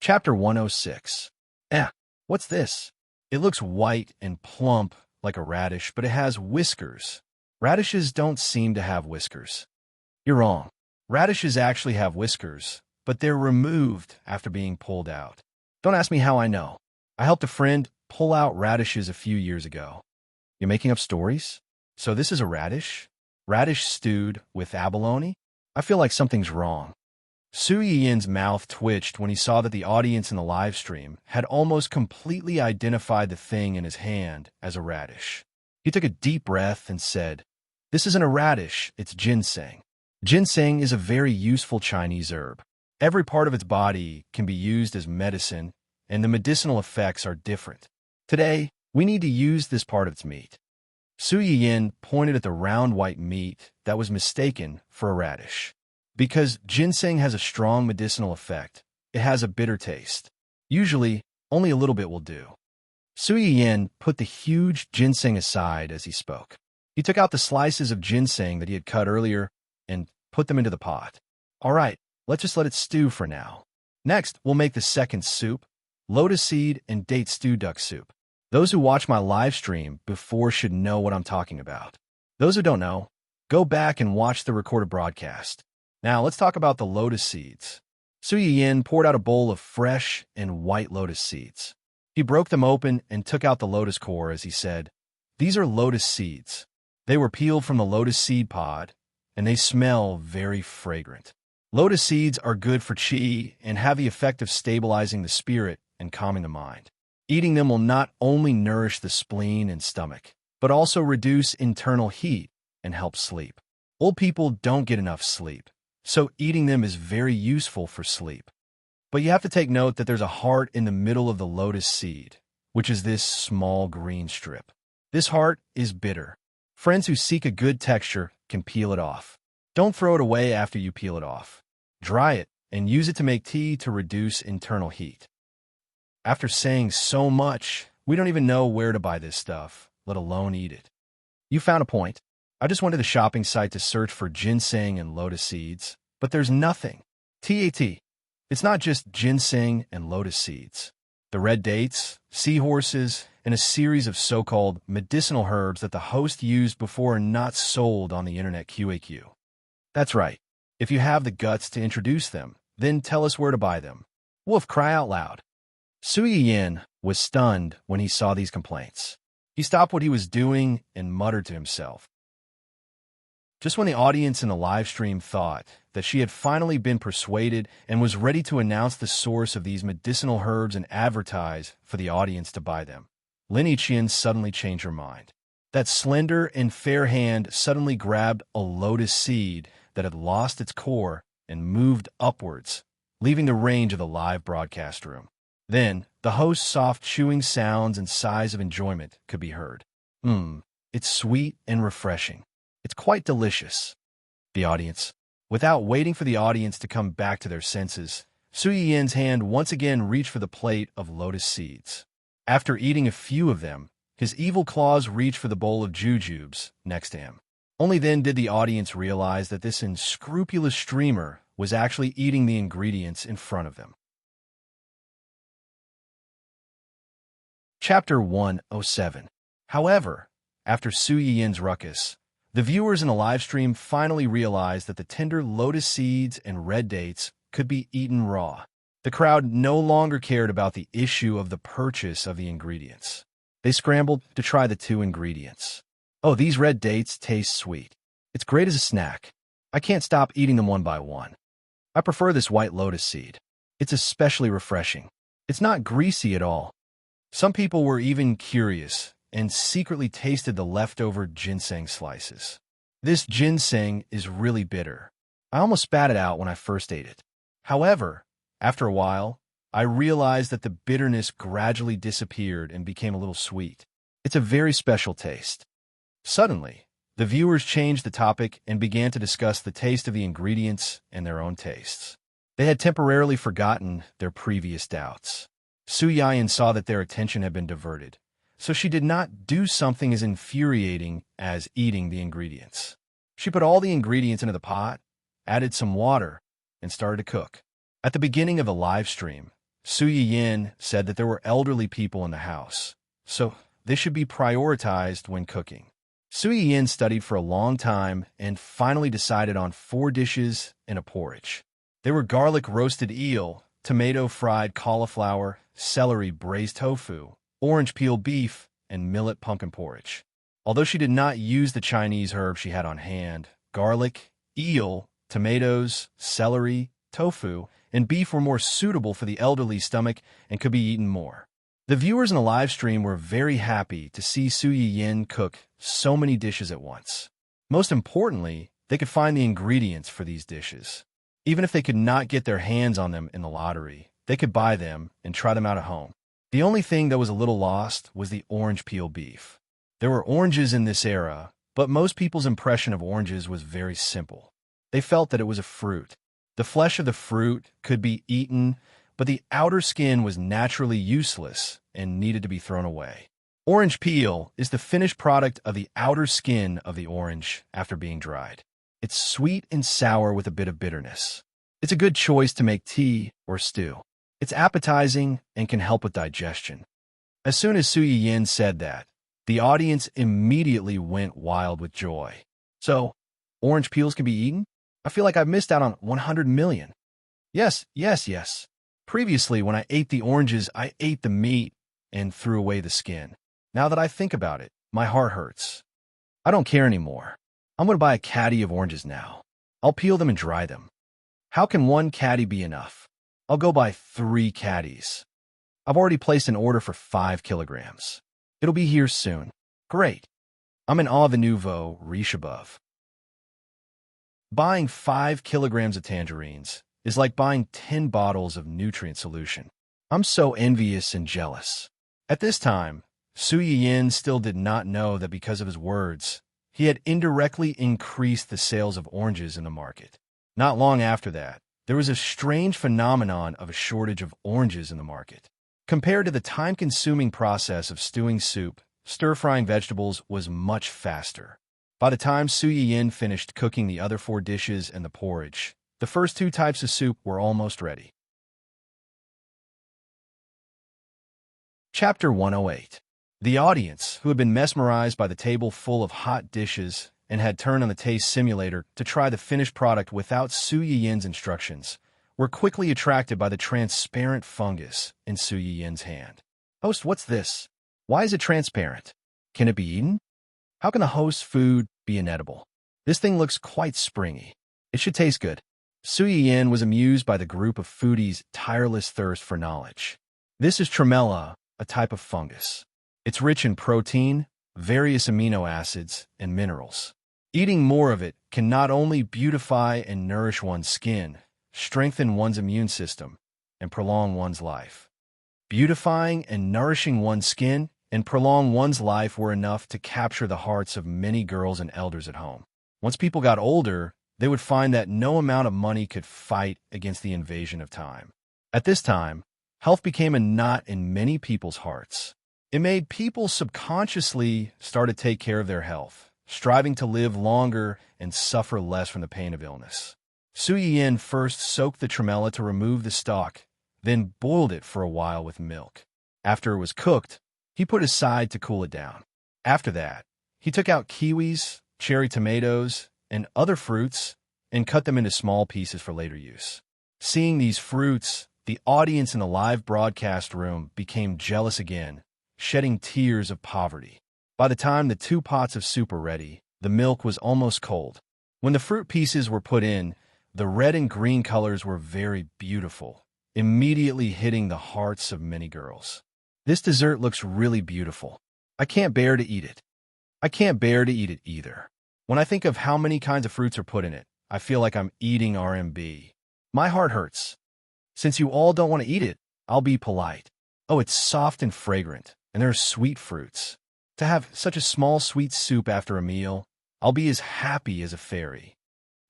Chapter 106. What's this? It looks white and plump like a radish, but it has whiskers. Radishes don't seem to have whiskers. You're wrong. Radishes actually have whiskers, but they're removed after being pulled out. Don't ask me how I know. I helped a friend pull out radishes a few years ago. You're making up stories? So this is a radish? Radish stewed with abalone? I feel like something's wrong. Su Yin's mouth twitched when he saw that the audience in the live stream had almost completely identified the thing in his hand as a radish. He took a deep breath and said, "This isn't a radish, it's ginseng." Ginseng is a very useful Chinese herb. Every part of its body can be used as medicine, and the medicinal effects are different. Today, we need to use this part of its meat. Su Yin pointed at the round white meat that was mistaken for a radish. Because ginseng has a strong medicinal effect, it has a bitter taste. Usually, only a little bit will do. Su Yin put the huge ginseng aside as he spoke. He took out the slices of ginseng that he had cut earlier and put them into the pot. All right, let's just let it stew for now. Next, we'll make the second soup, lotus seed and date stew duck soup. Those who watch my live stream before should know what I'm talking about. Those who don't know, go back and watch the recorded broadcast. Now, let's talk about the lotus seeds. Su Yin poured out a bowl of fresh and white lotus seeds. He broke them open and took out the lotus core as he said, "These are lotus seeds. They were peeled from the lotus seed pod, and they smell very fragrant. Lotus seeds are good for qi and have the effect of stabilizing the spirit and calming the mind. Eating them will not only nourish the spleen and stomach, but also reduce internal heat and help sleep. Old people don't get enough sleep, so eating them is very useful for sleep. But you have to take note that there's a heart in the middle of the lotus seed, which is this small green strip. This heart is bitter. Friends who seek a good texture can peel it off. Don't throw it away after you peel it off. Dry it and use it to make tea to reduce internal heat." After saying so much, we don't even know where to buy this stuff, let alone eat it. You found a point. I just went to the shopping site to search for ginseng and lotus seeds, but there's nothing. TAT. It's not just ginseng and lotus seeds. The red dates, seahorses, and a series of so-called medicinal herbs that the host used before are not sold on the internet QAQ. That's right. If you have the guts to introduce them, then tell us where to buy them. Wolf, cry out loud. Su Yin was stunned when he saw these complaints. He stopped what he was doing and muttered to himself. Just when the audience in the live stream thought that she had finally been persuaded and was ready to announce the source of these medicinal herbs and advertise for the audience to buy them, Lin Yiqian suddenly changed her mind. That slender and fair hand suddenly grabbed a lotus seed that had lost its core and moved upwards, leaving the range of the live broadcast room. Then, the host's soft chewing sounds and sighs of enjoyment could be heard. It's sweet and refreshing. It's quite delicious. The audience. Without waiting for the audience to come back to their senses, Su Yin's hand once again reached for the plate of lotus seeds. After eating a few of them, his evil claws reached for the bowl of jujubes next to him. Only then did the audience realize that this unscrupulous streamer was actually eating the ingredients in front of them. Chapter 107. However, after Su Yin's ruckus, the viewers in the live stream finally realized that the tender lotus seeds and red dates could be eaten raw. The crowd no longer cared about the issue of the purchase of the ingredients. They scrambled to try the two ingredients. Oh, these red dates taste sweet. It's great as a snack. I can't stop eating them one by one. I prefer this white lotus seed. It's especially refreshing. It's not greasy at all. Some people were even curious and secretly tasted the leftover ginseng slices. This ginseng is really bitter. I almost spat it out when I first ate it. However, after a while, I realized that the bitterness gradually disappeared and became a little sweet. It's a very special taste. Suddenly, the viewers changed the topic and began to discuss the taste of the ingredients and their own tastes. They had temporarily forgotten their previous doubts. Su Yin saw that their attention had been diverted, so she did not do something as infuriating as eating the ingredients. She put all the ingredients into the pot, added some water, and started to cook. At the beginning of the live stream, Su Yin said that there were elderly people in the house, so they should be prioritized when cooking. Su Yin studied for a long time and finally decided on 4 dishes and a porridge. They were garlic roasted eel, tomato fried cauliflower, celery braised tofu, orange peel beef, and millet pumpkin porridge. Although she did not use the Chinese herbs she had on hand, garlic, eel, tomatoes, celery, tofu, and beef were more suitable for the elderly stomach and could be eaten more. The viewers in the live stream were very happy to see Su Yin cook so many dishes at once. Most importantly, they could find the ingredients for these dishes. Even if they could not get their hands on them in the lottery, they could buy them and try them out at home. The only thing that was a little lost was the orange peel beef. There were oranges in this era, but most people's impression of oranges was very simple. They felt that it was a fruit. The flesh of the fruit could be eaten, but the outer skin was naturally useless and needed to be thrown away. Orange peel is the finished product of the outer skin of the orange after being dried. It's sweet and sour with a bit of bitterness. It's a good choice to make tea or stew. It's appetizing and can help with digestion. As soon as Su Yin said that, the audience immediately went wild with joy. So, orange peels can be eaten? I feel like I've missed out on 100 million. Yes. Previously, when I ate the oranges, I ate the meat and threw away the skin. Now that I think about it, my heart hurts. I don't care anymore. I'm going to buy a caddy of oranges now. I'll peel them and dry them. How can 1 caddy be enough? I'll go buy 3 caddies. I've already placed an order for 5 kilograms. It'll be here soon. Great. I'm in awe of the nouveau riche above. Buying 5 kilograms of tangerines is like buying 10 bottles of nutrient solution. I'm so envious and jealous. At this time, Su Yin still did not know that because of his words, he had indirectly increased the sales of oranges in the market. Not long after that, there was a strange phenomenon of a shortage of oranges in the market. Compared to the time-consuming process of stewing soup, stir-frying vegetables was much faster. By the time Su Yin finished cooking the other 4 dishes and the porridge, the first 2 types of soup were almost ready. Chapter 108. The audience, who had been mesmerized by the table full of hot dishes and had turned on the taste simulator to try the finished product without Su Yin's instructions, were quickly attracted by the transparent fungus in Su Yin's hand. Host, what's this? Why is it transparent? Can it be eaten? How can the host's food be inedible? This thing looks quite springy. It should taste good. Su Yin was amused by the group of foodies' tireless thirst for knowledge. This is tremella, a type of fungus. It's rich in protein, various amino acids, and minerals. Eating more of it can not only beautify and nourish one's skin, strengthen one's immune system, and prolong one's life. Beautifying and nourishing one's skin and prolong one's life were enough to capture the hearts of many girls and elders at home. Once people got older, they would find that no amount of money could fight against the invasion of time. At this time, health became a knot in many people's hearts. It made people subconsciously start to take care of their health, striving to live longer and suffer less from the pain of illness. Su Yin first soaked the tremella to remove the stalk, then boiled it for a while with milk. After it was cooked, he put it aside to cool it down. After that, he took out kiwis, cherry tomatoes, and other fruits and cut them into small pieces for later use. Seeing these fruits, the audience in the live broadcast room became jealous again, shedding tears of poverty. By the time the 2 pots of soup were ready, the milk was almost cold. When the fruit pieces were put in, the red and green colors were very beautiful, immediately hitting the hearts of many girls. This dessert looks really beautiful. I can't bear to eat it. I can't bear to eat it either. When I think of how many kinds of fruits are put in it, I feel like I'm eating RMB. My heart hurts. Since you all don't want to eat it, I'll be polite. Oh, it's soft and fragrant, and there are sweet fruits. To have such a small sweet soup after a meal, I'll be as happy as a fairy.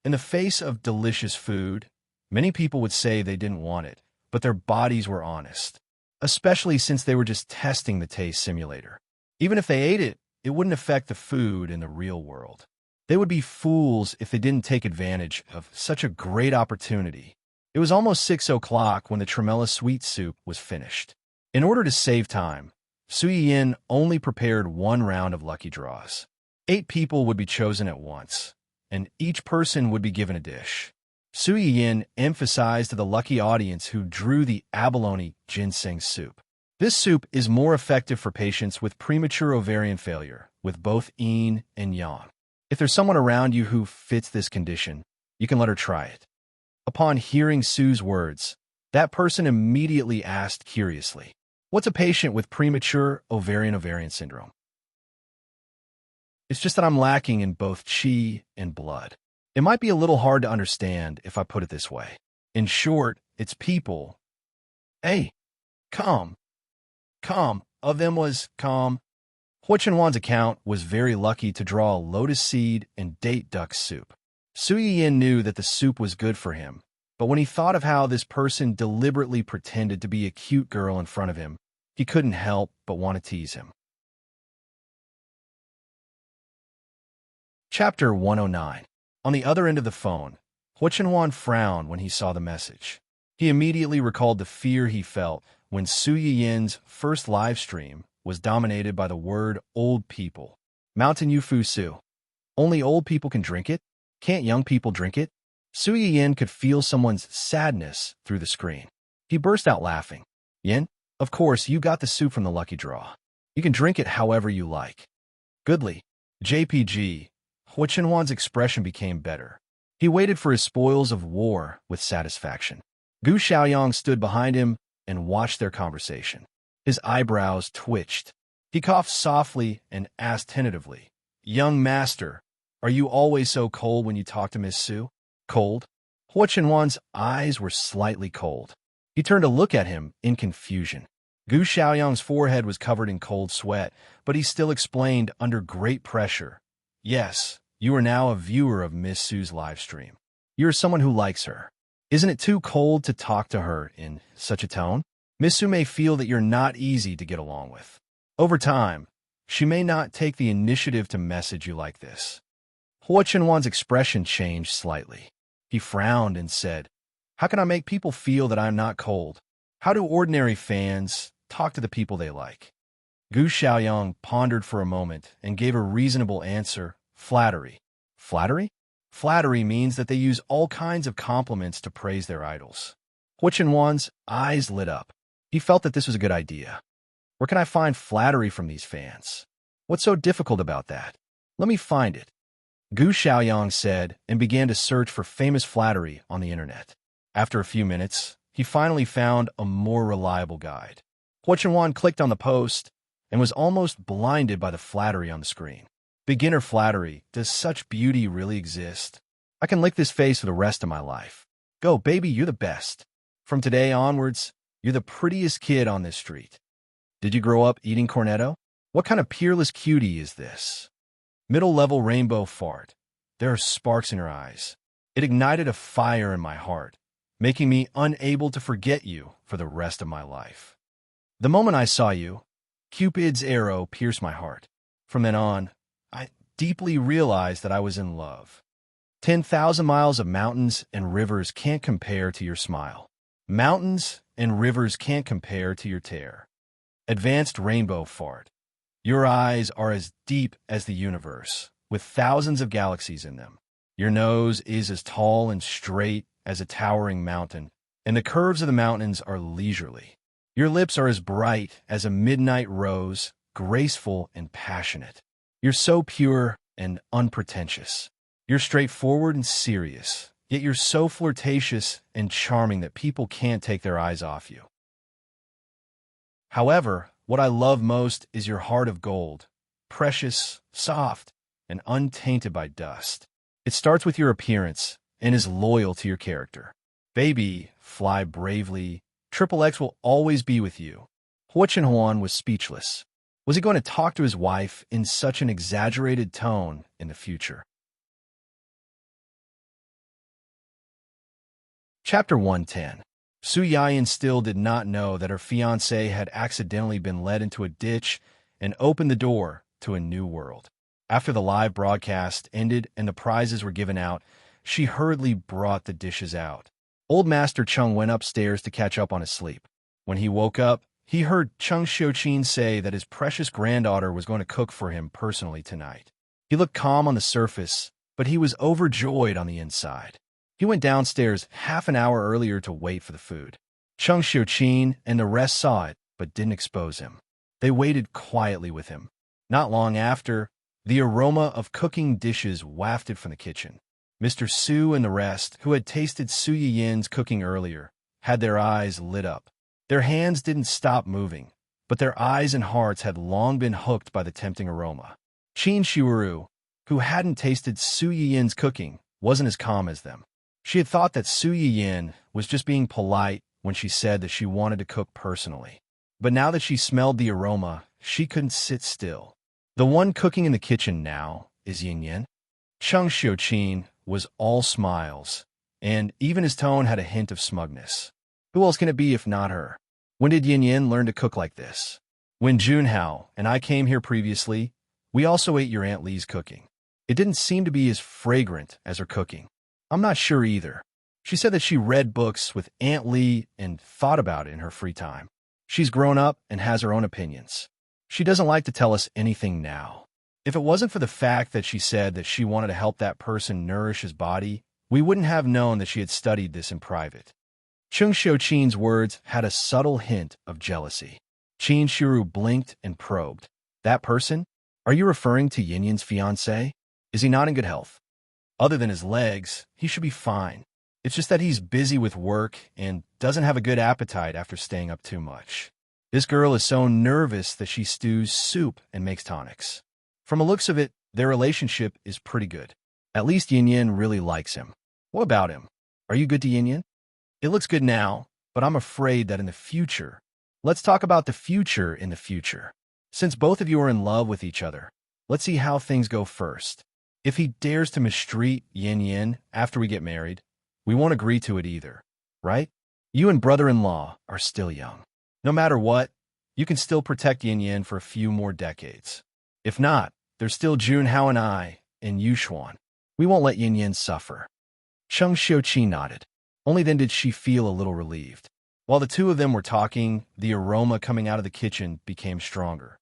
In the face of delicious food, many people would say they didn't want it, but their bodies were honest, especially since they were just testing the taste simulator. Even if they ate it, it wouldn't affect the food in the real world. They would be fools if they didn't take advantage of such a great opportunity. It It was almost 6 o'clock when the tremella sweet soup was finished. In order to save time, Su Yin only prepared one round of lucky draws. 8 people would be chosen at once, and each person would be given a dish. Su Yin emphasized to the lucky audience who drew the abalone ginseng soup. This soup is more effective for patients with premature ovarian failure, with both yin and yang. If there's someone around you who fits this condition, you can let her try it. Upon hearing Su's words, that person immediately asked curiously, "What's a patient with premature ovarian syndrome?" "It's just that I'm lacking in both qi and blood. It might be a little hard to understand if I put it this way. In short, it's people." "Hey, calm. Of them was calm." Hua Chenwan's account was very lucky to draw a lotus seed and date duck soup. Su Yin knew that the soup was good for him, but when he thought of how this person deliberately pretended to be a cute girl in front of him, he couldn't help but want to tease him. Chapter 109. On the other end of the phone, Hua Chenwan frowned when he saw the message. He immediately recalled the fear he felt when Su Yin's first live stream was dominated by the word old people. Mountain Yufu Su. Only old people can drink it? Can't young people drink it? Su Yin could feel someone's sadness through the screen. He burst out laughing. "Yin, of course, you got the soup from the lucky draw. You can drink it however you like." "Goodly." JPG. Hua Chenwan's expression became better. He waited for his spoils of war with satisfaction. Gu Xiaoyang stood behind him and watched their conversation. His eyebrows twitched. He coughed softly and asked tentatively, "Young master, are you always so cold when you talk to Miss Su?" "Cold?" Hua Chenwan's eyes were slightly cold. He turned to look at him in confusion. Gu Xiaoyang's forehead was covered in cold sweat, but he still explained under great pressure, "Yes, you are now a viewer of Miss Su's live stream. You're someone who likes her. Isn't it too cold to talk to her in such a tone? Miss Su may feel that you're not easy to get along with. Over time, she may not take the initiative to message you like this." Hua Chenwan's expression changed slightly. He frowned and said, "How can I make people feel that I'm not cold? How do ordinary fans talk to the people they like?" Gu Xiaoyang pondered for a moment and gave a reasonable answer, "Flattery." "Flattery?" "Flattery means that they use all kinds of compliments to praise their idols." Hua Chenwan's eyes lit up. He felt that this was a good idea. "Where can I find flattery from these fans? What's so difficult about that? Let me find it." Gu Xiaoyang said and began to search for famous flattery on the internet. After a few minutes, he finally found a more reliable guide. Hua Chenwan clicked on the post and was almost blinded by the flattery on the screen. "Beginner flattery. Does such beauty really exist? I can lick this face for the rest of my life. Go, baby, you're the best. From today onwards, you're the prettiest kid on this street. Did you grow up eating cornetto? What kind of peerless cutie is this? Middle-level rainbow fart. There are sparks in her eyes. It ignited a fire in my heart, making me unable to forget you for the rest of my life. The moment I saw you, Cupid's arrow pierced my heart. From then on, I deeply realized that I was in love. 10,000 miles of mountains and rivers can't compare to your smile. Mountains and rivers can't compare to your tear. Advanced rainbow fart. Your eyes are as deep as the universe, with thousands of galaxies in them. Your nose is as tall and straight as a towering mountain, and the curves of the mountains are leisurely. Your lips are as bright as a midnight rose, graceful and passionate. You're so pure and unpretentious. You're straightforward and serious, yet you're so flirtatious and charming that people can't take their eyes off you. However, what I love most is your heart of gold, precious, soft, and untainted by dust. It starts with your appearance and is loyal to your character. Baby, fly bravely. Triple X will always be with you. Hua Chenwan was speechless. Was he going to talk to his wife in such an exaggerated tone in the future? Chapter 110. Su Yayan still did not know that her fiancé had accidentally been led into a ditch and opened the door to a new world. After the live broadcast ended and the prizes were given out, she hurriedly brought the dishes out. Old Master Chung went upstairs to catch up on his sleep. When he woke up, he heard Chung Xiuqin say that his precious granddaughter was going to cook for him personally tonight. He looked calm on the surface, but he was overjoyed on the inside. He went downstairs half an hour earlier to wait for the food. Chung Xiuqin and the rest saw it, but didn't expose him. They waited quietly with him. Not long after, the aroma of cooking dishes wafted from the kitchen. Mr. Su and the rest, who had tasted Su Yiyin's cooking earlier, had their eyes lit up. Their hands didn't stop moving, but their eyes and hearts had long been hooked by the tempting aroma. Qin Shiuru, who hadn't tasted Su Yiyin's cooking, wasn't as calm as them. She had thought that Su Yiyin was just being polite when she said that she wanted to cook personally. But now that she smelled the aroma, she couldn't sit still. The one cooking in the kitchen now is Yin Yin. Chung Xiuqin was all smiles, and even his tone had a hint of smugness. Who else can it be if not her? When did Yin Yin learn to cook like this? When Junhao and I came here previously, we also ate your Aunt Lee's cooking. It didn't seem to be as fragrant as her cooking. I'm not sure either. She said that she read books with Aunt Lee and thought about it in her free time. She's grown up and has her own opinions. She doesn't like to tell us anything now. If it wasn't for the fact that she said that she wanted to help that person nourish his body, we wouldn't have known that she had studied this in private. Chung Xiuqin's words had a subtle hint of jealousy. Qin Shiru blinked and probed. That person? Are you referring to Yin Yin's fiancé? Is he not in good health? Other than his legs, he should be fine. It's just that he's busy with work and doesn't have a good appetite after staying up too much. This girl is so nervous that she stews soup and makes tonics. From the looks of it, their relationship is pretty good. At least Yin Yin really likes him. What about him? Are you good to Yin Yin? It looks good now, but I'm afraid that in the future. Let's talk about the future in the future. Since both of you are in love with each other, let's see how things go first. If he dares to mistreat Yin Yin after we get married, we won't agree to it either, right? You and brother-in-law are still young. No matter what, you can still protect Yin Yin for a few more decades. If not, there's still Junhao and I and Yuxuan. We won't let Yin Yin suffer. Chung Xiuqin nodded. Only then did she feel a little relieved. While the two of them were talking, the aroma coming out of the kitchen became stronger.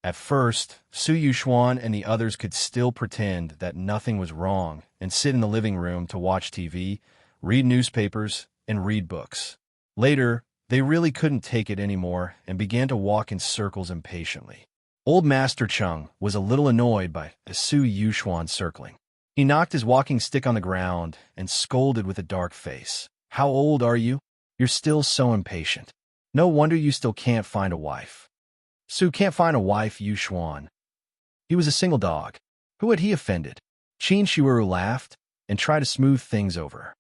At first, Su Yuxuan and the others could still pretend that nothing was wrong and sit in the living room to watch TV, read newspapers, and read books. Later, they really couldn't take it anymore and began to walk in circles impatiently. Old Master Chung was a little annoyed by Su Yuxuan circling. He knocked his walking stick on the ground and scolded with a dark face. How old are you? You're still so impatient. No wonder you still can't find a wife. Su can't find a wife, Yuxuan. He was a single dog. Who had he offended? Qin Shiuru laughed and tried to smooth things over.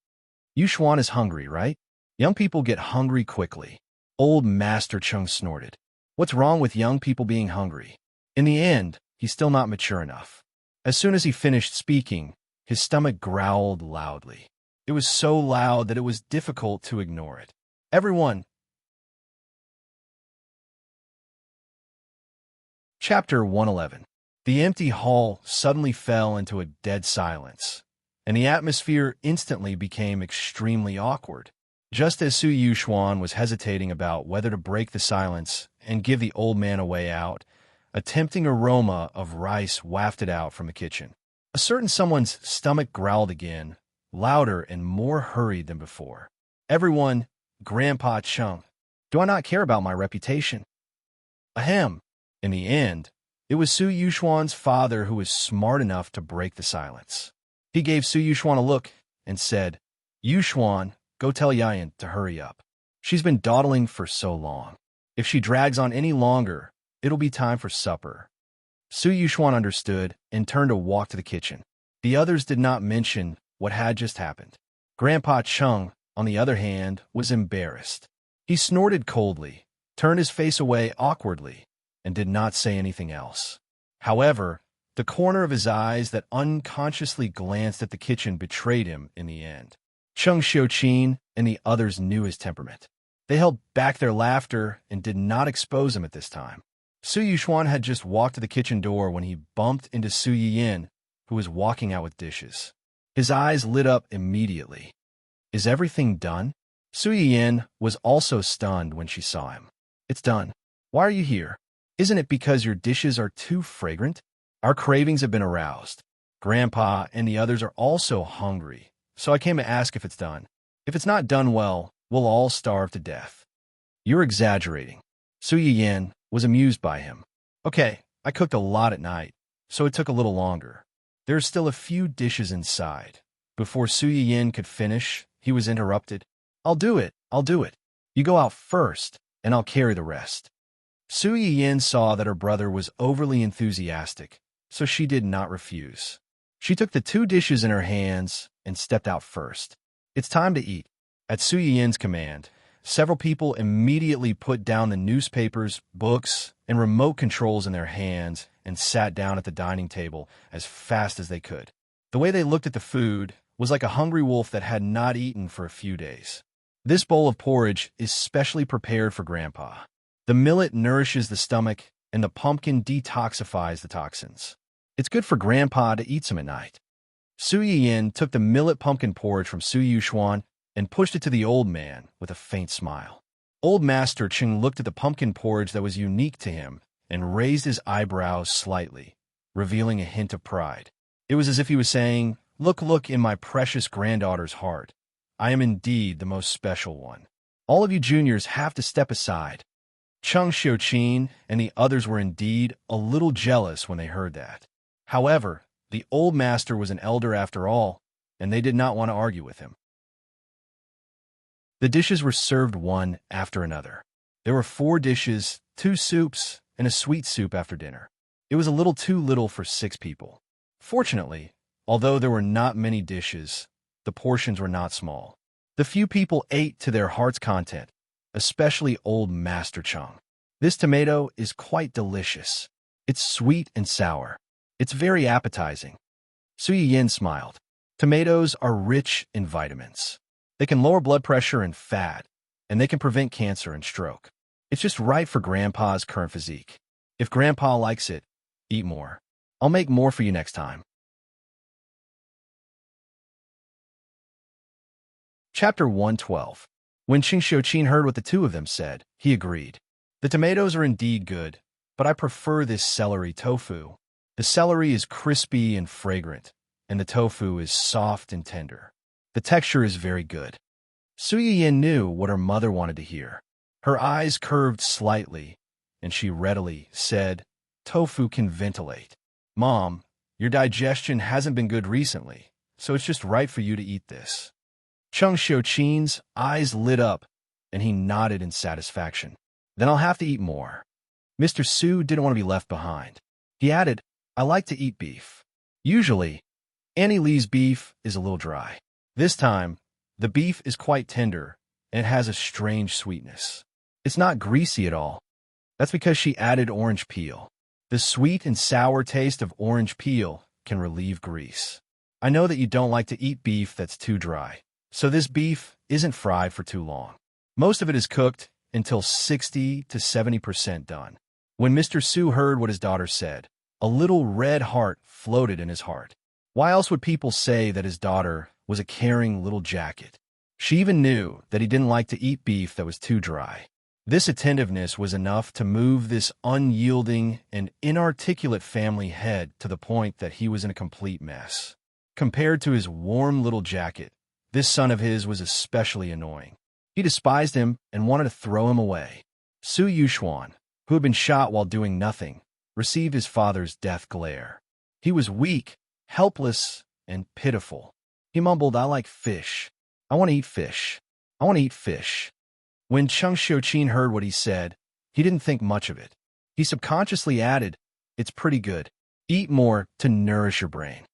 Yuxuan is hungry, right? Young people get hungry quickly. Old Master Chung snorted. What's wrong with young people being hungry? In the end, he's still not mature enough. As soon as he finished speaking, his stomach growled loudly. It was so loud that it was difficult to ignore it. Everyone. Chapter 111. The empty hall suddenly fell into a dead silence, and the atmosphere instantly became extremely awkward. Just as Su Yuxuan was hesitating about whether to break the silence and give the old man a way out, a tempting aroma of rice wafted out from the kitchen. A certain someone's stomach growled again, louder and more hurried than before. Everyone, Grandpa Chung. Do I not care about my reputation? Ahem. In the end, it was Su Yuxuan's father who was smart enough to break the silence. He gave Su Yuxuan a look and said, Yuxuan, go tell Yayan to hurry up. She's been dawdling for so long. If she drags on any longer, it'll be time for supper. Su Yuxuan understood and turned to walk to the kitchen. The others did not mention what had just happened. Grandpa Chung, on the other hand, was embarrassed. He snorted coldly, turned his face away awkwardly, and did not say anything else. However, the corner of his eyes that unconsciously glanced at the kitchen betrayed him in the end. Chung Xiuqin and the others knew his temperament. They held back their laughter and did not expose him at this time. Su Yuxuan had just walked to the kitchen door when he bumped into Su Yiyin, who was walking out with dishes. His eyes lit up immediately. Is everything done? Su Yin was also stunned when she saw him. It's done. Why are you here? Isn't it because your dishes are too fragrant? Our cravings have been aroused. Grandpa and the others are also hungry, so I came to ask if it's done. If it's not done well, we'll all starve to death. You're exaggerating. Su Yin was amused by him. Okay, I cooked a lot at night, so it took a little longer. There's still a few dishes inside. Before Su Yin could finish, he was interrupted. I'll do it. You go out first, and I'll carry the rest. Su Yin saw that her brother was overly enthusiastic, so she did not refuse. She took the 2 dishes in her hands and stepped out first. It's time to eat. At Su Yin's command, several people immediately put down the newspapers, books, and remote controls in their hands and sat down at the dining table as fast as they could. The way they looked at the food was like a hungry wolf that had not eaten for a few days. This bowl of porridge is specially prepared for Grandpa. The millet nourishes the stomach, and the pumpkin detoxifies the toxins. It's good for Grandpa to eat some at night. Su Yin took the millet pumpkin porridge from Su Yuxuan and pushed it to the old man with a faint smile. Old Master Ching looked at the pumpkin porridge that was unique to him and raised his eyebrows slightly, revealing a hint of pride. It was as if he was saying, Look in my precious granddaughter's heart. I am indeed the most special one. All of you juniors have to step aside. Cheng Xiuqin and the others were indeed a little jealous when they heard that. However, the old master was an elder after all, and they did not want to argue with him. The dishes were served one after another. There were 4 dishes, 2 soups, and a sweet soup after dinner. It was a little too little for 6 people. Fortunately, although there were not many dishes, the portions were not small. The few people ate to their heart's content, especially old Master Cheng. This tomato is quite delicious. It's sweet and sour. It's very appetizing. Su Yin smiled. Tomatoes are rich in vitamins. They can lower blood pressure and fat, and they can prevent cancer and stroke. It's just right for Grandpa's current physique. If Grandpa likes it, eat more. I'll make more for you next time. Chapter 112. When Cheng Xiuqin heard what the 2 of them said, he agreed. The tomatoes are indeed good, but I prefer this celery tofu. The celery is crispy and fragrant, and the tofu is soft and tender. The texture is very good. Su Yin knew what her mother wanted to hear. Her eyes curved slightly, and she readily said, Tofu can ventilate. Mom, your digestion hasn't been good recently, so it's just right for you to eat this. Cheng Xiuqin's eyes lit up, and he nodded in satisfaction. Then I'll have to eat more. Mr. Su didn't want to be left behind. He added, I like to eat beef. Usually, Annie Lee's beef is a little dry. This time, the beef is quite tender, and it has a strange sweetness. It's not greasy at all. That's because she added orange peel. The sweet and sour taste of orange peel can relieve grease. I know that you don't like to eat beef that's too dry, so this beef isn't fried for too long. Most of it is cooked until 60 to 70% done. When Mr. Su heard what his daughter said, a little red heart floated in his heart. Why else would people say that his daughter was a caring little jacket? She even knew that he didn't like to eat beef that was too dry. This attentiveness was enough to move this unyielding and inarticulate family head to the point that he was in a complete mess. Compared to his warm little jacket, this son of his was especially annoying. He despised him and wanted to throw him away. Su Yuxuan, who had been shot while doing nothing, received his father's death glare. He was weak, helpless, and pitiful. He mumbled, I like fish. I want to eat fish. I want to eat fish. When Cheng Xiuqin heard what he said, he didn't think much of it. He subconsciously added, It's pretty good. Eat more to nourish your brain.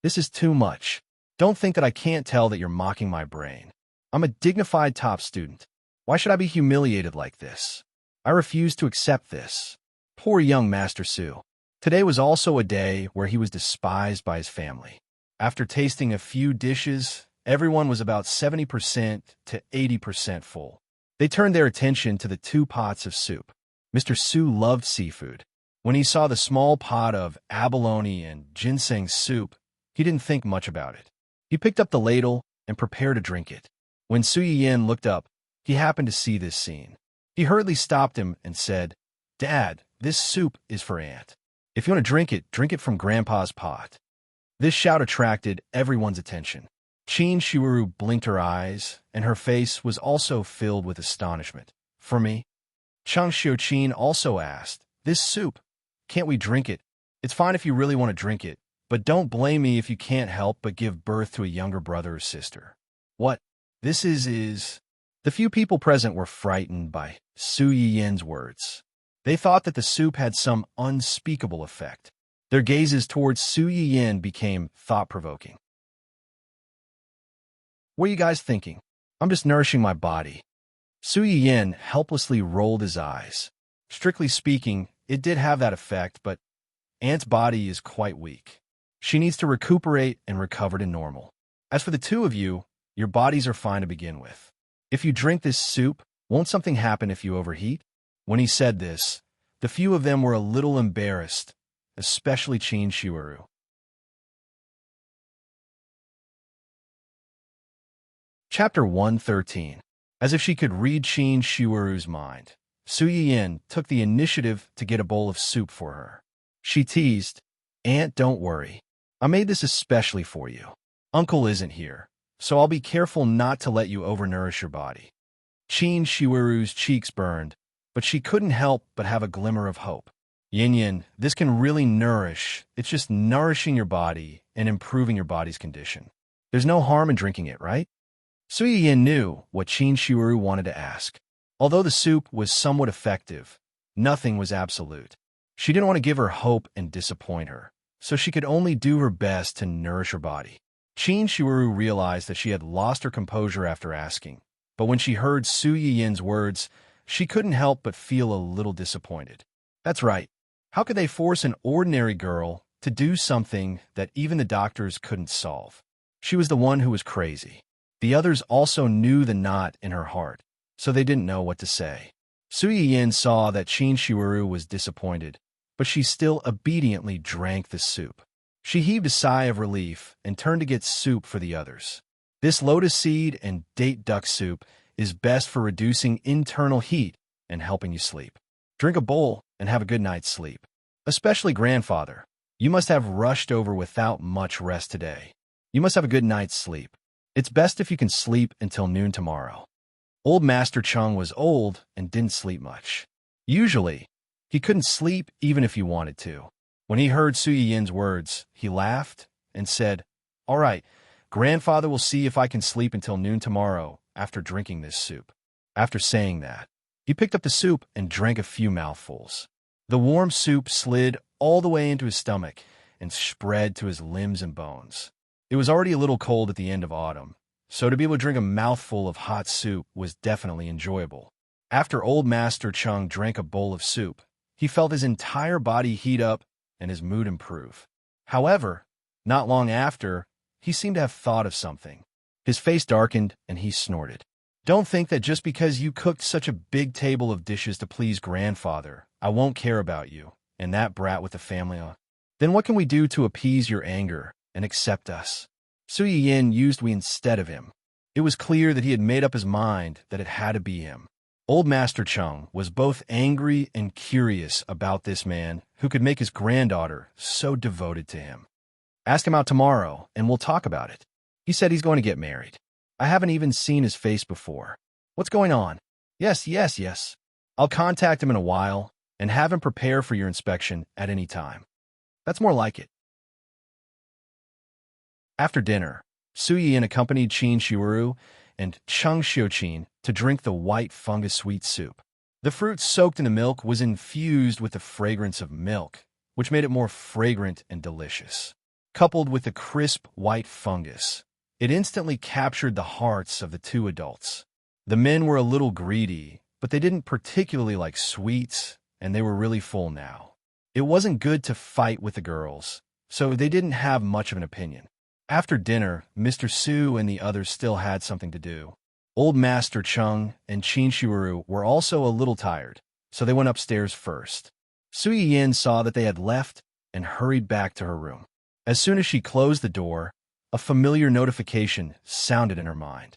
This is too much. Don't think that I can't tell that you're mocking my brain. I'm a dignified top student. Why should I be humiliated like this? I refuse to accept this. Poor young Master Su. Today was also a day where he was despised by his family. After tasting a few dishes, everyone was about 70% to 80% full. They turned their attention to the 2 pots of soup. Mr. Su loved seafood. When he saw the small pot of abalone and ginseng soup, he didn't think much about it. He picked up the ladle and prepare to drink it. When Su Yin looked up, he happened to see this scene. He hurriedly stopped him and said, "Dad, this soup is for Aunt. If you want to drink it from Grandpa's pot." This shout attracted everyone's attention. Qin Shiwuru blinked her eyes, and her face was also filled with astonishment. "For me?" Chang Xiuqin also asked, "This soup, can't we drink it? It's fine if you really want to drink it, but don't blame me if you can't help but give birth to a younger brother or sister." "What? This is..." The few people present were frightened by Su Yin's words. They thought that the soup had some unspeakable effect. Their gazes towards Su Yin became thought-provoking. "What are you guys thinking? I'm just nourishing my body." Su Yin helplessly rolled his eyes. Strictly speaking, it did have that effect, but Aunt's body is quite weak. She needs to recuperate and recover to normal. As for the two of you, your bodies are fine to begin with. If you drink this soup, won't something happen if you overheat? When he said this, the few of them were a little embarrassed, especially Qin Shiwuru. Chapter 113. As if she could read Qin Shiwuru's mind, Su Yin took the initiative to get a bowl of soup for her. She teased, "Aunt, don't worry. I made this especially for you. Uncle isn't here, so I'll be careful not to let you overnourish your body." Qin Shiwuru's cheeks burned, but she couldn't help but have a glimmer of hope. "Yin, this can really nourish. It's just nourishing your body and improving your body's condition. There's no harm in drinking it, right?" Su Yin knew what Qin Shiwuru wanted to ask. Although the soup was somewhat effective, nothing was absolute. She didn't want to give her hope and disappoint her, so she could only do her best to nourish her body. Qin Shiwuru realized that she had lost her composure after asking, but when she heard Su Yin's words, she couldn't help but feel a little disappointed. That's right. How could they force an ordinary girl to do something that even the doctors couldn't solve? She was the one who was crazy. The others also knew the knot in her heart, so they didn't know what to say. Su Yin saw that Qin Shiwuru was disappointed, but she still obediently drank the soup. She heaved a sigh of relief and turned to get soup for the others. This lotus seed and date duck soup is best for reducing internal heat and helping you sleep. Drink a bowl and have a good night's sleep. Especially grandfather, you must have rushed over without much rest today. You must have a good night's sleep. It's best if you can sleep until noon tomorrow. Old Master Chung was old and didn't sleep much. Usually, he couldn't sleep even if he wanted to. When he heard Su Yin's words, he laughed and said, "All right, grandfather will see if I can sleep until noon tomorrow after drinking this soup." After saying that, he picked up the soup and drank a few mouthfuls. The warm soup slid all the way into his stomach and spread to his limbs and bones. It was already a little cold at the end of autumn, so to be able to drink a mouthful of hot soup was definitely enjoyable. After Old Master Chung drank a bowl of soup, he felt his entire body heat up and his mood improve. However, not long after, he seemed to have thought of something. His face darkened and he snorted. "Don't think that just because you cooked such a big table of dishes to please grandfather, I won't care about you and that brat with the family. Then what can we do to appease your anger and accept us?" Su Yin used we instead of him. It was clear that he had made up his mind that it had to be him. Old Master Chung was both angry and curious about this man who could make his granddaughter so devoted to him. "Ask him out tomorrow, and we'll talk about it. He said he's going to get married. I haven't even seen his face before. What's going on?" Yes. I'll contact him in a while and have him prepare for your inspection at any time." "That's more like it." After dinner, Su Yin accompanied Qin Shiwuru and Chang Xiuqin to drink the white fungus sweet soup. The fruit soaked in the milk was infused with the fragrance of milk, which made it more fragrant and delicious. Coupled with the crisp white fungus, it instantly captured the hearts of the two adults. The men were a little greedy, but they didn't particularly like sweets, and they were really full now. It wasn't good to fight with the girls, so they didn't have much of an opinion. After dinner, Mr. Su and the others still had something to do. Old Master Chung and Qin Shiwuru were also a little tired, so they went upstairs first. Su Yin saw that they had left and hurried back to her room. As soon as she closed the door, A familiar notification sounded in her mind.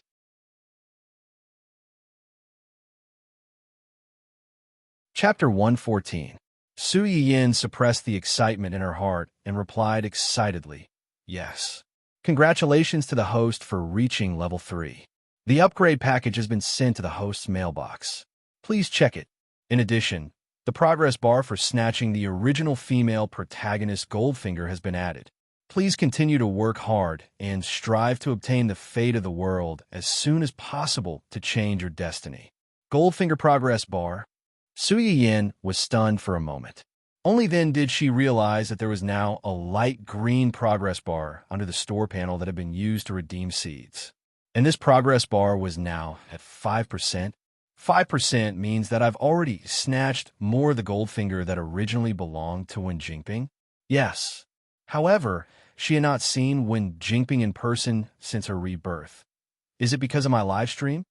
Chapter 114. Su Yiyin suppressed the excitement in her heart and replied excitedly, "Yes. Congratulations to the host for reaching level 3. The upgrade package has been sent to the host's mailbox. Please check it. In addition, the progress bar for snatching the original female protagonist Goldfinger has been added. Please continue to work hard and strive to obtain the fate of the world as soon as possible to change your destiny." Goldfinger progress bar. Su Yiyin was stunned for a moment. Only then did she realize that there was now a light green progress bar under the store panel that had been used to redeem seeds. And this progress bar was now at 5%. 5% means that I've already snatched more of the Goldfinger that originally belonged to Wen Jingping? Yes. However, she had not seen Wen Jingping in person since her rebirth. Is it because of my live stream?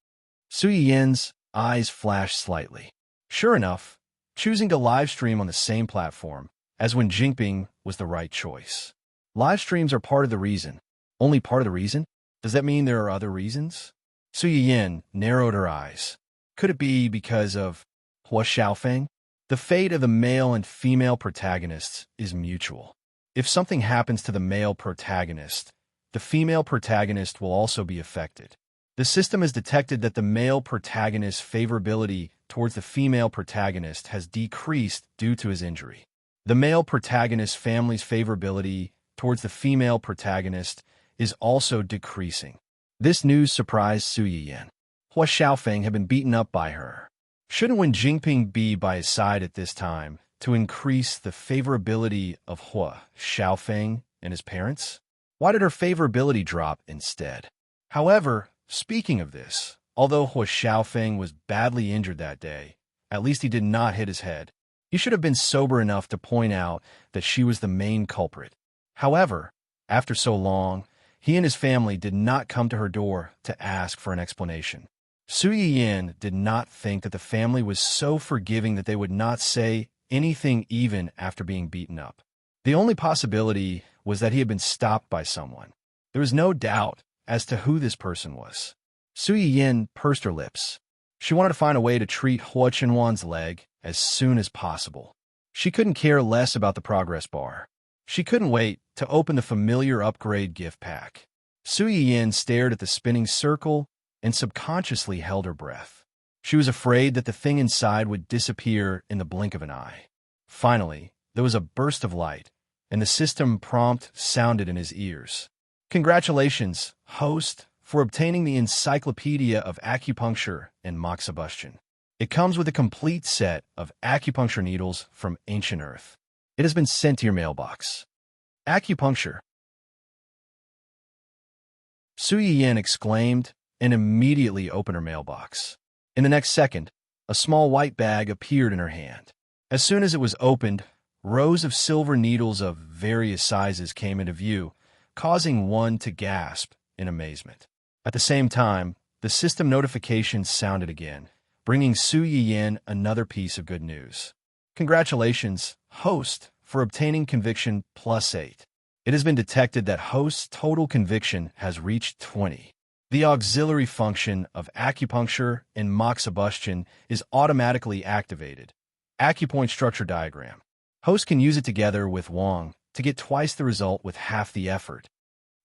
Su Yiyin's eyes flashed slightly. Sure enough, choosing to live stream on the same platform as Wen Jingping was the right choice. Live streams are part of the reason. Only part of the reason? Does that mean there are other reasons? Su Yiyin narrowed her eyes. Could it be because of Hua Xiaofeng? The fate of the male and female protagonists is mutual. If something happens to the male protagonist, the female protagonist will also be affected. The system has detected that the male protagonist's favorability towards the female protagonist has decreased due to his injury. The male protagonist's family's favorability towards the female protagonist is also decreasing. This news surprised Su Yiyin. Hua Xiaofeng had been beaten up by her. Shouldn't Wen Jingping be by his side at this time to increase the favorability of Hua Xiaofeng and his parents? Why did her favorability drop instead? However, speaking of this, although Hua Xiaofeng was badly injured that day, at least he did not hit his head. He should have been sober enough to point out that she was the main culprit. However, after so long, he and his family did not come to her door to ask for an explanation. Su Yiyin did not think that the family was so forgiving that they would not say anything even after being beaten up. The only possibility was that he had been stopped by someone. There was no doubt as to who this person was. Su Yiyin pursed her lips. She wanted to find a way to treat Hua Chenhuan's leg as soon as possible. She couldn't care less about the progress bar. She couldn't wait to open the familiar upgrade gift pack. Su Yiyin stared at the spinning circle and subconsciously held her breath. She was afraid that the thing inside would disappear in the blink of an eye. Finally, there was a burst of light, and the system prompt sounded in his ears. Congratulations, host, for obtaining the Encyclopedia of Acupuncture and Moxibustion. It comes with a complete set of acupuncture needles from ancient Earth. It has been sent to your mailbox. Acupuncture. Su Yiyin exclaimed and immediately opened her mailbox. In the next second, a small white bag appeared in her hand. As soon as it was opened, rows of silver needles of various sizes came into view, causing one to gasp in amazement. At the same time, the system notification sounded again, bringing Su Yiyin another piece of good news. Congratulations, host, for obtaining conviction +8. It has been detected that host's total conviction has reached 20. The auxiliary function of acupuncture and moxibustion is automatically activated. Acupoint structure diagram. Host can use it together with Wang to get twice the result with half the effort.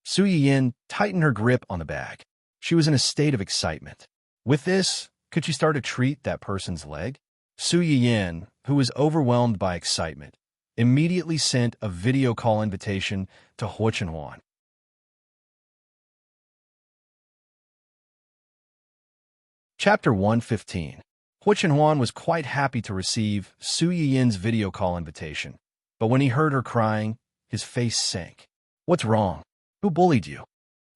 Su Yiyin tightened her grip on the bag. She was in a state of excitement. With this, could she start to treat that person's leg? Su Yiyin, who was overwhelmed by excitement, immediately sent a video call invitation to Hua Chenhuan. Chapter 115. Hua Chenhuan was quite happy to receive Su Yiyin's video call invitation, but when he heard her crying, his face sank. What's wrong? Who bullied you?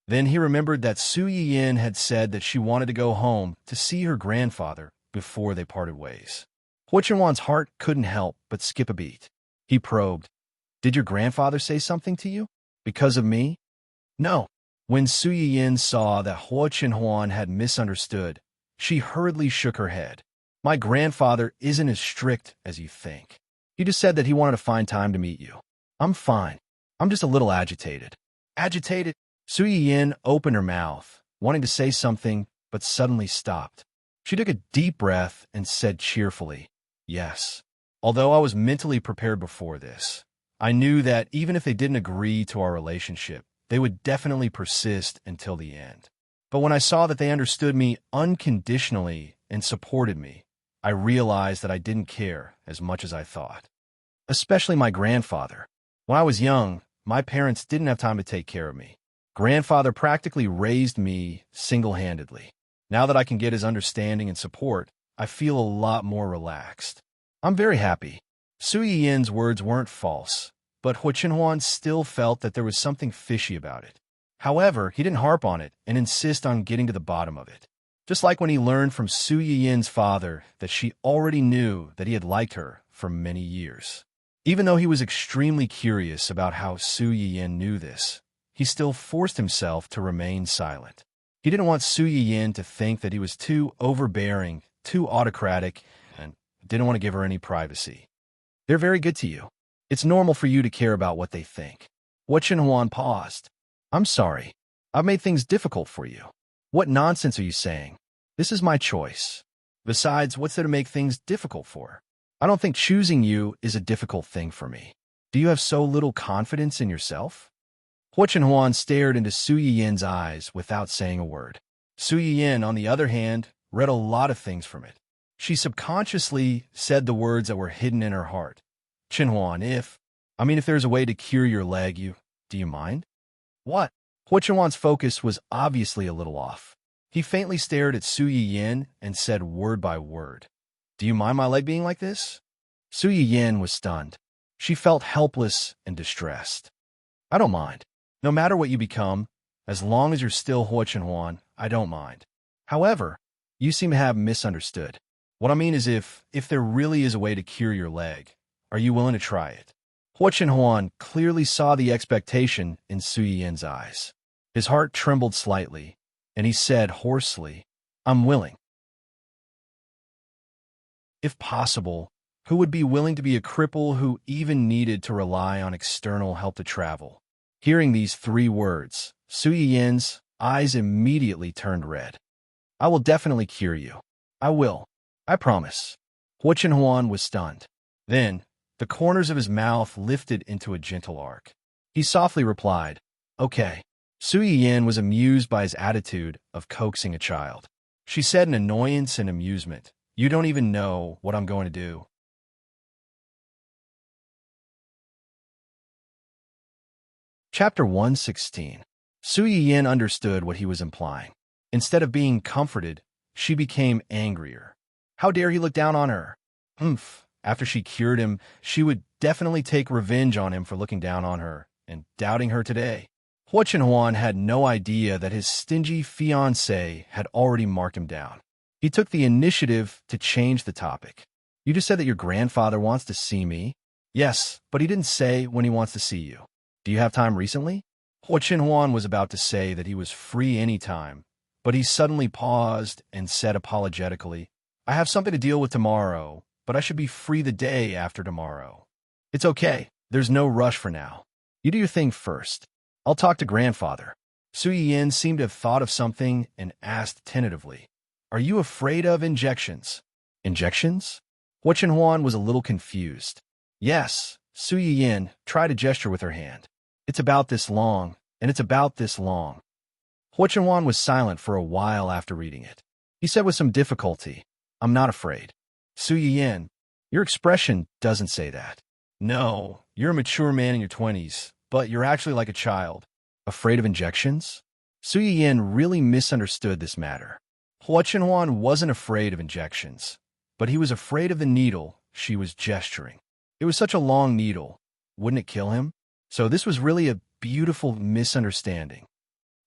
Then he remembered that Su Yiyin had said that she wanted to go home to see her grandfather before they parted ways. Hua Chenhuan's heart couldn't help but skip a beat. He probed, "Did your grandfather say something to you? Because of me?" No. When Su Yiyin saw that Hua Chenhuan had misunderstood, she hurriedly shook her head. "My grandfather isn't as strict as you think. He just said that he wanted to find time to meet you. I'm fine. I'm just a little agitated." Agitated? Su Yin opened her mouth, wanting to say something, but suddenly stopped. She took a deep breath and said cheerfully, "Yes." Although I was mentally prepared before this, I knew that even if they didn't agree to our relationship, they would definitely persist until the end. But when I saw that they understood me unconditionally and supported me, I realized that I didn't care as much as I thought. Especially my grandfather. When I was young, my parents didn't have time to take care of me. Grandfather practically raised me single-handedly. Now that I can get his understanding and support, I feel a lot more relaxed. I'm very happy. Su Yin's words weren't false, but Hua Chenhuan still felt that there was something fishy about it. However, he didn't harp on it and insist on getting to the bottom of it. Just like when he learned from Su Yin's father that she already knew that he had liked her for many years. Even though he was extremely curious about how Su Yin knew this, he still forced himself to remain silent. He didn't want Su Yin to think that he was too overbearing, too autocratic, and didn't want to give her any privacy. They're very good to you. It's normal for you to care about what they think. Hua Chenhuan paused. I'm sorry. I've made things difficult for you. What nonsense are you saying? This is my choice. Besides, what's there to make things difficult for? I don't think choosing you is a difficult thing for me. Do you have so little confidence in yourself? Hua Chenhuan stared into Su Yin's eyes without saying a word. Su Yin, on the other hand, read a lot of things from it. She subconsciously said the words that were hidden in her heart. Chenhuan, if there's a way to cure your leg, do you mind? What? Hua Chenhuan's focus was obviously a little off. He faintly stared at Su Yin and said word by word, "Do you mind my leg being like this?" Su Yin was stunned. She felt helpless and distressed. "I don't mind. No matter what you become, as long as you're still Hua Chenhuan, I don't mind. However, you seem to have misunderstood. What I mean is if there really is a way to cure your leg, are you willing to try it?" Hua Chenhuan clearly saw the expectation in Su Yin's eyes. His heart trembled slightly, and he said hoarsely, "I'm willing." If possible, who would be willing to be a cripple who even needed to rely on external help to travel? Hearing these 3 words, Su Yin's eyes immediately turned red. "I will definitely cure you. I will. I promise." Hua Chenhuan was stunned. Then, the corners of his mouth lifted into a gentle arc. He softly replied, "Okay." Su Yin was amused by his attitude of coaxing a child. She said in annoyance and amusement, "You don't even know what I'm going to do." Chapter 116. Su Yin understood what he was implying. Instead of being comforted, she became angrier. How dare he look down on her? After she cured him, she would definitely take revenge on him for looking down on her and doubting her today. Hua Chenhuan had no idea that his stingy fiancé had already marked him down. He took the initiative to change the topic. "You just said that your grandfather wants to see me." "Yes, but he didn't say when he wants to see you. Do you have time recently?" Hua Chenhuan was about to say that he was free anytime, but he suddenly paused and said apologetically, "I have something to deal with tomorrow, but I should be free the day after tomorrow." "It's okay. There's no rush for now. You do your thing first. I'll talk to grandfather." Su Yin seemed to have thought of something and asked tentatively, "Are you afraid of injections?" "Injections?" Hua Chenhuan was a little confused. "Yes." Su Yin tried to gesture with her hand. "It's about this long, and it's about this long." Hua Chenhuan was silent for a while after reading it. He said with some difficulty, "I'm not afraid." "Su Yin, your expression doesn't say that. No, you're a mature man in your 20s, but you're actually like a child." "Afraid of injections?" Su Yin really misunderstood this matter. Hua Chenhuan wasn't afraid of injections, but he was afraid of the needle she was gesturing. It was such a long needle. Wouldn't it kill him? So this was really a beautiful misunderstanding.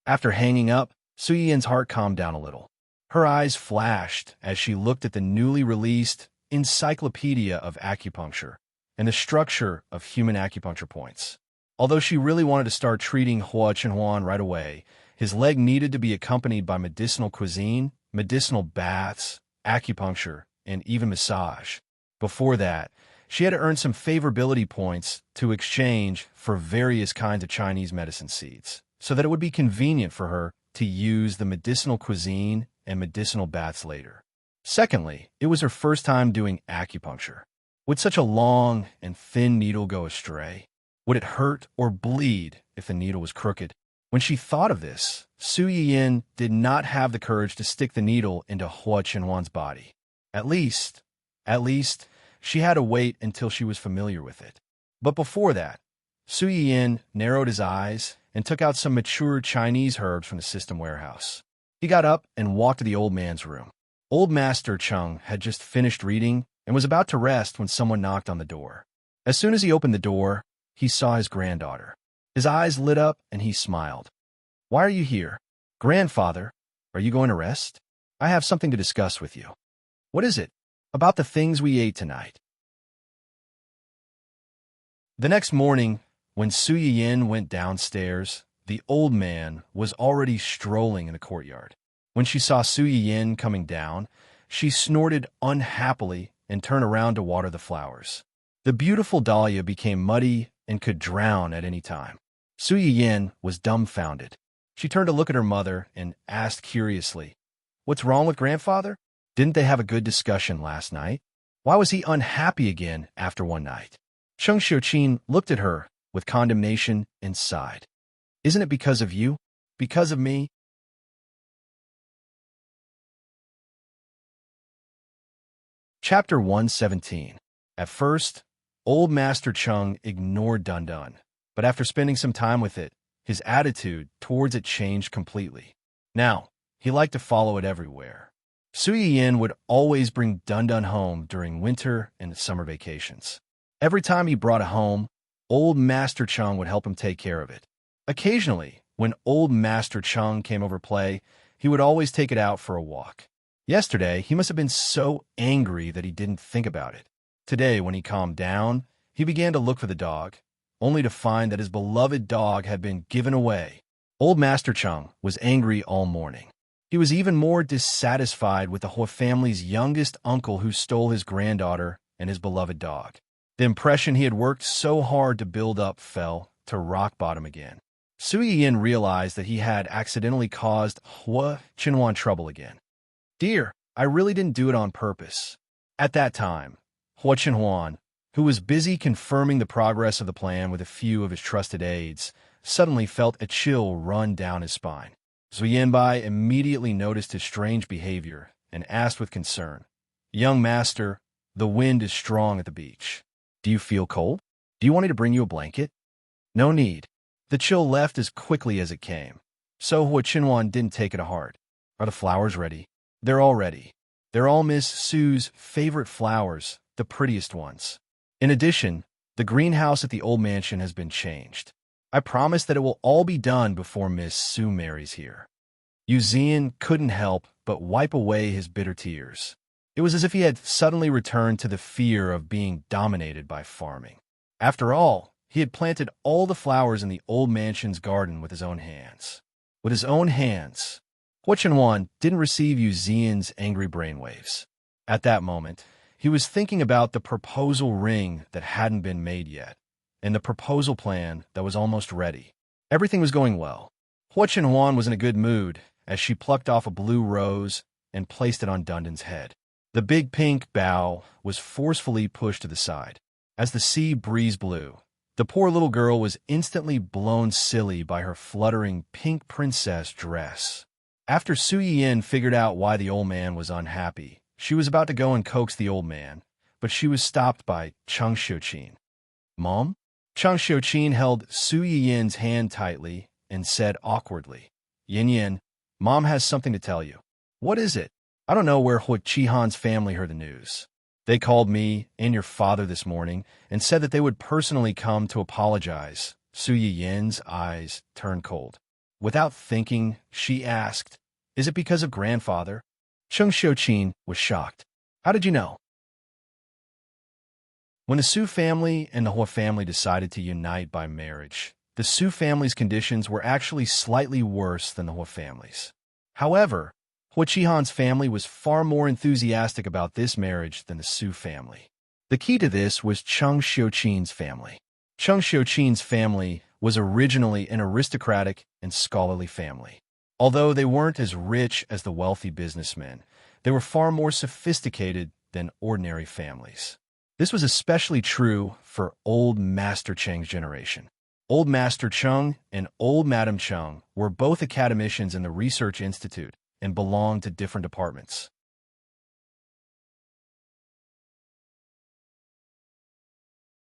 After hanging up, Su Yin's heart calmed down a little. Her eyes flashed as she looked at the newly released Encyclopedia of Acupuncture and the structure of human acupuncture points. Although she really wanted to start treating Hua Chenhuan right away, his leg needed to be accompanied by medicinal cuisine, medicinal baths, acupuncture, and even massage. Before that, she had to earn some favorability points to exchange for various kinds of Chinese medicine seeds. so that it would be convenient for her to use the medicinal cuisine and medicinal baths later. Secondly, it was her first time doing acupuncture. Would such a long and thin needle go astray? Would it hurt or bleed if the needle was crooked? When she thought of this, Su Yiyin did not have the courage to stick the needle into Hua Qinhuan's body. At least, she had to wait until she was familiar with it. But before that, Su Yiyin narrowed his eyes and took out some mature Chinese herbs from the system warehouse. He got up and walked to the old man's room. Old Master Cheng had just finished reading and was about to rest when someone knocked on the door. As soon as he opened the door, he saw his granddaughter. His eyes lit up and he smiled. "Why are you here? Grandfather, are you going to rest? I have something to discuss with you." "What is it?" "About the things we ate tonight." The next morning, when Su Yiyin went downstairs, the old man was already strolling in the courtyard. When she saw Su Yiyin coming down, she snorted unhappily and turned around to water the flowers. The beautiful dahlia became muddy and could drown at any time. Su Yiyin was dumbfounded. She turned to look at her mother and asked curiously, "What's wrong with grandfather? Didn't they have a good discussion last night? Why was he unhappy again after one night?" Cheng Xiuqin looked at her with condemnation and sighed. "Isn't it because of you? Because of me?" Chapter 117. At first, old Master Cheng ignored Dundun, but after spending some time with it, his attitude towards it changed completely. Now, he liked to follow it everywhere. Su Yiyin would always bring Dundun home during winter and summer vacations. Every time he brought it home, old Master Cheng would help him take care of it. Occasionally, when old Master Cheng came over to play, he would always take it out for a walk. Yesterday, he must have been so angry that he didn't think about it. Today, when he calmed down, he began to look for the dog, only to find that his beloved dog had been given away. Old Master Cheng was angry all morning. He was even more dissatisfied with the Hua family's youngest uncle who stole his granddaughter and his beloved dog. The impression he had worked so hard to build up fell to rock bottom again. Su Yiyin realized that he had accidentally caused Hua Qinhuan trouble again. "Dear, I really didn't do it on purpose." At that time, Hua Qinhuan, who was busy confirming the progress of the plan with a few of his trusted aides, suddenly felt a chill run down his spine. Zhu Yanbai immediately noticed his strange behavior and asked with concern, "Young master, the wind is strong at the beach. Do you feel cold? Do you want me to bring you a blanket?" "No need." The chill left as quickly as it came, so Hua Qinhuan didn't take it to heart. "Are the flowers ready?" "They're all ready. They're all Miss Sue's favorite flowers, the prettiest ones. In addition, the greenhouse at the old mansion has been changed. I promise that it will all be done before Miss Sue marries here." Yu Zian couldn't help but wipe away his bitter tears. It was as if he had suddenly returned to the fear of being dominated by farming. After all, he had planted all the flowers in the old mansion's garden with his own hands. With his own hands. Hua Qinhuan didn't receive Yu Zian's angry brainwaves. At that moment, he was thinking about the proposal ring that hadn't been made yet, and the proposal plan that was almost ready. Everything was going well. Hua Qinhuan was in a good mood as she plucked off a blue rose and placed it on Dundun's head. The big pink bough was forcefully pushed to the side. As the sea breeze blew, the poor little girl was instantly blown silly by her fluttering pink princess dress. After Su Yiyin figured out why the old man was unhappy, she was about to go and coax the old man, but she was stopped by Cheng Xiuqin. "Mom?" Cheng Xiuqin held Su Yiyin's hand tightly and said awkwardly, "Yin Yin, Mom has something to tell you." "What is it?" "I don't know where Hua Qihan's family heard the news. They called me and your father this morning and said that they would personally come to apologize." Su Yiyin's eyes turned cold. Without thinking, she asked, "Is it because of grandfather?" Cheng Xiuqin was shocked. "How did you know?" When the Su family and the Hua family decided to unite by marriage, the Su family's conditions were actually slightly worse than the Hua family's. However, Hua Qihan's family was far more enthusiastic about this marriage than the Su family. The key to this was Cheng Xiuqin's family. Cheng Xiuqin's family was originally an aristocratic and scholarly family. Although they weren't as rich as the wealthy businessmen, they were far more sophisticated than ordinary families. This was especially true for Old Master Cheng's generation. Old Master Cheng and Old Madam Cheng were both academicians in the Research Institute and belonged to different departments.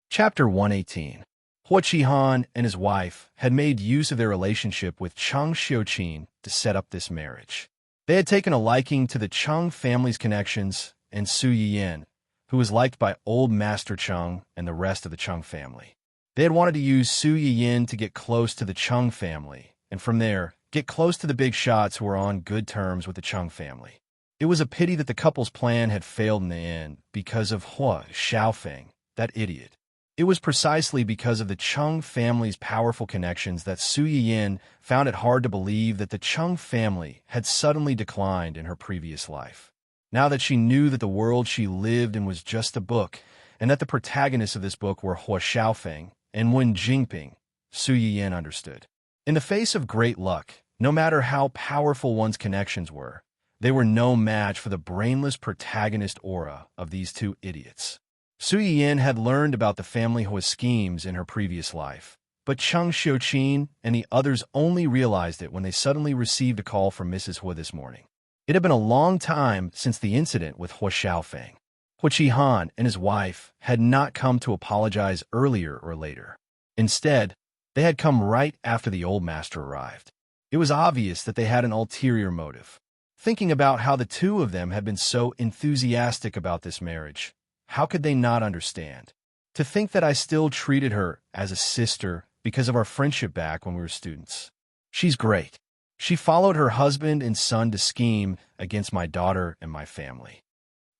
Chapter 118. Hua Qihan and his wife had made use of their relationship with Cheng Xiuqin to set up this marriage. They had taken a liking to the Cheng family's connections and Su Yiyin, who was liked by Old Master Cheng and the rest of the Cheng family. They had wanted to use Su Yiyin to get close to the Cheng family, and from there, get close to the big shots who were on good terms with the Cheng family. It was a pity that the couple's plan had failed in the end because of Hua Xiaofeng, that idiot. It was precisely because of the Cheng family's powerful connections that Su Yiyin found it hard to believe that the Cheng family had suddenly declined in her previous life. Now that she knew that the world she lived in was just a book, and that the protagonists of this book were Hua Xiaofeng and Wen Jingping, Su Yiyin understood. In the face of great luck, no matter how powerful one's connections were, they were no match for the brainless protagonist aura of these two idiots. Su Yiyin had learned about the family Hua's schemes in her previous life, but Cheng Xiuqin and the others only realized it when they suddenly received a call from Mrs. Hua this morning. It had been a long time since the incident with Hua Xiaofeng. Hua Qihan and his wife had not come to apologize earlier or later. Instead, they had come right after the old master arrived. It was obvious that they had an ulterior motive. Thinking about how the two of them had been so enthusiastic about this marriage, how could they not understand? To think that I still treated her as a sister because of our friendship back when we were students. She's great. She followed her husband and son to scheme against my daughter and my family.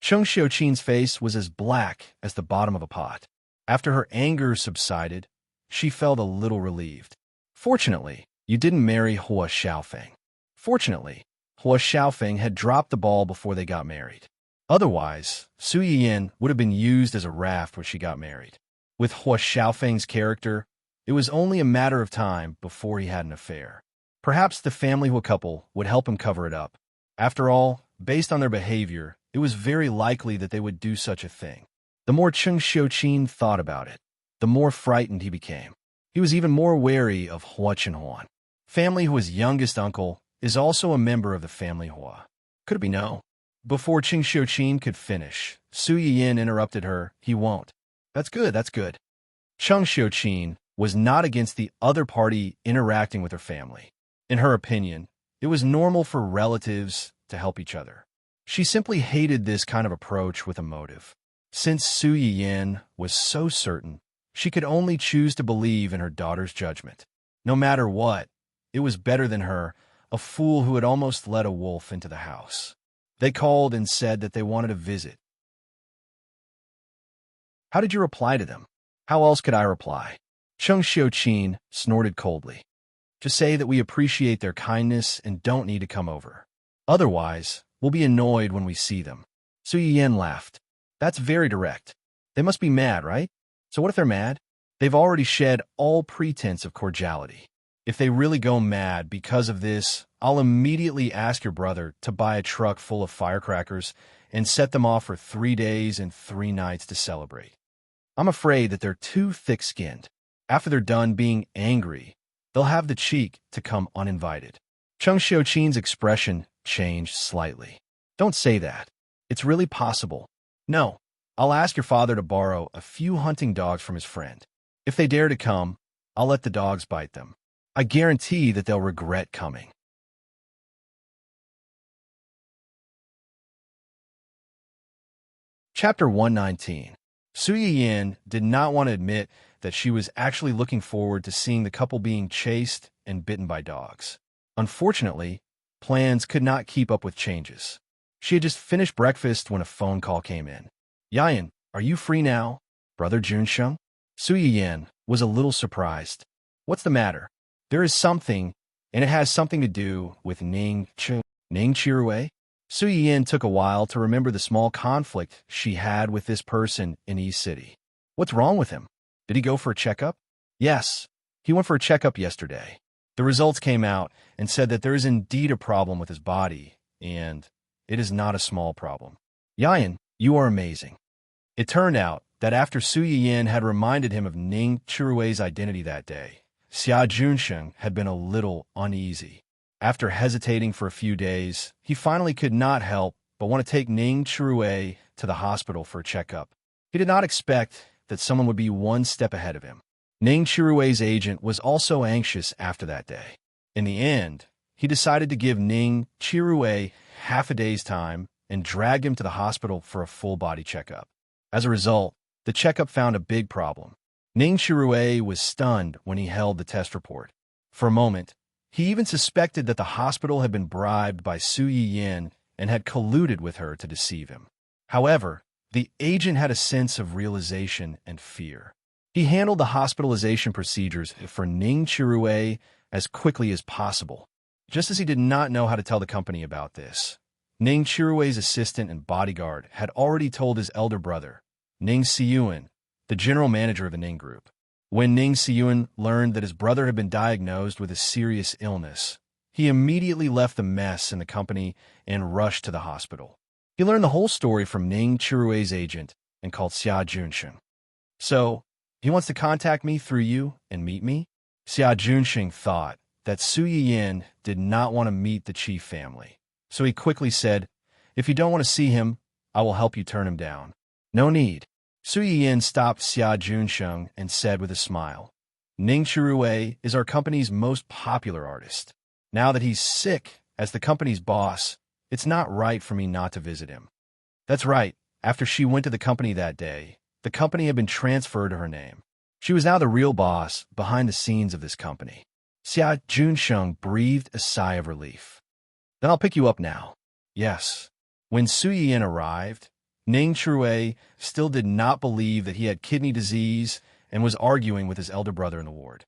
Cheng Xiuqin's face was as black as the bottom of a pot. After her anger subsided, she felt a little relieved. Fortunately, you didn't marry Hua Xiaofeng. Fortunately, Hua Xiaofeng had dropped the ball before they got married. Otherwise, Su Yiyin would have been used as a raft when she got married. With Hua Xiaofeng's character, it was only a matter of time before he had an affair. Perhaps the family Hua couple would help him cover it up. After all, based on their behavior, it was very likely that they would do such a thing. The more Cheng Xiuqin thought about it, the more frightened he became. He was even more wary of Hua Chenhuan. Family Hua's youngest uncle is also a member of the family Hua. Could it be no? Before Cheng Xiuqin could finish, Su Yiyin interrupted her. He won't. That's good, that's good. Cheng Xiuqin was not against the other party interacting with her family. In her opinion, it was normal for relatives to help each other. She simply hated this kind of approach with a motive. Since Su Yiyin was so certain, she could only choose to believe in her daughter's judgment. No matter what, it was better than her, a fool who had almost let a wolf into the house. They called and said that they wanted a visit. How did you reply to them? How else could I reply? Cheng Xiuqin snorted coldly. Just say that we appreciate their kindness and don't need to come over. Otherwise, we'll be annoyed when we see them. Su Yiyin laughed. That's very direct. They must be mad, right? So what if they're mad? They've already shed all pretense of cordiality. If they really go mad because of this, I'll immediately ask your brother to buy a truck full of firecrackers and set them off for 3 days and 3 nights to celebrate. I'm afraid that they're too thick-skinned. After they're done being angry, they'll have the cheek to come uninvited. Cheng Xiuqin's expression changed slightly. Don't say that. It's really possible. No, I'll ask your father to borrow a few hunting dogs from his friend. If they dare to come, I'll let the dogs bite them. I guarantee that they'll regret coming. Chapter 119. Su Yiyin did not want to admit that she was actually looking forward to seeing the couple being chased and bitten by dogs. Unfortunately, plans could not keep up with changes. She had just finished breakfast when a phone call came in. Yiyin, are you free now? Brother Junsheng? Su Yiyin was a little surprised. What's the matter? There is something, and it has something to do with Ning Chirui? Su Yiyin took a while to remember the small conflict she had with this person in East City. What's wrong with him? Did he go for a checkup? Yes. He went for a checkup yesterday. The results came out and said that there is indeed a problem with his body, and it is not a small problem. Yan, you are amazing. It turned out that after Su Yiyin had reminded him of Ning Chirue's identity that day, Xia Junsheng had been a little uneasy. After hesitating for a few days, he finally could not help but want to take Ning Chirue to the hospital for a checkup. He did not expect that someone would be one step ahead of him. Ning Chirue's agent was also anxious after that day. In the end, he decided to give Ning Chirue half a day's time and dragged him to the hospital for a full-body checkup. As a result, the checkup found a big problem. Ning Chirue was stunned when he held the test report. For a moment, he even suspected that the hospital had been bribed by Su Yiyin and had colluded with her to deceive him. However, the agent had a sense of realization and fear. He handled the hospitalization procedures for Ning Chirue as quickly as possible, just as he did not know how to tell the company about this. Ning Chirue's assistant and bodyguard had already told his elder brother, Ning Siyuan, the general manager of the Ning Group. When Ning Siyuan learned that his brother had been diagnosed with a serious illness, he immediately left the mess in the company and rushed to the hospital. He learned the whole story from Ning Chirue's agent and called Xia Junsheng. So, he wants to contact me through you and meet me? Xia Junsheng thought that Su Yiyin did not want to meet the chief family. So he quickly said, if you don't want to see him, I will help you turn him down. No need. Su Yiyin stopped Xia Junsheng and said with a smile, Ning Chirue is our company's most popular artist. Now that he's sick as the company's boss, it's not right for me not to visit him. That's right. After she went to the company that day, the company had been transferred to her name. She was now the real boss behind the scenes of this company. Xia Junsheng breathed a sigh of relief. Then I'll pick you up now. Yes. When Su Yiyin arrived, Ning Chirue still did not believe that he had kidney disease and was arguing with his elder brother in the ward.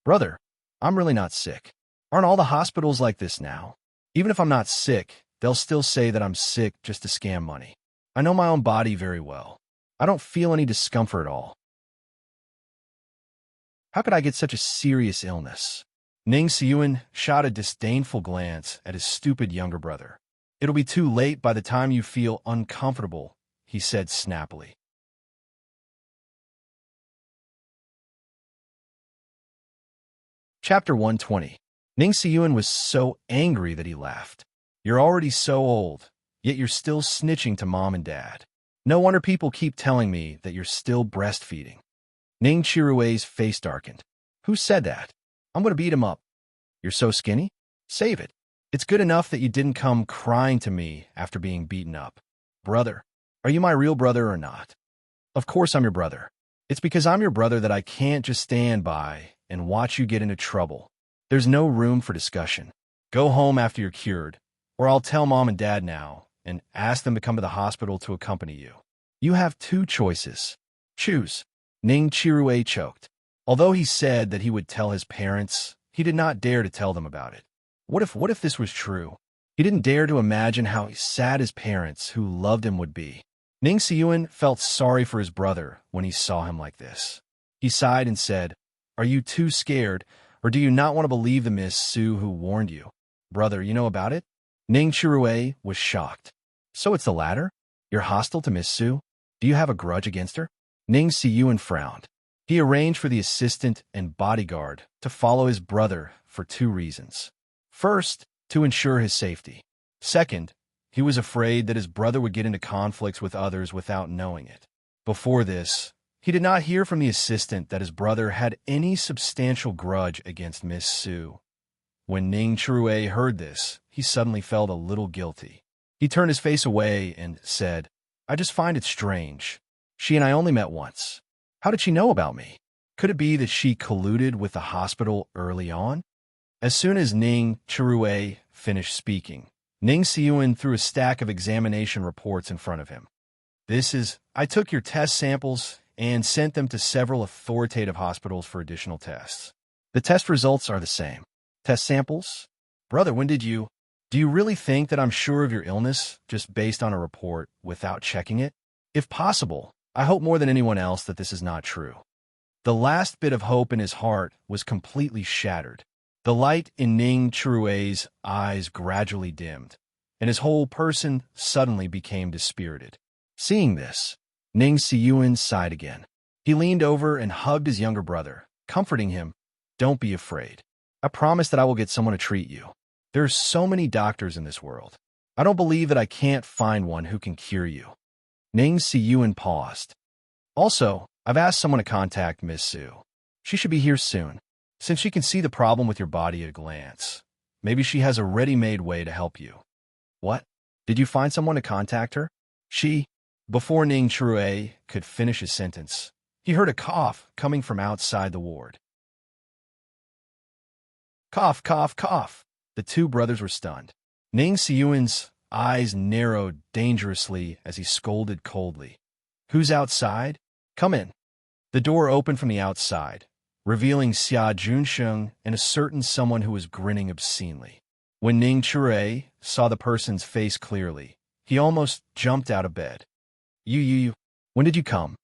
Brother, I'm really not sick. Aren't all the hospitals like this now? Even if I'm not sick, they'll still say that I'm sick just to scam money. I know my own body very well. I don't feel any discomfort at all. How could I get such a serious illness? Ning Siyuan shot a disdainful glance at his stupid younger brother. It'll be too late by the time you feel uncomfortable, he said snappily. Chapter 120. Ning Siyuan was so angry that he laughed. You're already so old, yet you're still snitching to mom and dad. No wonder people keep telling me that you're still breastfeeding. Ning Chirue's face darkened. Who said that? I'm going to beat him up. You're so skinny? Save it. It's good enough that you didn't come crying to me after being beaten up. Brother, are you my real brother or not? Of course I'm your brother. It's because I'm your brother that I can't just stand by and watch you get into trouble. There's no room for discussion. Go home after you're cured, or I'll tell mom and dad now and ask them to come to the hospital to accompany you. You have two choices. Choose. Ning Chirue choked. Although he said that he would tell his parents, he did not dare to tell them about it. What if this was true? He didn't dare to imagine how sad his parents, who loved him, would be. Ning Siyuan felt sorry for his brother when he saw him like this. He sighed and said, Are you too scared, or do you not want to believe the Miss Su who warned you? Brother, you know about it? Ning Chirue was shocked. So it's the latter? You're hostile to Miss Su? Do you have a grudge against her? Ning Siyuan frowned. He arranged for the assistant and bodyguard to follow his brother for two reasons. First, to ensure his safety. Second, he was afraid that his brother would get into conflicts with others without knowing it. Before this, he did not hear from the assistant that his brother had any substantial grudge against Miss Su. When Ning Chirue heard this, he suddenly felt a little guilty. He turned his face away and said, I just find it strange. She and I only met once. How did she know about me? Could it be that she colluded with the hospital early on? As soon as Ning Chirue finished speaking, Ning Siyuan threw a stack of examination reports in front of him. I took your test samples and sent them to several authoritative hospitals for additional tests. The test results are the same. Test samples? Brother, do you really think that I'm sure of your illness just based on a report without checking it? If possible, I hope more than anyone else that this is not true. The last bit of hope in his heart was completely shattered. The light in Ning Chirue's eyes gradually dimmed, and his whole person suddenly became dispirited. Seeing this, Ning Siyuan sighed again. He leaned over and hugged his younger brother, comforting him. Don't be afraid. I promise that I will get someone to treat you. There are so many doctors in this world. I don't believe that I can't find one who can cure you. Ning Siyuan paused. Also, I've asked someone to contact Miss Su. She should be here soon, since she can see the problem with your body at a glance. Maybe she has a ready-made way to help you. What? Did you find someone to contact her? Before Ning Chirue could finish his sentence, he heard a cough coming from outside the ward. Cough, cough, cough. The two brothers were stunned. Ning Siyuan's eyes narrowed dangerously as he scolded coldly. Who's outside? Come in. The door opened from the outside, revealing Xia Junsheng and a certain someone who was grinning obscenely. When Ning Chirue saw the person's face clearly, he almost jumped out of bed. You, when did you come?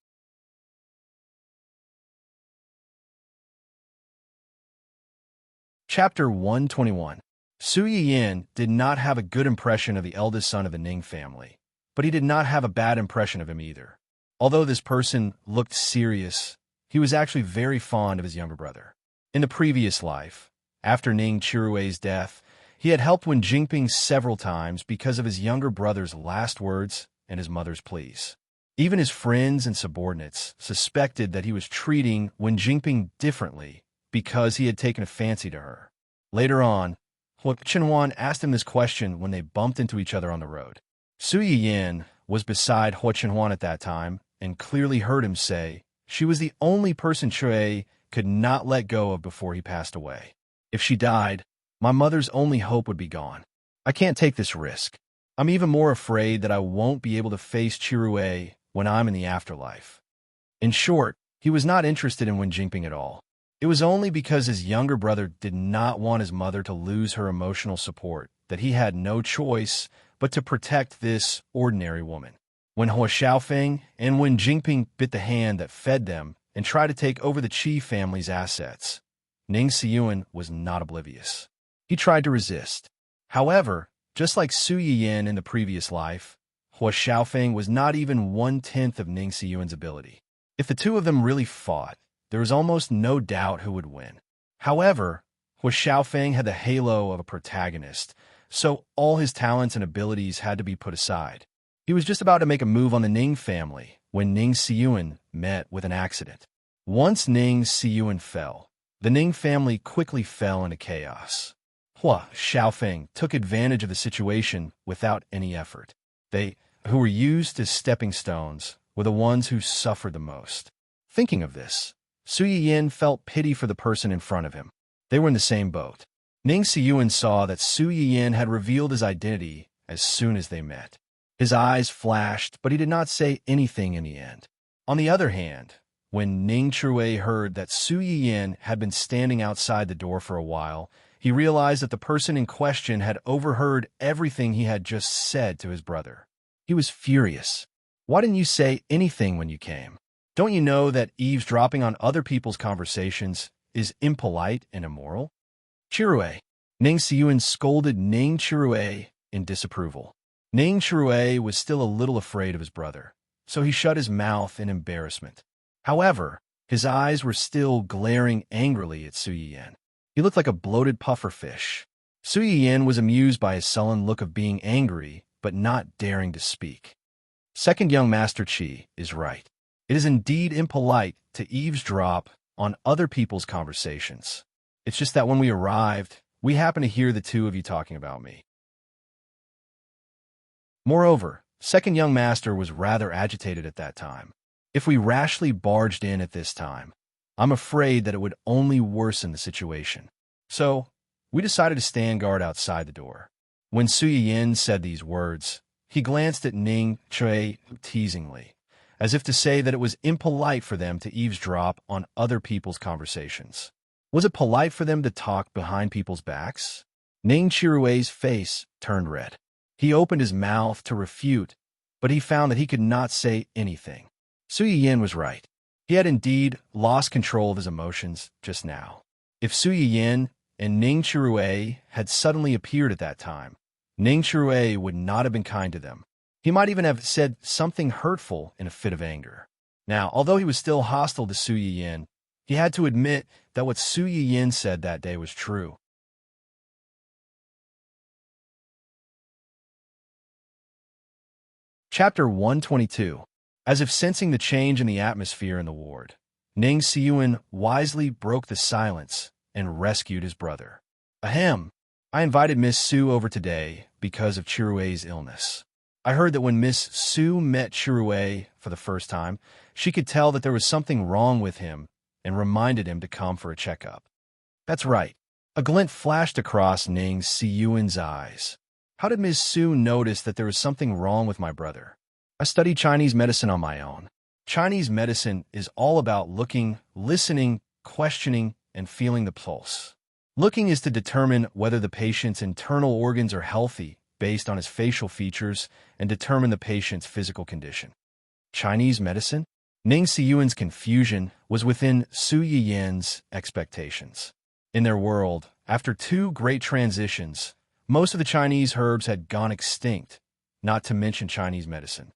Chapter 121. Su Yiyin did not have a good impression of the eldest son of the Ning family, but he did not have a bad impression of him either. Although this person looked serious, he was actually very fond of his younger brother. In the previous life, after Ning Chirue's death, he had helped Wen Jingping several times because of his younger brother's last words and his mother's pleas. Even his friends and subordinates suspected that he was treating Wen Jingping differently because he had taken a fancy to her. Later on, Hua Chenhuan asked him this question when they bumped into each other on the road. Su Yiyin was beside Hua Chenhuan at that time and clearly heard him say she was the only person Chue could not let go of before he passed away. If she died, my mother's only hope would be gone. I can't take this risk. I'm even more afraid that I won't be able to face Chirue when I'm in the afterlife. In short, he was not interested in Wen Jingping at all. It was only because his younger brother did not want his mother to lose her emotional support that he had no choice but to protect this ordinary woman. When Hua Xiaofeng and Wen Jingping bit the hand that fed them and tried to take over the Qi family's assets, Ning Siyuan was not oblivious. He tried to resist. However, just like Su Yiyin in the previous life, Hua Xiaofeng was not even 1/10 of Ning Siyuan's ability. If the two of them really fought, there was almost no doubt who would win. However, Hua Xiaofeng had the halo of a protagonist, so all his talents and abilities had to be put aside. He was just about to make a move on the Ning family when Ning Siyuan met with an accident. Once Ning Siyuan fell, the Ning family quickly fell into chaos. Hua Xiaofeng took advantage of the situation without any effort. They, who were used as stepping stones, were the ones who suffered the most. Thinking of this, Su Yiyin felt pity for the person in front of him. They were in the same boat. Ning Siyuan saw that Su Yiyin had revealed his identity as soon as they met. His eyes flashed, but he did not say anything in the end. On the other hand, when Ning Chirue heard that Su Yiyin had been standing outside the door for a while, he realized that the person in question had overheard everything he had just said to his brother. He was furious. Why didn't you say anything when you came? Don't you know that eavesdropping on other people's conversations is impolite and immoral? Chirue. Ning Siyuan scolded Ning Chirue in disapproval. Ning Chirue was still a little afraid of his brother, so he shut his mouth in embarrassment. However, his eyes were still glaring angrily at Su Yiyin. He looked like a bloated puffer fish. Su Yiyin was amused by his sullen look of being angry, but not daring to speak. Second young Master Qi is right. It is indeed impolite to eavesdrop on other people's conversations. It's just that when we arrived, we happened to hear the two of you talking about me. Moreover, second young master was rather agitated at that time. If we rashly barged in at this time, I'm afraid that it would only worsen the situation. So, we decided to stand guard outside the door. When Su Yiyin said these words, he glanced at Ning Chue teasingly, as if to say that it was impolite for them to eavesdrop on other people's conversations. Was it polite for them to talk behind people's backs? Ning Chirue's face turned red. He opened his mouth to refute, but he found that he could not say anything. Su Yiyin was right. He had indeed lost control of his emotions just now. If Su Yiyin and Ning Chirue had suddenly appeared at that time, Ning Chirue would not have been kind to them. He might even have said something hurtful in a fit of anger. Now, although he was still hostile to Su Yiyin, he had to admit that what Su Yiyin said that day was true. Chapter 122. As if sensing the change in the atmosphere in the ward, Ning Siyuan wisely broke the silence and rescued his brother. Ahem. I invited Miss Su over today because of Chirue's illness. I heard that when Miss Su met Chirue for the first time, she could tell that there was something wrong with him and reminded him to come for a checkup. That's right. A glint flashed across Ning Siyuan's eyes. How did Miss Su notice that there was something wrong with my brother? I studied Chinese medicine on my own. Chinese medicine is all about looking, listening, questioning, and feeling the pulse. Looking is to determine whether the patient's internal organs are healthy based on his facial features and determine the patient's physical condition. Chinese medicine? Ning Siyuan's confusion was within Su Yiyin's expectations. In their world, after two great transitions, most of the Chinese herbs had gone extinct, not to mention Chinese medicine.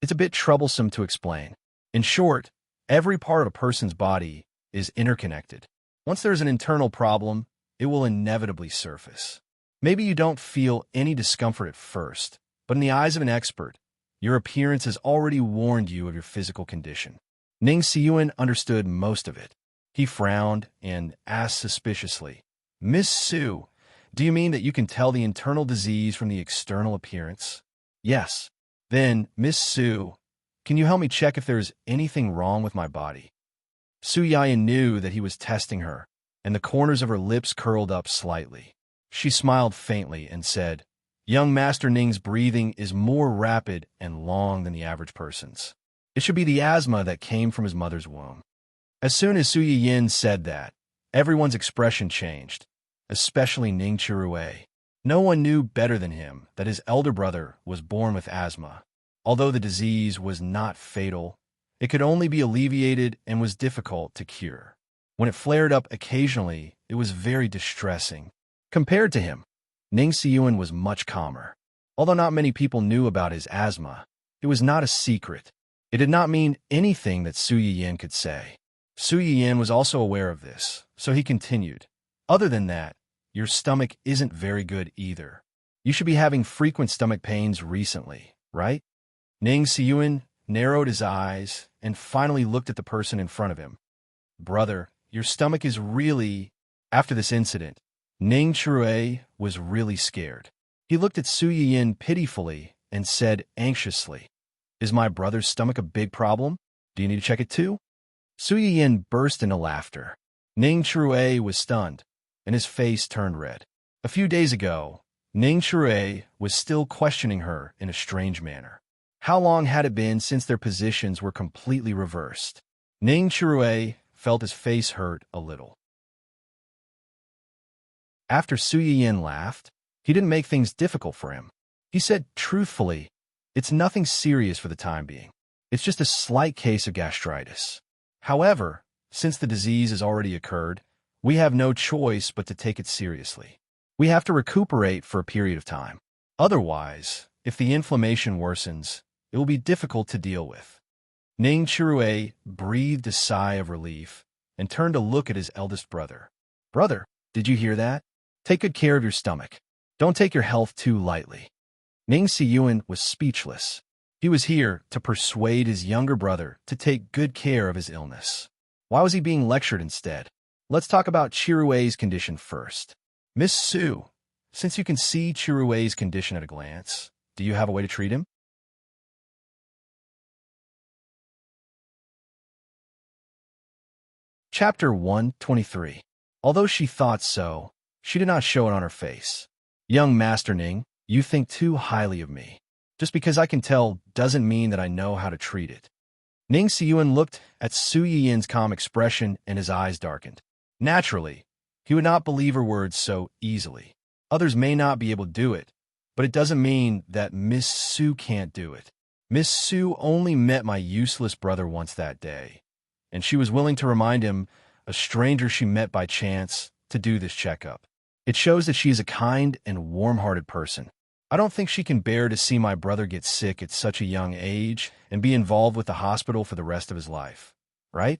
It's a bit troublesome to explain. In short, every part of a person's body is interconnected. Once there's an internal problem, it will inevitably surface. Maybe you don't feel any discomfort at first, but in the eyes of an expert, your appearance has already warned you of your physical condition. Ning Siyuan understood most of it. He frowned and asked suspiciously, Miss Su, do you mean that you can tell the internal disease from the external appearance? Yes. Then, Miss Su, can you help me check if there's anything wrong with my body? Su Yiyin knew that he was testing her, and the corners of her lips curled up slightly. She smiled faintly and said, Young Master Ning's breathing is more rapid and long than the average person's. It should be the asthma that came from his mother's womb. As soon as Su Yiyin said that, everyone's expression changed, especially Ning Chirue. No one knew better than him that his elder brother was born with asthma. Although the disease was not fatal, it could only be alleviated and was difficult to cure. When it flared up occasionally, it was very distressing. Compared to him, Ning Siyuan was much calmer. Although not many people knew about his asthma, it was not a secret. It did not mean anything that Su Yiyin could say. Su Yiyin was also aware of this, so he continued. Other than that, your stomach isn't very good either. You should be having frequent stomach pains recently, right? Ning Siyuan narrowed his eyes and finally looked at the person in front of him. Brother, your stomach is really... After this incident, Ning Chirue was really scared. He looked at Su Yiyin pitifully and said anxiously, Is my brother's stomach a big problem? Do you need to check it too? Su Yiyin burst into laughter. Ning Chirue was stunned, and his face turned red. A few days ago, Ning Chirue was still questioning her in a strange manner. How long had it been since their positions were completely reversed? Ning Chirue felt his face hurt a little. After Su Yiyin laughed, he didn't make things difficult for him. He said truthfully, It's nothing serious for the time being. It's just a slight case of gastritis. However, since the disease has already occurred, we have no choice but to take it seriously. We have to recuperate for a period of time. Otherwise, if the inflammation worsens, it will be difficult to deal with. Ning Chirue breathed a sigh of relief and turned to look at his eldest brother. Brother, did you hear that? Take good care of your stomach. Don't take your health too lightly. Ning Siyuan was speechless. He was here to persuade his younger brother to take good care of his illness. Why was he being lectured instead? Let's talk about Chirue's condition first. Miss Su, since you can see Chirue's condition at a glance, do you have a way to treat him? Chapter 123. Although she thought so, she did not show it on her face. Young Master Ning, you think too highly of me. Just because I can tell doesn't mean that I know how to treat it. Ning Siyuan looked at Su Yiyin's calm expression and his eyes darkened. Naturally, he would not believe her words so easily. Others may not be able to do it, but it doesn't mean that Miss Su can't do it. Miss Su only met my useless brother once that day. and she was willing to remind him, a stranger she met by chance, to do this checkup. It shows that she is a kind and warm-hearted person. I don't think she can bear to see my brother get sick at such a young age and be involved with the hospital for the rest of his life, right?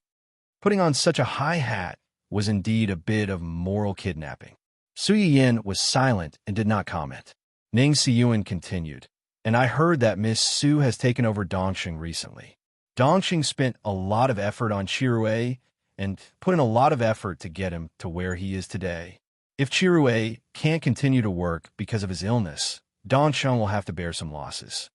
Putting on such a high hat was indeed a bit of moral kidnapping. Su Yiyin was silent and did not comment. Ning Siyuan continued, and I heard that Miss Su has taken over Dongxing recently. Dongxing spent a lot of effort on Chirue and put in a lot of effort to get him to where he is today. If Chirue can't continue to work because of his illness, Dongxing will have to bear some losses.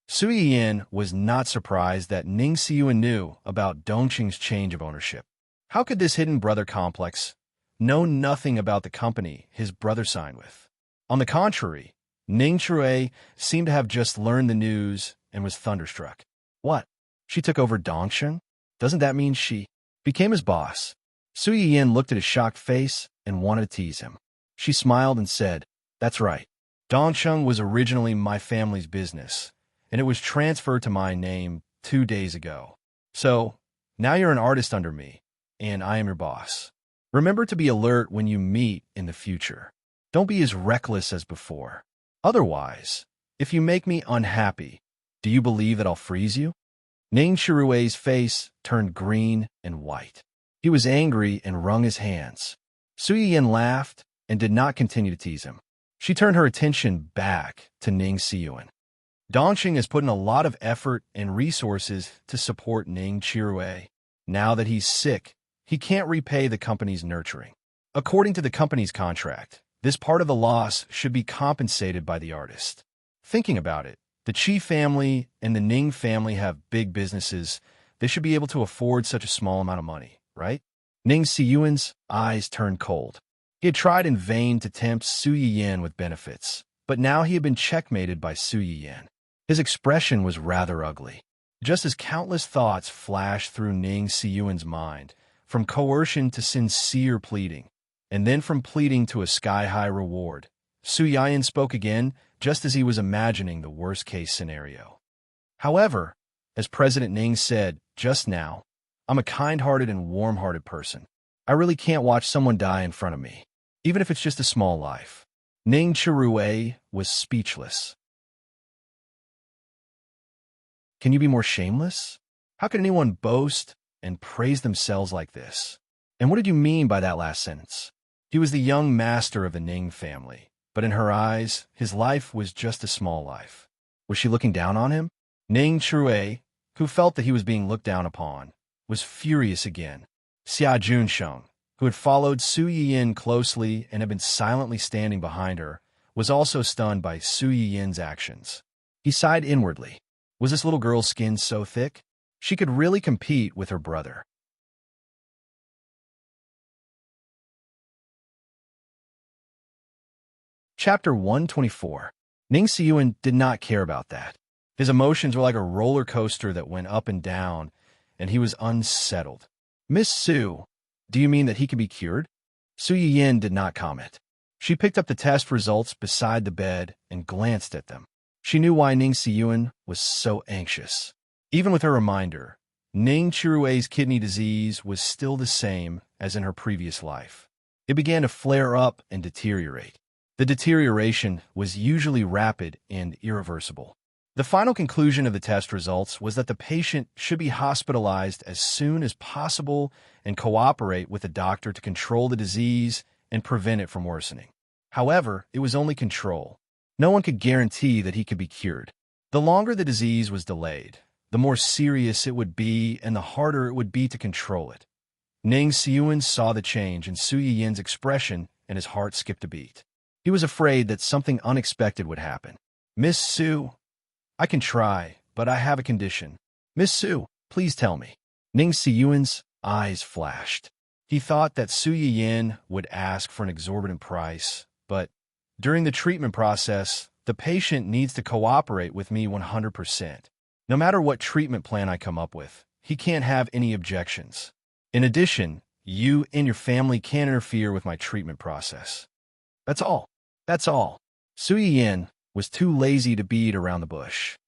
Su Yiyin was not surprised that Ning Siyuan knew about Dongqing's change of ownership. How could this hidden brother complex know nothing about the company his brother signed with? On the contrary, Ning Chirue seemed to have just learned the news and was thunderstruck. What? She took over Dongxing? Doesn't that mean she became his boss? Su Yiyin looked at his shocked face and wanted to tease him. She smiled and said, "That's right. Dongxing was originally my family's business, and it was transferred to my name 2 days ago. So, now you're an artist under me, and I am your boss. Remember to be alert when you meet in the future. Don't be as reckless as before. Otherwise, if you make me unhappy, do you believe that I'll freeze you?" Ning Chirue's face turned green and white. He was angry and wrung his hands. Su Yiyin laughed and did not continue to tease him. She turned her attention back to Ning Siyuan. Dongxing has put in a lot of effort and resources to support Ning Chirue. Now that he's sick, he can't repay the company's nurturing. According to the company's contract, this part of the loss should be compensated by the artist. Thinking about it, the Qi family and the Ning family have big businesses. They should be able to afford such a small amount of money, right? Ning Siyuan's eyes turned cold. He had tried in vain to tempt Su Yiyin with benefits, but now he had been checkmated by Su Yiyin. His expression was rather ugly. Just as countless thoughts flashed through Ning Siyuan's mind, from coercion to sincere pleading, and then from pleading to a sky-high reward, Su Yiyin spoke again, just as he was imagining the worst-case scenario. However, as President Ning said just now, I'm a kind-hearted and warm-hearted person. I really can't watch someone die in front of me, even if it's just a small life. Ning Chirue was speechless. Can you be more shameless? How could anyone boast and praise themselves like this? And what did you mean by that last sentence? He was the young master of the Ning family, but in her eyes, his life was just a small life. Was she looking down on him? Ning Chirue, who felt that he was being looked down upon, was furious again. Xia Junsheng, who had followed Su Yiyin closely and had been silently standing behind her, was also stunned by Su Yiyin's actions. He sighed inwardly. Was this little girl's skin so thick? She could really compete with her brother. Chapter 124. Ning Siyuan did not care about that. His emotions were like a roller coaster that went up and down, and he was unsettled. "Miss Su, do you mean that he can be cured?" Su Yiyin did not comment. She picked up the test results beside the bed and glanced at them. She knew why Ning Siyuan was so anxious. Even with her reminder, Ning Chirue's kidney disease was still the same as in her previous life. It began to flare up and deteriorate. The deterioration was usually rapid and irreversible. The final conclusion of the test results was that the patient should be hospitalized as soon as possible and cooperate with the doctor to control the disease and prevent it from worsening. However, it was only control. No one could guarantee that he could be cured. The longer the disease was delayed, the more serious it would be and the harder it would be to control it. Ning Siyuan saw the change in Su Yiyin's expression and his heart skipped a beat. He was afraid that something unexpected would happen. "Miss Su, I can try, but I have a condition. Miss Su, please tell me." Ning Siyuan's eyes flashed. He thought that Su Yiyin would ask for an exorbitant price, but during the treatment process, the patient needs to cooperate with me 100%. No matter what treatment plan I come up with, he can't have any objections. In addition, you and your family can't interfere with my treatment process. That's all. That's all. Su Yiyin was too lazy to beat around the bush.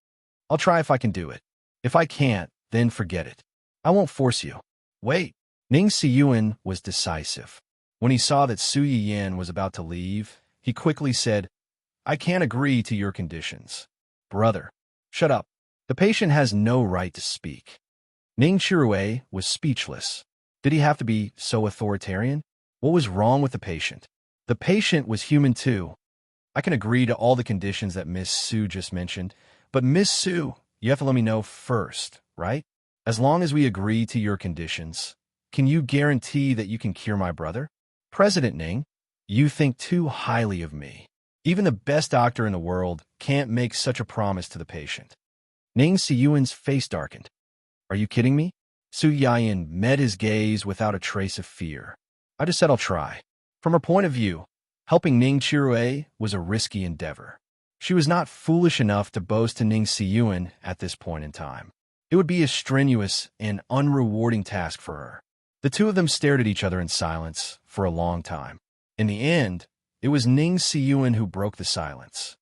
"I'll try if I can do it. If I can't, then forget it. I won't force you." Wait. Ning Siyuan was decisive. When he saw that Su Yiyan was about to leave, he quickly said, I can't agree to your conditions. Brother, shut up. The patient has no right to speak. Ning Chirue was speechless. Did he have to be so authoritarian? What was wrong with the patient? The patient was human too. I can agree to all the conditions that Miss Su just mentioned, but Miss Su, you have to let me know first, right? As long as we agree to your conditions, can you guarantee that you can cure my brother? President Ning, you think too highly of me. Even the best doctor in the world can't make such a promise to the patient. Ning Siyuan's face darkened. Are you kidding me? Su Yiyan met his gaze without a trace of fear. I just said I'll try. From her point of view, helping Ning Chirue was a risky endeavor. She was not foolish enough to boast to Ning Siyuan at this point in time. It would be a strenuous and unrewarding task for her. The two of them stared at each other in silence for a long time. In the end, it was Ning Siyuan who broke the silence.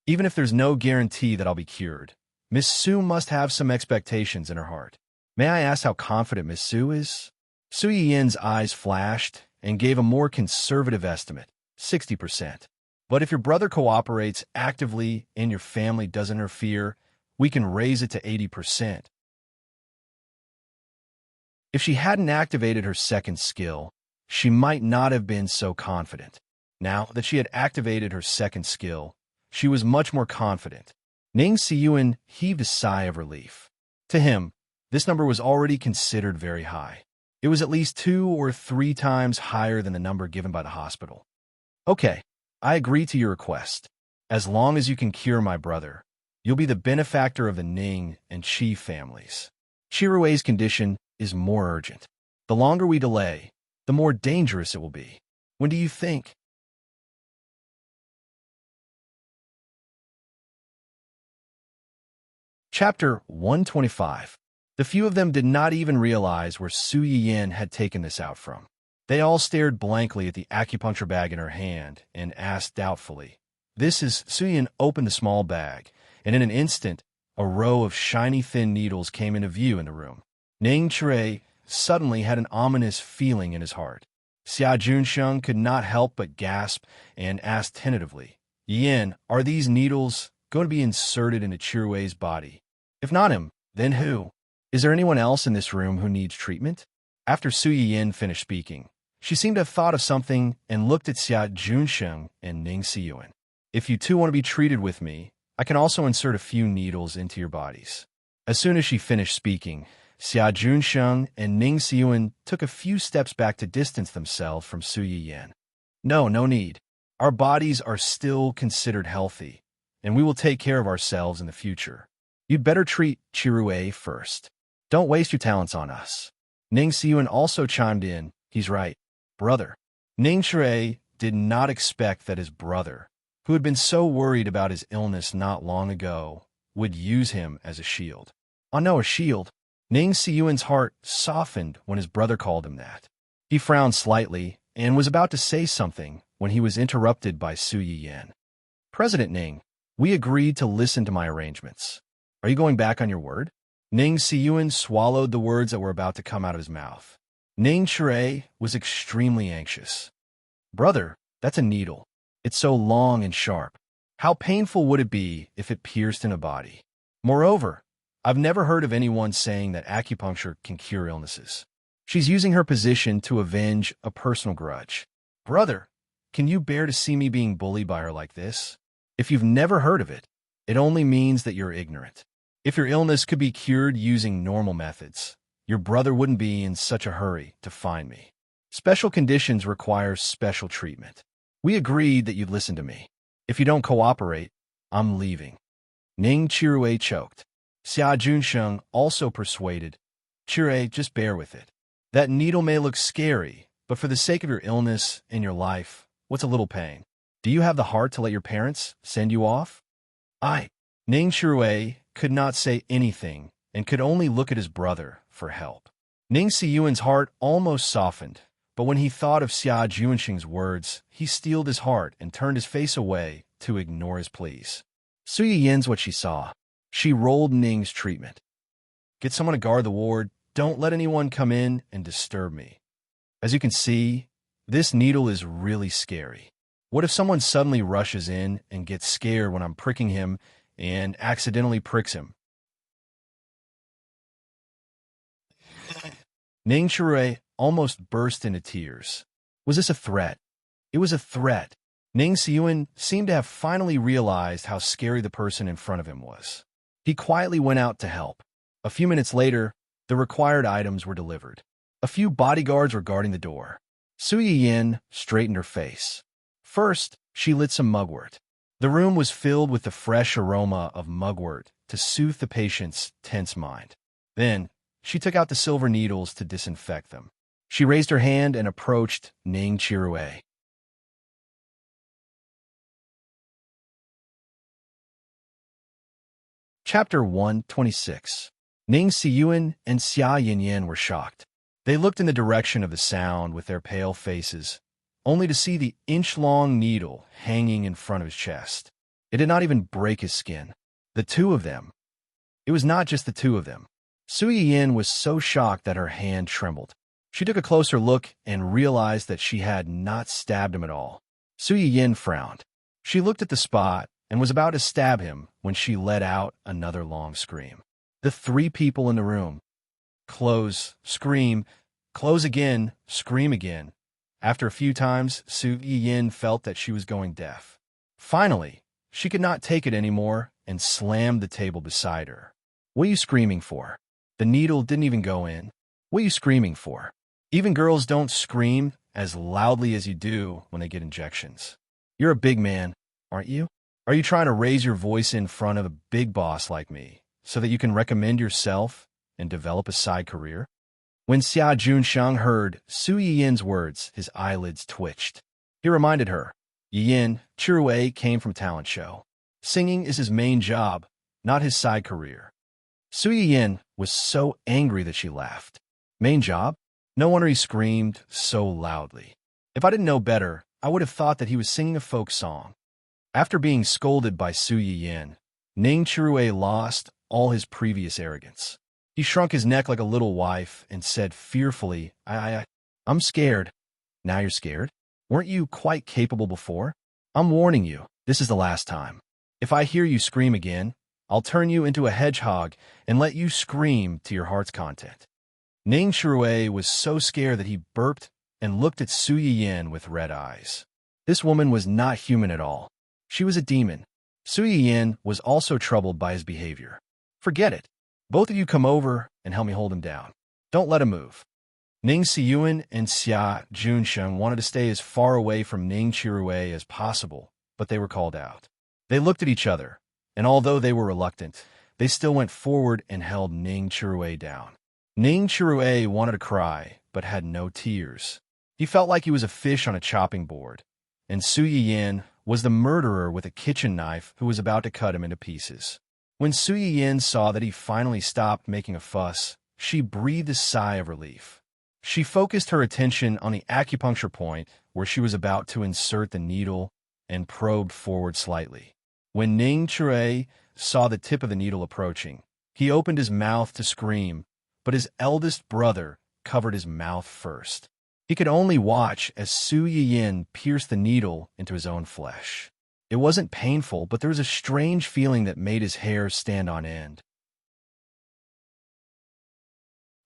Even if there's no guarantee that I'll be cured, Miss Su must have some expectations in her heart. May I ask how confident Miss Su is? Su Yiyan's eyes flashed and gave a more conservative estimate, 60%. But if your brother cooperates actively and your family doesn't interfere, we can raise it to 80%. If she hadn't activated her second skill, she might not have been so confident. Now that she had activated her second skill, she was much more confident. Ning Siyuan heaved a sigh of relief. To him, this number was already considered very high. It was at least 2 or 3 times higher than the number given by the hospital. Okay, I agree to your request. As long as you can cure my brother, you'll be the benefactor of the Ning and Qi families. Chirue's condition is more urgent. The longer we delay, the more dangerous it will be. When do you think? Chapter 125. The few of them did not even realize where Su Yiyan had taken this out from. They all stared blankly at the acupuncture bag in her hand and asked doubtfully. This is Su Yiyan opened the small bag, and in an instant, a row of shiny thin needles came into view in the room. Ning Chirue suddenly had an ominous feeling in his heart. Xia Junsheng could not help but gasp and asked tentatively, Yin, are these needles going to be inserted into Chirue's body? If not him, then who? Is there anyone else in this room who needs treatment? After Su Yiyan finished speaking, she seemed to have thought of something and looked at Xia Junsheng and Ning Siyuan. If you two want to be treated with me, I can also insert a few needles into your bodies. As soon as she finished speaking, Xia Junsheng and Ning Siyuan took a few steps back to distance themselves from Su Yiyan. No need. Our bodies are still considered healthy, and we will take care of ourselves in the future. You'd better treat Chirue first. Don't waste your talents on us. Ning Siyuan also chimed in. He's right. Brother. Ning Chirue did not expect that his brother, who had been so worried about his illness not long ago, would use him as a shield. Oh no, a shield. Ning Siyuan's heart softened when his brother called him that. He frowned slightly and was about to say something when he was interrupted by Su Yiyan. President Ning, we agreed to listen to my arrangements. Are you going back on your word? Ning Siyuan swallowed the words that were about to come out of his mouth. Ning Chirue was extremely anxious. Brother, that's a needle. It's so long and sharp. How painful would it be if it pierced in a body? Moreover, I've never heard of anyone saying that acupuncture can cure illnesses. She's using her position to avenge a personal grudge. Brother, can you bear to see me being bullied by her like this? If you've never heard of it, it only means that you're ignorant. If your illness could be cured using normal methods, your brother wouldn't be in such a hurry to find me. Special conditions require special treatment. We agreed that you'd listen to me. If you don't cooperate, I'm leaving. Ning Chirue choked. Xia Junsheng also persuaded. Chirue, just bear with it. That needle may look scary, but for the sake of your illness and your life, what's a little pain? Do you have the heart to let your parents send you off? Ning Chirue could not say anything and could only look at his brother for help. Ning Siyuan's heart almost softened, but when he thought of Xia Junsheng's words, he steeled his heart and turned his face away to ignore his pleas. Su Yiyan's what she saw. She rolled Ning's treatment. Get someone to guard the ward, Don't let anyone come in and disturb me. As you can see, this needle is really scary. What if someone suddenly rushes in and gets scared when I'm pricking him and accidentally pricks him? Ning Chirui almost burst into tears. Was this a threat? It was a threat. Ning Siyuan seemed to have finally realized how scary the person in front of him was. He quietly went out to help. A few minutes later, the required items were delivered. A few bodyguards were guarding the door. Su Yiyin straightened her face. First, she lit some mugwort. The room was filled with the fresh aroma of mugwort to soothe the patient's tense mind. Then, she took out the silver needles to disinfect them. She raised her hand and approached Ning Chirui. Chapter 126. Ning Siyuan and Xia Yinyan were shocked. They looked in the direction of the sound with their pale faces, only to see the inch-long needle hanging in front of his chest. It did not even break his skin. The two of them. It was not just the two of them. Su Yiyin was so shocked that her hand trembled. She took a closer look and realized that she had not stabbed him at all. Su Yiyin frowned. She looked at the spot and was about to stab him when she let out another long scream. The three people in the room. Close, scream, close again, scream again. After a few times, Su Yiyin felt that she was going deaf. Finally, she could not take it anymore and slammed the table beside her. What are you screaming for? The needle didn't even go in. What are you screaming for? Even girls don't scream as loudly as you do when they get injections. You're a big man, aren't you? Are you trying to raise your voice in front of a big boss like me so that you can recommend yourself and develop a side career? When Xia Junsheng heard Su Yiyin's words, his eyelids twitched. He reminded her, Yiyin, Chirui came from talent show. Singing is his main job, not his side career. Su Yiyin was so angry that she laughed. Main job? No wonder he screamed so loudly. If I didn't know better, I would have thought that he was singing a folk song. After being scolded by Su Yiyin, Ning Chirui lost all his previous arrogance. He shrunk his neck like a little wife and said fearfully, I'm scared. Now you're scared? Weren't you quite capable before? I'm warning you, this is the last time. If I hear you scream again, I'll turn you into a hedgehog and let you scream to your heart's content. Ning Chirui was so scared that he burped and looked at Su Yiyin with red eyes. This woman was not human at all. She was a demon. Su Yiyin was also troubled by his behavior. Forget it. Both of you come over and help me hold him down. Don't let him move. Ning Siyuan and Xia Junsheng wanted to stay as far away from Ning Chirui as possible, but they were called out. They looked at each other, and although they were reluctant, they still went forward and held Ning Chirui down. Ning Chirui wanted to cry, but had no tears. He felt like he was a fish on a chopping board, and Su Yiyin was the murderer with a kitchen knife who was about to cut him into pieces. When Su Yiyin saw that he finally stopped making a fuss, she breathed a sigh of relief. She focused her attention on the acupuncture point where she was about to insert the needle and probed forward slightly. When Ning Chirui saw the tip of the needle approaching, he opened his mouth to scream, but his eldest brother covered his mouth first. He could only watch as Su Yiyin pierced the needle into his own flesh. It wasn't painful, but there was a strange feeling that made his hair stand on end.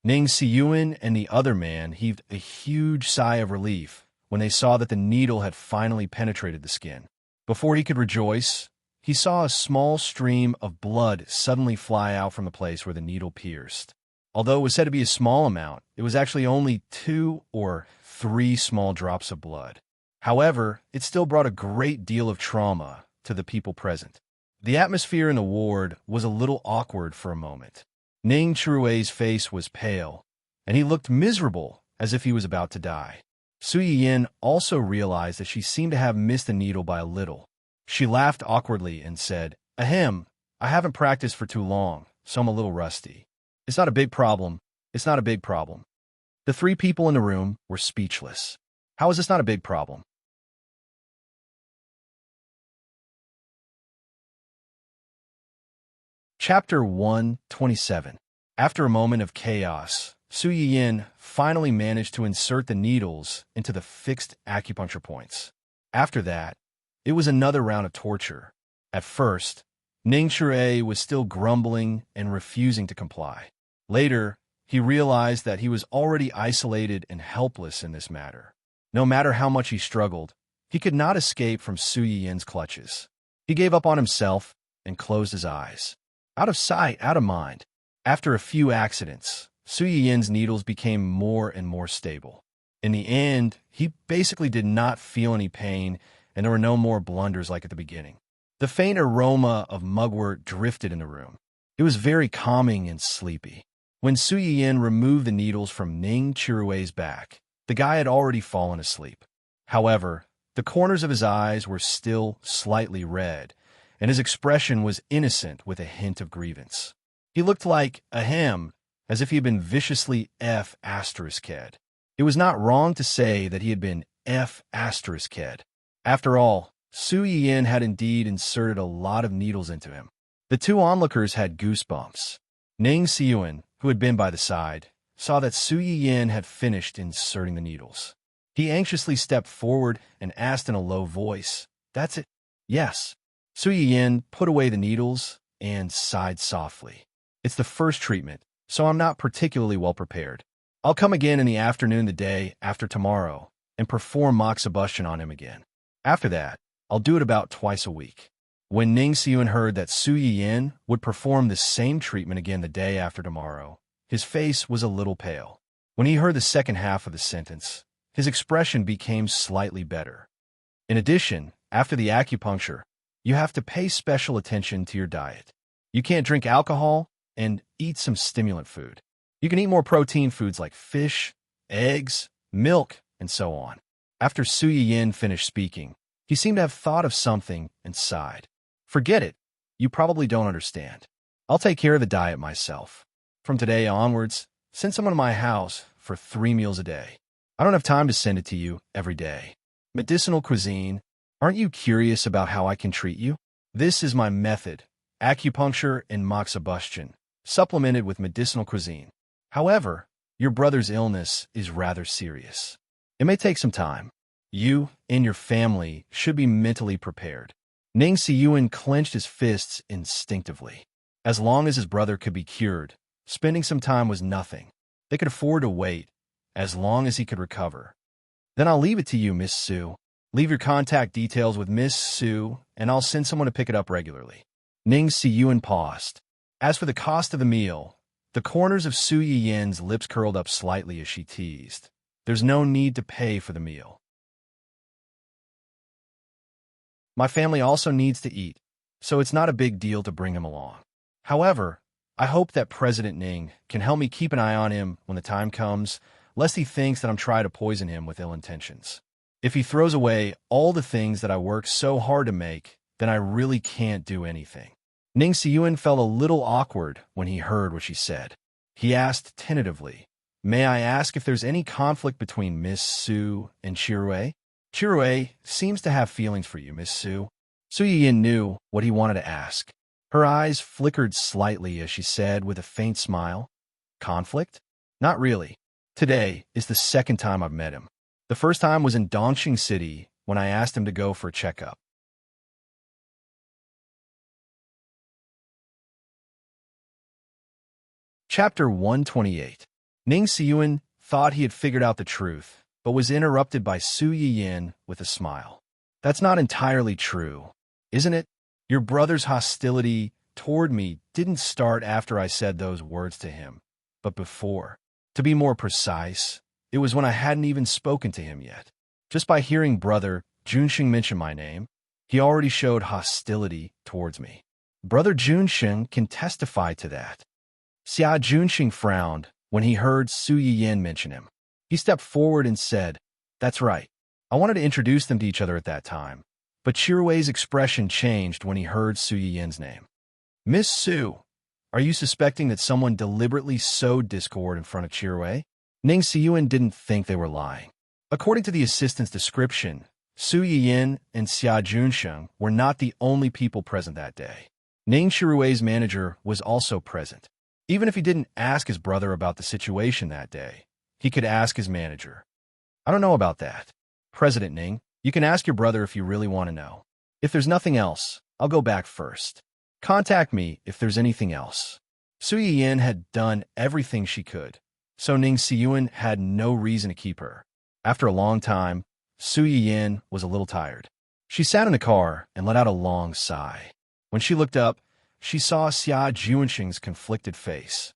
Ning Siyuan and the other man heaved a huge sigh of relief when they saw that the needle had finally penetrated the skin. Before he could rejoice, he saw a small stream of blood suddenly fly out from the place where the needle pierced. Although it was said to be a small amount, it was actually only 2 or 3 small drops of blood. However, it still brought a great deal of trauma to the people present. The atmosphere in the ward was a little awkward for a moment. Ning Chirui's face was pale, and he looked miserable as if he was about to die. Su Yiyin also realized that she seemed to have missed the needle by a little. She laughed awkwardly and said, "Ahem, I haven't practiced for too long, so I'm a little rusty. It's not a big problem. It's not a big problem." The 3 people in the room were speechless. How is this not a big problem? Chapter 127. After a moment of chaos, Su Yiyin finally managed to insert the needles into the fixed acupuncture points. After that, it was another round of torture. At first, Ning Shui was still grumbling and refusing to comply. Later, he realized that he was already isolated and helpless in this matter. No matter how much he struggled, he could not escape from Su Yiyin's clutches. He gave up on himself and closed his eyes. Out of sight, out of mind. After a few accidents, Su Yiyin's needles became more and more stable. In the end, he basically did not feel any pain, and there were no more blunders like at the beginning. The faint aroma of mugwort drifted in the room. It was very calming and sleepy. When Su Yiyin removed the needles from Ning Chirue's back, the guy had already fallen asleep. However, the corners of his eyes were still slightly red, and his expression was innocent with a hint of grievance. He looked like ahem, as if he had been viciously F***ed. It was not wrong to say that he had been F***ed. After all, Su Yiyin had indeed inserted a lot of needles into him. The two onlookers had goosebumps. Ning Siyuan, who had been by the side, saw that Su Yiyin had finished inserting the needles. He anxiously stepped forward and asked in a low voice, "That's it?" "Yes." Su Yiyin put away the needles and sighed softly. "It's the first treatment, so I'm not particularly well prepared. I'll come again in the afternoon the day after tomorrow and perform moxibustion on him again. After that, I'll do it about twice a week." When Ning Siyuan heard that Su Yiyin would perform the same treatment again the day after tomorrow, his face was a little pale. When he heard the second half of the sentence, his expression became slightly better. In addition, after the acupuncture, you have to pay special attention to your diet. You can't drink alcohol and eat some stimulant food. You can eat more protein foods like fish, eggs, milk, and so on. After Su Yiyin finished speaking, he seemed to have thought of something and sighed. "Forget it. You probably don't understand. I'll take care of the diet myself. From today onwards, send someone to my house for 3 meals a day. I don't have time to send it to you every day. Medicinal cuisine. Aren't you curious about how I can treat you? This is my method, acupuncture and moxibustion, supplemented with medicinal cuisine. However, your brother's illness is rather serious. It may take some time. You and your family should be mentally prepared." Ning Siyuan clenched his fists instinctively. As long as his brother could be cured, spending some time was nothing. They could afford to wait, as long as he could recover. "Then I'll leave it to you, Miss Su. Leave your contact details with Miss Su, and I'll send someone to pick it up regularly." Ning Siyuan paused. As for the cost of the meal, the corners of Su Yiyin's lips curled up slightly as she teased. "There's no need to pay for the meal. My family also needs to eat, so it's not a big deal to bring him along. However, I hope that President Ning can help me keep an eye on him when the time comes, lest he thinks that I'm trying to poison him with ill intentions. If he throws away all the things that I worked so hard to make, then I really can't do anything." Ning Siyuan felt a little awkward when he heard what she said. He asked tentatively, "May I ask if there's any conflict between Miss Su and Chirue? Chirue seems to have feelings for you, Miss Su." Su Yiyin knew what he wanted to ask. Her eyes flickered slightly as she said with a faint smile, "Conflict? Not really. Today is the second time I've met him. The first time was in Dongqing City when I asked him to go for a checkup. Chapter 128. Ning Siyuan thought he had figured out the truth, but was interrupted by Su Yiyin with a smile. "That's not entirely true, isn't it? Your brother's hostility toward me didn't start after I said those words to him, but before. To be more precise, it was when I hadn't even spoken to him yet. Just by hearing Brother Junxing mention my name, he already showed hostility towards me. Brother Junxing can testify to that." Xia Junxing frowned when he heard Su Yiyin mention him. He stepped forward and said, "That's right. I wanted to introduce them to each other at that time." But Chirue's expression changed when he heard Su Yiyin's name. "Miss Su, are you suspecting that someone deliberately sowed discord in front of Chirue?" Ning Siyuan didn't think they were lying. According to the assistant's description, Su Yiyin and Xia Junsheng were not the only people present that day. Ning Chirue's manager was also present. Even if he didn't ask his brother about the situation that day, he could ask his manager. I don't know about that. President Ning, you can ask your brother if you really want to know. If there's nothing else, I'll go back first. Contact me if there's anything else. Su Yiyin had done everything she could, so Ning Siyuan had no reason to keep her. After a long time, Su Yiyin was a little tired. She sat in the car and let out a long sigh. When she looked up, she saw Xia Juanxing's conflicted face.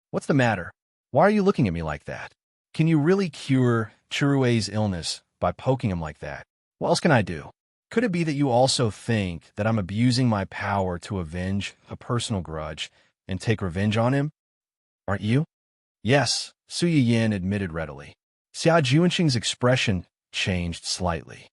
What's the matter? Why are you looking at me like that? Can you really cure Chirue's illness by poking him like that? What else can I do? Could it be that you also think that I'm abusing my power to avenge a personal grudge and take revenge on him? Aren't you? Yes, Su Yiyin admitted readily. Xia Juanxing's expression changed slightly.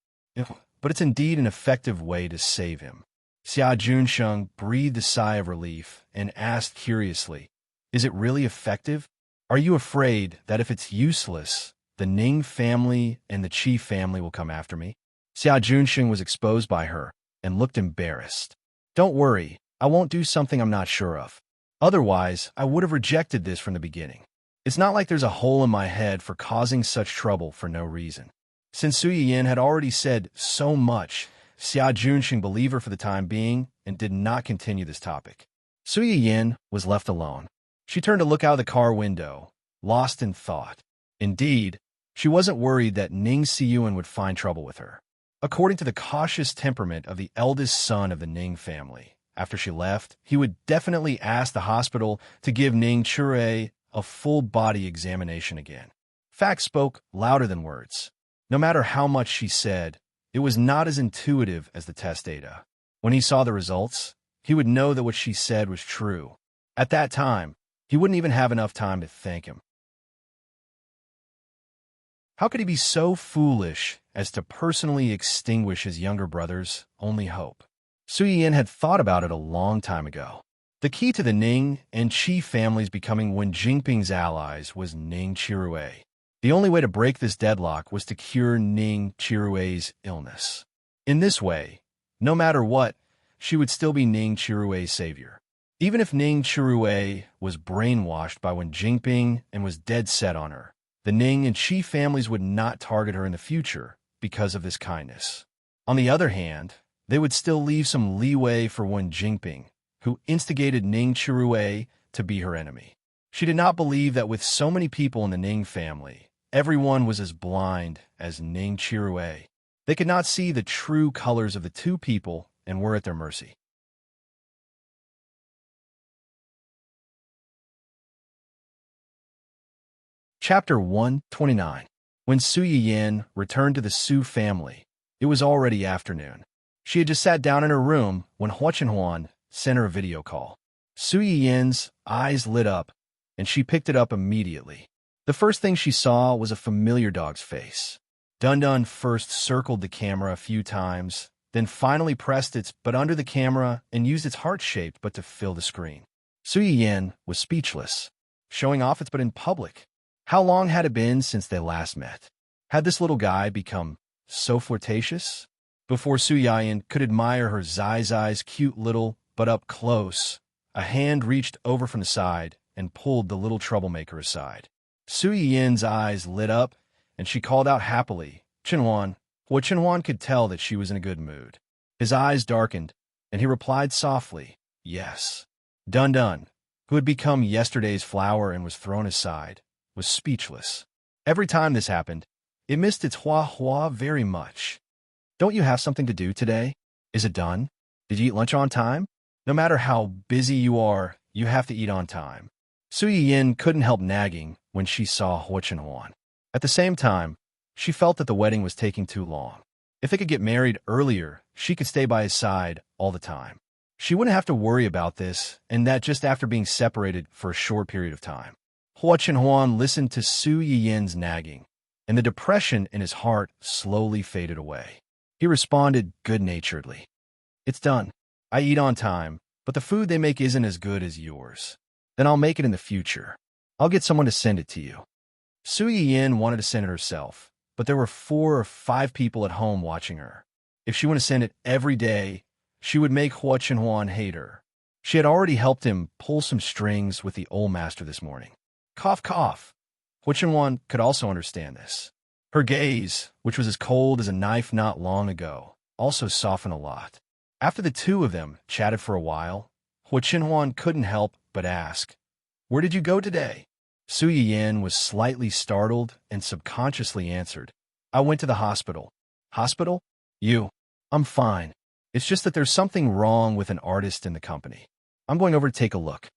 But it's indeed an effective way to save him. Xia Juanxing breathed a sigh of relief and asked curiously, is it really effective? Are you afraid that if it's useless, the Ning family and the Qi family will come after me? Xia Juanxing was exposed by her and looked embarrassed. Don't worry, I won't do something I'm not sure of. Otherwise, I would have rejected this from the beginning. It's not like there's a hole in my head for causing such trouble for no reason. Since Su Yiyin had already said so much, Xia Juanxing believed her for the time being and did not continue this topic. Su Yiyin was left alone. She turned to look out of the car window, lost in thought. Indeed, she wasn't worried that Ning Siyuan would find trouble with her. According to the cautious temperament of the eldest son of the Ning family, after she left, he would definitely ask the hospital to give Ning Chirue a full-body examination again. Facts spoke louder than words. No matter how much she said, it was not as intuitive as the test data. When he saw the results, he would know that what she said was true. At that time, he wouldn't even have enough time to thank him. How could he be so foolish as to personally extinguish his younger brother's only hope? Su Yiyin had thought about it a long time ago. The key to the Ning and Qi families becoming Wen Jingping's allies was Ning Chirue. The only way to break this deadlock was to cure Ning Chirue's illness. In this way, no matter what, she would still be Ning Chirue's savior. Even if Ning Chirue was brainwashed by Wen Jingping and was dead set on her, the Ning and Qi families would not target her in the future because of this kindness. On the other hand, they would still leave some leeway for Wen Jingping, who instigated Ning Chirue to be her enemy. She did not believe that with so many people in the Ning family, everyone was as blind as Ning Chirue. They could not see the true colors of the two people and were at their mercy. Chapter 129. When Su Yiyin returned to the Su family, it was already afternoon. She had just sat down in her room when Hua Chenhuan sent her a video call. Su Yiyin's eyes lit up, and she picked it up immediately. The first thing she saw was a familiar dog's face. Dun Dun first circled the camera a few times, then finally pressed its butt under the camera and used its heart-shaped butt to fill the screen. Su Yiyin was speechless, showing off its butt in public. How long had it been since they last met? Had this little guy become so flirtatious? Before Su Yiyin could admire her Zai's cute little butt up close, a hand reached over from the side and pulled the little troublemaker aside. Su Yiyin's eyes lit up, and she called out happily, Chenhuan. Hua Chenhuan could tell that she was in a good mood. His eyes darkened, and he replied softly, yes. Dun Dun, who had become yesterday's flower and was thrown aside, was speechless. Every time this happened, it missed its hua very much. Don't you have something to do today? Is it done? Did you eat lunch on time? No matter how busy you are, you have to eat on time. Su Yiyin couldn't help nagging when she saw Hua Chenhuan. At the same time, she felt that the wedding was taking too long. If they could get married earlier, she could stay by his side all the time. She wouldn't have to worry about this, and that just after being separated for a short period of time. Hua Chenhuan listened to Su Yiyin's nagging, and the depression in his heart slowly faded away. He responded good-naturedly. It's done. I eat on time, but the food they make isn't as good as yours. Then I'll make it in the future. I'll get someone to send it to you. Su Yiyin wanted to send it herself, but there were 4 or 5 people at home watching her. If she wanted to send it every day, she would make Hua Chenhuan hate her. She had already helped him pull some strings with the old master this morning. Cough, cough. Hua Chenhuan could also understand this. Her gaze, which was as cold as a knife not long ago, also softened a lot. After the two of them chatted for a while, Hua Chenhuan couldn't help but ask, "Where did you go today?" Su Yiyin was slightly startled and subconsciously answered, "I went to the hospital." "Hospital? You? I'm fine. It's just that there's something wrong with an artist in the company. I'm going over to take a look."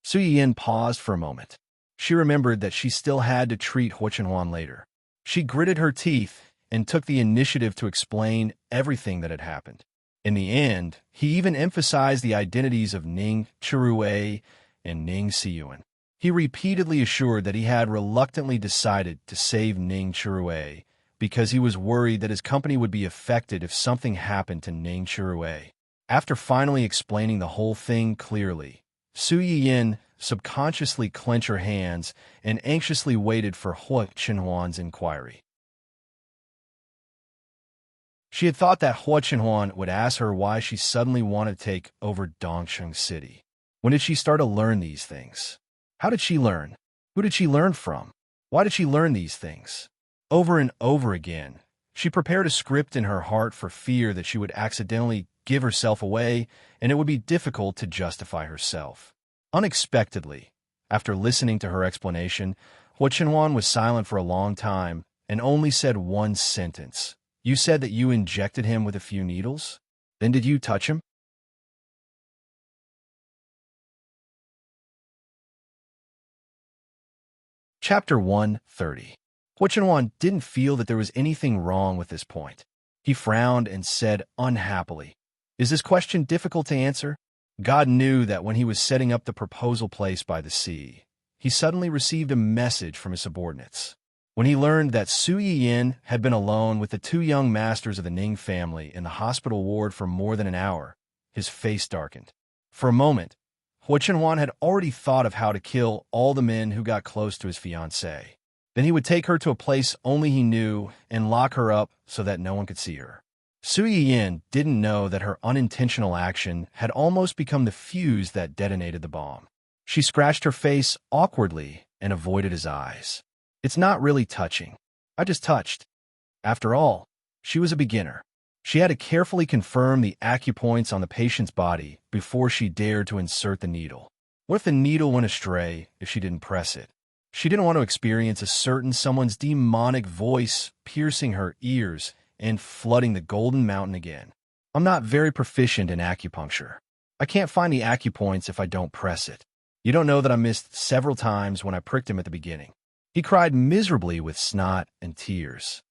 Su Yiyin paused for a moment. She remembered that she still had to treat Hua Chenhuan later. She gritted her teeth and took the initiative to explain everything that had happened. In the end, he even emphasized the identities of Ning Chirui and Ning Siyuan. He repeatedly assured that he had reluctantly decided to save Ning Chirui because he was worried that his company would be affected if something happened to Ning Chirui. After finally explaining the whole thing clearly, Su Yiyin subconsciously clenched her hands and anxiously waited for Hua Chenhuan's inquiry. She had thought that Hua Chenhuan would ask her why she suddenly wanted to take over Dongcheng City. When did she start to learn these things? How did she learn? Who did she learn from? Why did she learn these things? Over and over again, she prepared a script in her heart for fear that she would accidentally give herself away and it would be difficult to justify herself. Unexpectedly, after listening to her explanation, Hua Chenhuan was silent for a long time and only said one sentence. "You said that you injected him with a few needles? Then did you touch him?" Chapter 130. Hua Chenhuan didn't feel that there was anything wrong with this point. He frowned and said unhappily, "Is this question difficult to answer?" God knew that when he was setting up the proposal place by the sea, he suddenly received a message from his subordinates. When he learned that Su Yiyin had been alone with the two young masters of the Ning family in the hospital ward for more than an hour, his face darkened. For a moment, Hua Chenhuan had already thought of how to kill all the men who got close to his fiancée. Then he would take her to a place only he knew and lock her up so that no one could see her. Su Yiyin didn't know that her unintentional action had almost become the fuse that detonated the bomb. She scratched her face awkwardly and avoided his eyes. "It's not really touching. I just touched." After all, she was a beginner. She had to carefully confirm the acupoints on the patient's body before she dared to insert the needle. What if the needle went astray if she didn't press it? She didn't want to experience a certain someone's demonic voice piercing her ears and flooding the Golden Mountain again. "I'm not very proficient in acupuncture. I can't find the acupoints if I don't press it. You don't know that I missed several times when I pricked him at the beginning." He cried miserably with snot and tears.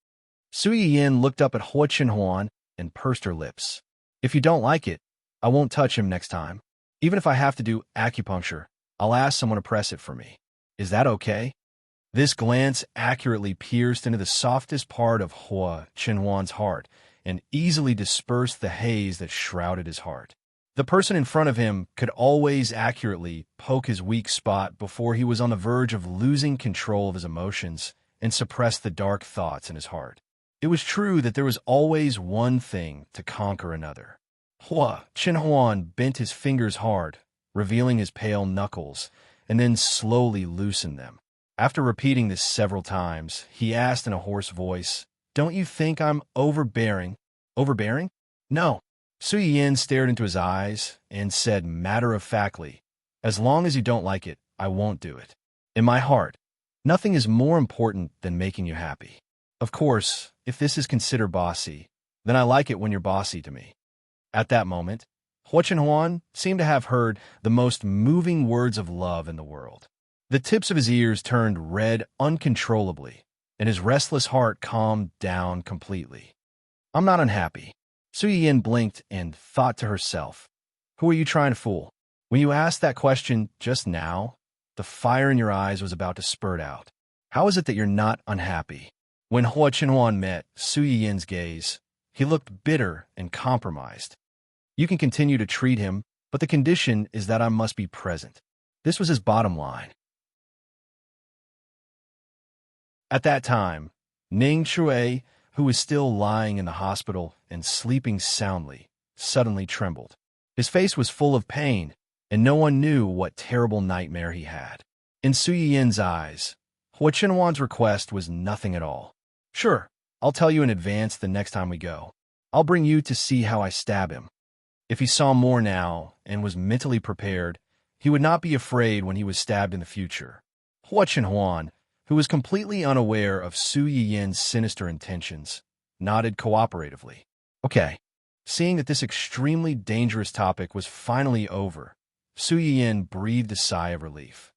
Su Yiyin looked up at Hua Chenhuan and pursed her lips. "If you don't like it, I won't touch him next time. Even if I have to do acupuncture, I'll ask someone to press it for me. Is that okay?" This glance accurately pierced into the softest part of Hua Chenhuan's heart and easily dispersed the haze that shrouded his heart. The person in front of him could always accurately poke his weak spot before he was on the verge of losing control of his emotions and suppress the dark thoughts in his heart. It was true that there was always one thing to conquer another. Hua Chenhuan bent his fingers hard, revealing his pale knuckles, and then slowly loosened them. After repeating this several times, he asked in a hoarse voice, "Don't you think I'm overbearing?" "Overbearing? No." Su Yiyin stared into his eyes and said matter-of-factly, "As long as you don't like it, I won't do it. In my heart, nothing is more important than making you happy. Of course, if this is considered bossy, then I like it when you're bossy to me." At that moment, Hua Chenhuan seemed to have heard the most moving words of love in the world. The tips of his ears turned red uncontrollably, and his restless heart calmed down completely. "I'm not unhappy." Su Yiyin blinked and thought to herself, "Who are you trying to fool?" When you asked that question just now, the fire in your eyes was about to spurt out. How is it that you're not unhappy? When Hua Chenhuan met Su Yiyin's gaze, he looked bitter and compromised. "You can continue to treat him, but the condition is that I must be present." This was his bottom line. At that time, Ning Chirui, who was still lying in the hospital and sleeping soundly, suddenly trembled. His face was full of pain, and no one knew what terrible nightmare he had. In Su Yin's eyes, Hua Chenhuan's request was nothing at all. Sure, I'll tell you in advance the next time we go. I'll bring you to see how I stab him. If he saw more now and was mentally prepared, he would not be afraid when he was stabbed in the future. Hua Chenhuan, who was completely unaware of Su Yin's sinister intentions, nodded cooperatively. Okay. Seeing that this extremely dangerous topic was finally over, Su Yin breathed a sigh of relief.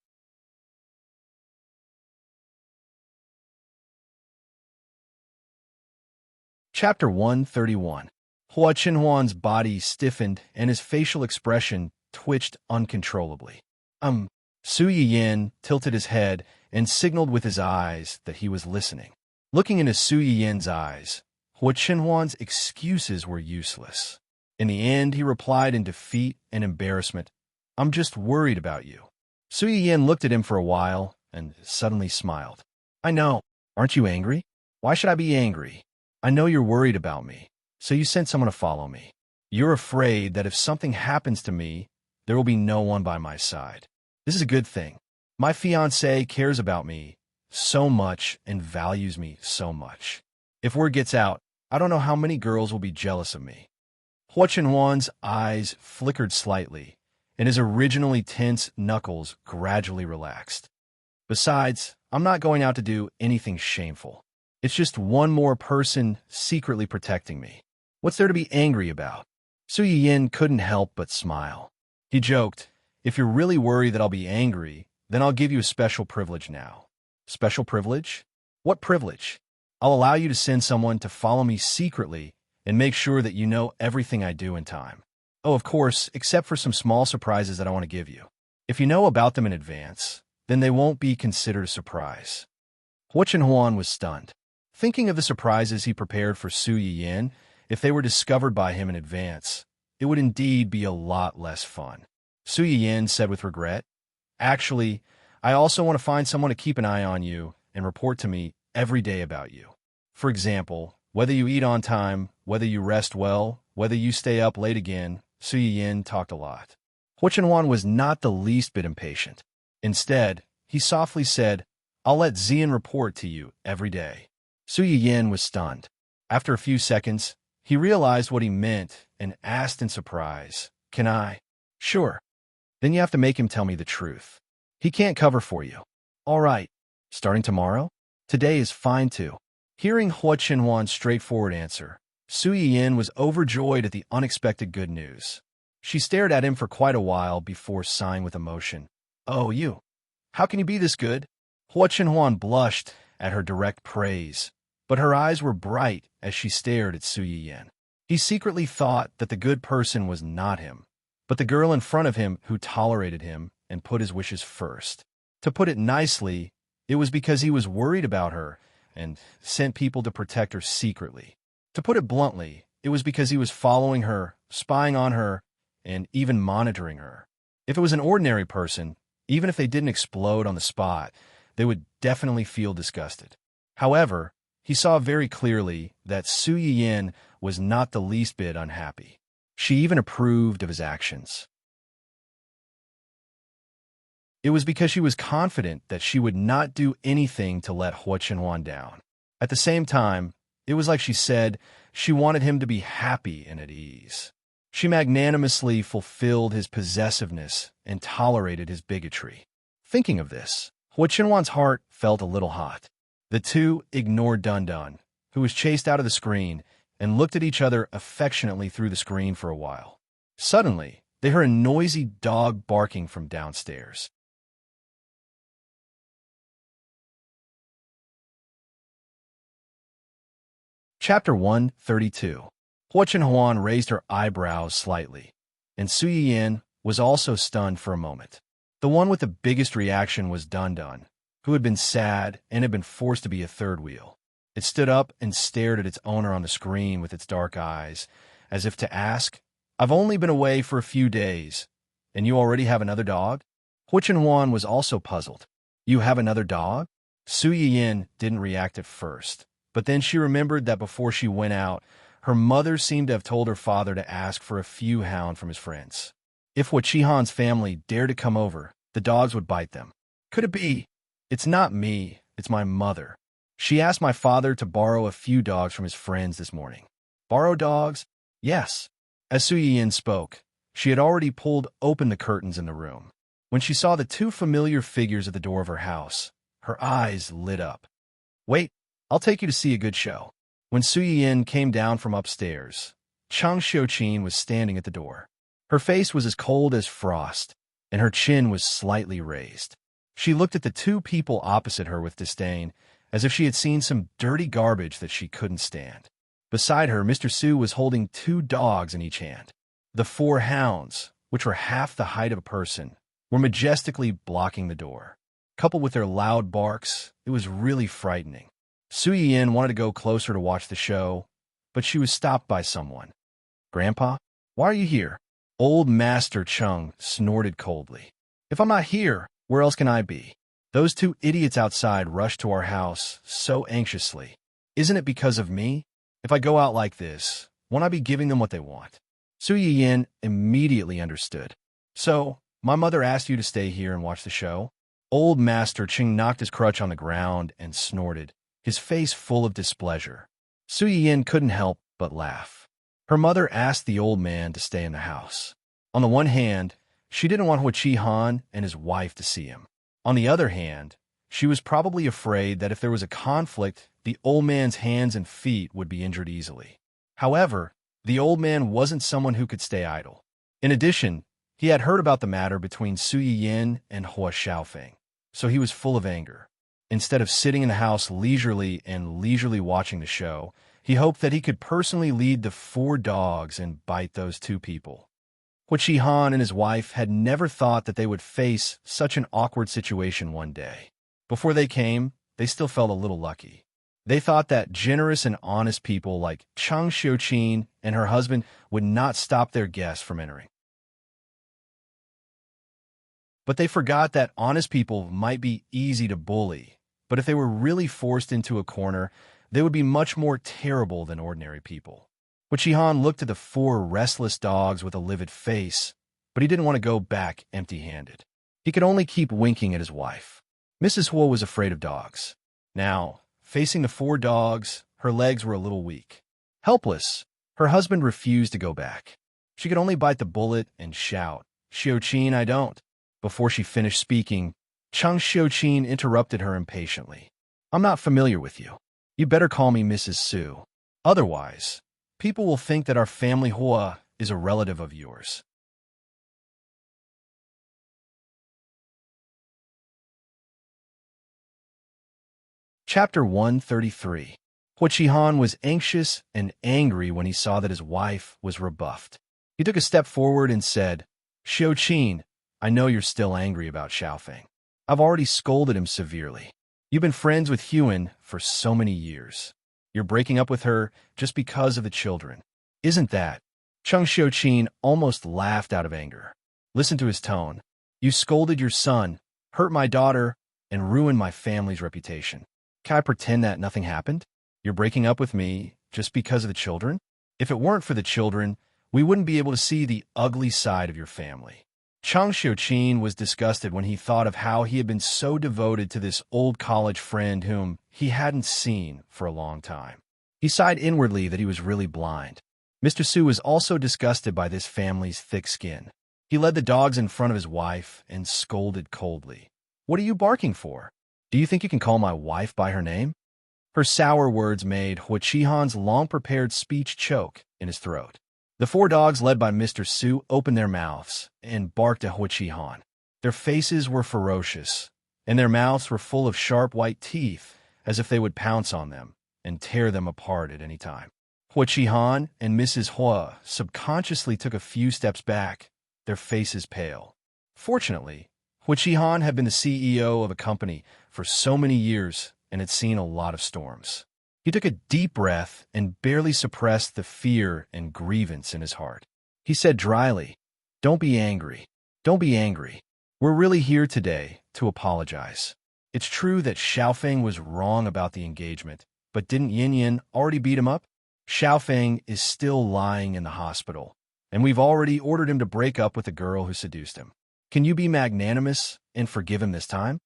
Chapter 131. Hua Chenhuan's body stiffened and his facial expression twitched uncontrollably. Su Yin tilted his head and signaled with his eyes that he was listening. Looking into Su Yin's eyes, Hua Chenhuan's excuses were useless. In the end, he replied in defeat and embarrassment, I'm just worried about you. Su Yin looked at him for a while and suddenly smiled. I know. Aren't you angry? Why should I be angry? I know you're worried about me, so you sent someone to follow me. You're afraid that if something happens to me, there will be no one by my side. This is a good thing. My fiancé cares about me so much and values me so much. If word gets out, I don't know how many girls will be jealous of me. Hua Chenhuan's eyes flickered slightly, and his originally tense knuckles gradually relaxed. Besides, I'm not going out to do anything shameful. It's just one more person secretly protecting me. What's there to be angry about? Su Yin couldn't help but smile. He joked, if you're really worried that I'll be angry, then I'll give you a special privilege now. Special privilege? What privilege? I'll allow you to send someone to follow me secretly and make sure that you know everything I do in time. Oh, of course, except for some small surprises that I want to give you. If you know about them in advance, then they won't be considered a surprise. Hua Chenhuan was stunned. Thinking of the surprises he prepared for Su Yin, if they were discovered by him in advance, it would indeed be a lot less fun. Su Yin said with regret, Actually, I also want to find someone to keep an eye on you and report to me every day about you. For example, whether you eat on time, whether you rest well, whether you stay up late again. Su Yin talked a lot. Hua Chenhuan was not the least bit impatient. Instead, he softly said, I'll let Zian report to you every day. Su Yin was stunned. After a few seconds, he realized what he meant and asked in surprise, Can I? Sure. Then you have to make him tell me the truth. He can't cover for you. All right. Starting tomorrow? Today is fine too. Hearing Hua Chenhuan's straightforward answer, Su Yin was overjoyed at the unexpected good news. She stared at him for quite a while before sighing with emotion. Oh, you. How can you be this good? Hua Chenhuan blushed at her direct praise, but her eyes were bright as she stared at Su Yin. He secretly thought that the good person was not him, but the girl in front of him who tolerated him and put his wishes first. To put it nicely, it was because he was worried about her and sent people to protect her secretly. To put it bluntly, it was because he was following her, spying on her, and even monitoring her. If it was an ordinary person, even if they didn't explode on the spot, they would definitely feel disgusted. However, he saw very clearly that Su Yin was not the least bit unhappy. She even approved of his actions. It was because she was confident that she would not do anything to let Hua Chenhuan down. At the same time, it was like she said she wanted him to be happy and at ease. She magnanimously fulfilled his possessiveness and tolerated his bigotry. Thinking of this, Hua Chenhuan's heart felt a little hot. The two ignored Dun Dun, who was chased out of the screen, and looked at each other affectionately through the screen for a while. Suddenly, they heard a noisy dog barking from downstairs. Chapter 132. Hua Chenhuan raised her eyebrows slightly, and Su Yin was also stunned for a moment. The one with the biggest reaction was Dun Dun, who had been sad and had been forced to be a third wheel. It stood up and stared at its owner on the screen with its dark eyes, as if to ask, I've only been away for a few days, and you already have another dog? Hua Chenhuan was also puzzled. You have another dog? Su Yin didn't react at first, but then she remembered that before she went out, her mother seemed to have told her father to ask for a few hound from his friends. If Hua Qihan's family dared to come over, the dogs would bite them. Could it be? It's not me, it's my mother. She asked my father to borrow a few dogs from his friends this morning. Borrow dogs? Yes. As Su Yiyin spoke, she had already pulled open the curtains in the room. When she saw the two familiar figures at the door of her house, her eyes lit up. Wait, I'll take you to see a good show. When Su Yiyin came down from upstairs, Chang Xiuqin was standing at the door. Her face was as cold as frost, and her chin was slightly raised. She looked at the two people opposite her with disdain, as if she had seen some dirty garbage that she couldn't stand. Beside her, Mr. Su was holding two dogs in each hand. The four hounds, which were half the height of a person, were majestically blocking the door. Coupled with their loud barks, it was really frightening. Su Yiyin wanted to go closer to watch the show, but she was stopped by someone. Grandpa, why are you here? Old Master Chung snorted coldly. If I'm not here, where else can I be? Those two idiots outside rushed to our house so anxiously. Isn't it because of me? If I go out like this, won't I be giving them what they want? Su Yiyin immediately understood. So, my mother asked you to stay here and watch the show? Old Master Ching knocked his crutch on the ground and snorted, his face full of displeasure. Su Yiyin couldn't help but laugh. Her mother asked the old man to stay in the house. On the one hand, she didn't want Hua Qihan and his wife to see him. On the other hand, she was probably afraid that if there was a conflict, the old man's hands and feet would be injured easily. However, the old man wasn't someone who could stay idle. In addition, he had heard about the matter between Su Yiyin and Hua Xiaofeng, so he was full of anger. Instead of sitting in the house leisurely watching the show, he hoped that he could personally lead the four dogs and bite those two people. Hua Qihan and his wife had never thought that they would face such an awkward situation one day. Before they came, they still felt a little lucky. They thought that generous and honest people like Chang Xiuqin and her husband would not stop their guests from entering. But they forgot that honest people might be easy to bully, but if they were really forced into a corner, they would be much more terrible than ordinary people. Hua Qihan looked at the four restless dogs with a livid face, but he didn't want to go back empty-handed. He could only keep winking at his wife. Mrs. Hua was afraid of dogs. Now, facing the four dogs, her legs were a little weak. Helpless, her husband refused to go back. She could only bite the bullet and shout, "Xiuqin, I don't." Before she finished speaking, Chang Xiuqin interrupted her impatiently. "I'm not familiar with you. You better call me Mrs. Su. Otherwise, people will think that our family Hua is a relative of yours." Chapter 133. Hua Qihan was anxious and angry when he saw that his wife was rebuffed. He took a step forward and said, "Xiuqin, I know you're still angry about Xiaofeng. I've already scolded him severely. You've been friends with Huan for so many years. You're breaking up with her just because of the children. Isn't that?" Chang Xiuqin almost laughed out of anger. Listen to his tone. "You scolded your son, hurt my daughter, and ruined my family's reputation. Can I pretend that nothing happened? You're breaking up with me just because of the children? If it weren't for the children, we wouldn't be able to see the ugly side of your family." Chang Xiuqin was disgusted when he thought of how he had been so devoted to this old college friend whom he hadn't seen for a long time. He sighed inwardly that he was really blind. Mr. Su was also disgusted by this family's thick skin. He led the dogs in front of his wife and scolded coldly. "What are you barking for? Do you think you can call my wife by her name?" Her sour words made Hua Qihan's long-prepared speech choke in his throat. The four dogs led by Mr. Su opened their mouths and barked at Hua Qihan. Their faces were ferocious, and their mouths were full of sharp white teeth, as if they would pounce on them and tear them apart at any time. Hua Qihan and Mrs. Hua subconsciously took a few steps back, their faces pale. Fortunately, Hua Qihan had been the CEO of a company for so many years and had seen a lot of storms. He took a deep breath and barely suppressed the fear and grievance in his heart. He said dryly, "Don't be angry. Don't be angry. We're really here today to apologize. It's true that Xiaofeng was wrong about the engagement, but didn't Yin Yin already beat him up? Xiaofeng is still lying in the hospital, and we've already ordered him to break up with the girl who seduced him. Can you be magnanimous and forgive him this time?"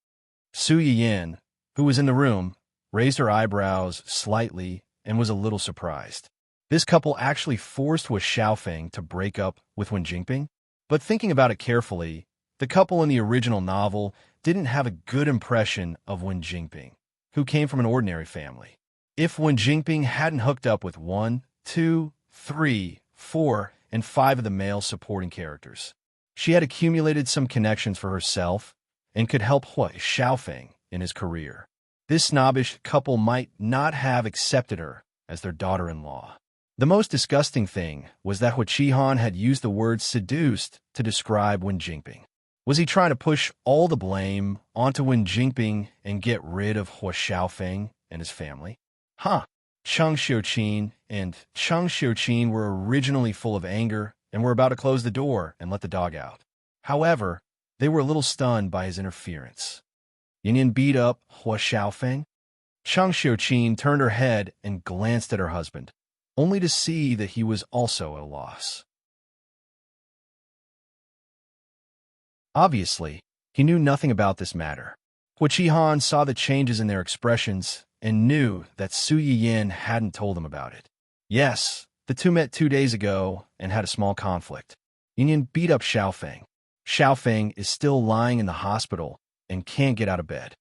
Su Yiyin, who was in the room, raised her eyebrows slightly and was a little surprised. This couple actually forced Wu Xiaofeng to break up with Wen Jingping? But thinking about it carefully, the couple in the original novel didn't have a good impression of Wen Jingping, who came from an ordinary family. If Wen Jingping hadn't hooked up with 1, 2, 3, 4, and 5 of the male supporting characters, she had accumulated some connections for herself and could help Wu Xiaofeng in his career. This snobbish couple might not have accepted her as their daughter-in-law. The most disgusting thing was that Hu Qihan had used the word seduced to describe Wen Jingping. Was he trying to push all the blame onto Wen Jingping and get rid of Hu Xiaofeng and his family? Cheng Xiuqin and Cheng Xiuqin were originally full of anger and were about to close the door and let the dog out. However, they were a little stunned by his interference. Yin beat up Hu Xiaofeng. Cheng Xiuqin turned her head and glanced at her husband, only to see that he was also at a loss. Obviously, he knew nothing about this matter. Hu Qihan saw the changes in their expressions and knew that Su Yiyin hadn't told them about it. Yes, the two met 2 days ago and had a small conflict. Yin beat up Xiaofeng. Xiaofeng is still lying in the hospital and can't get out of bed.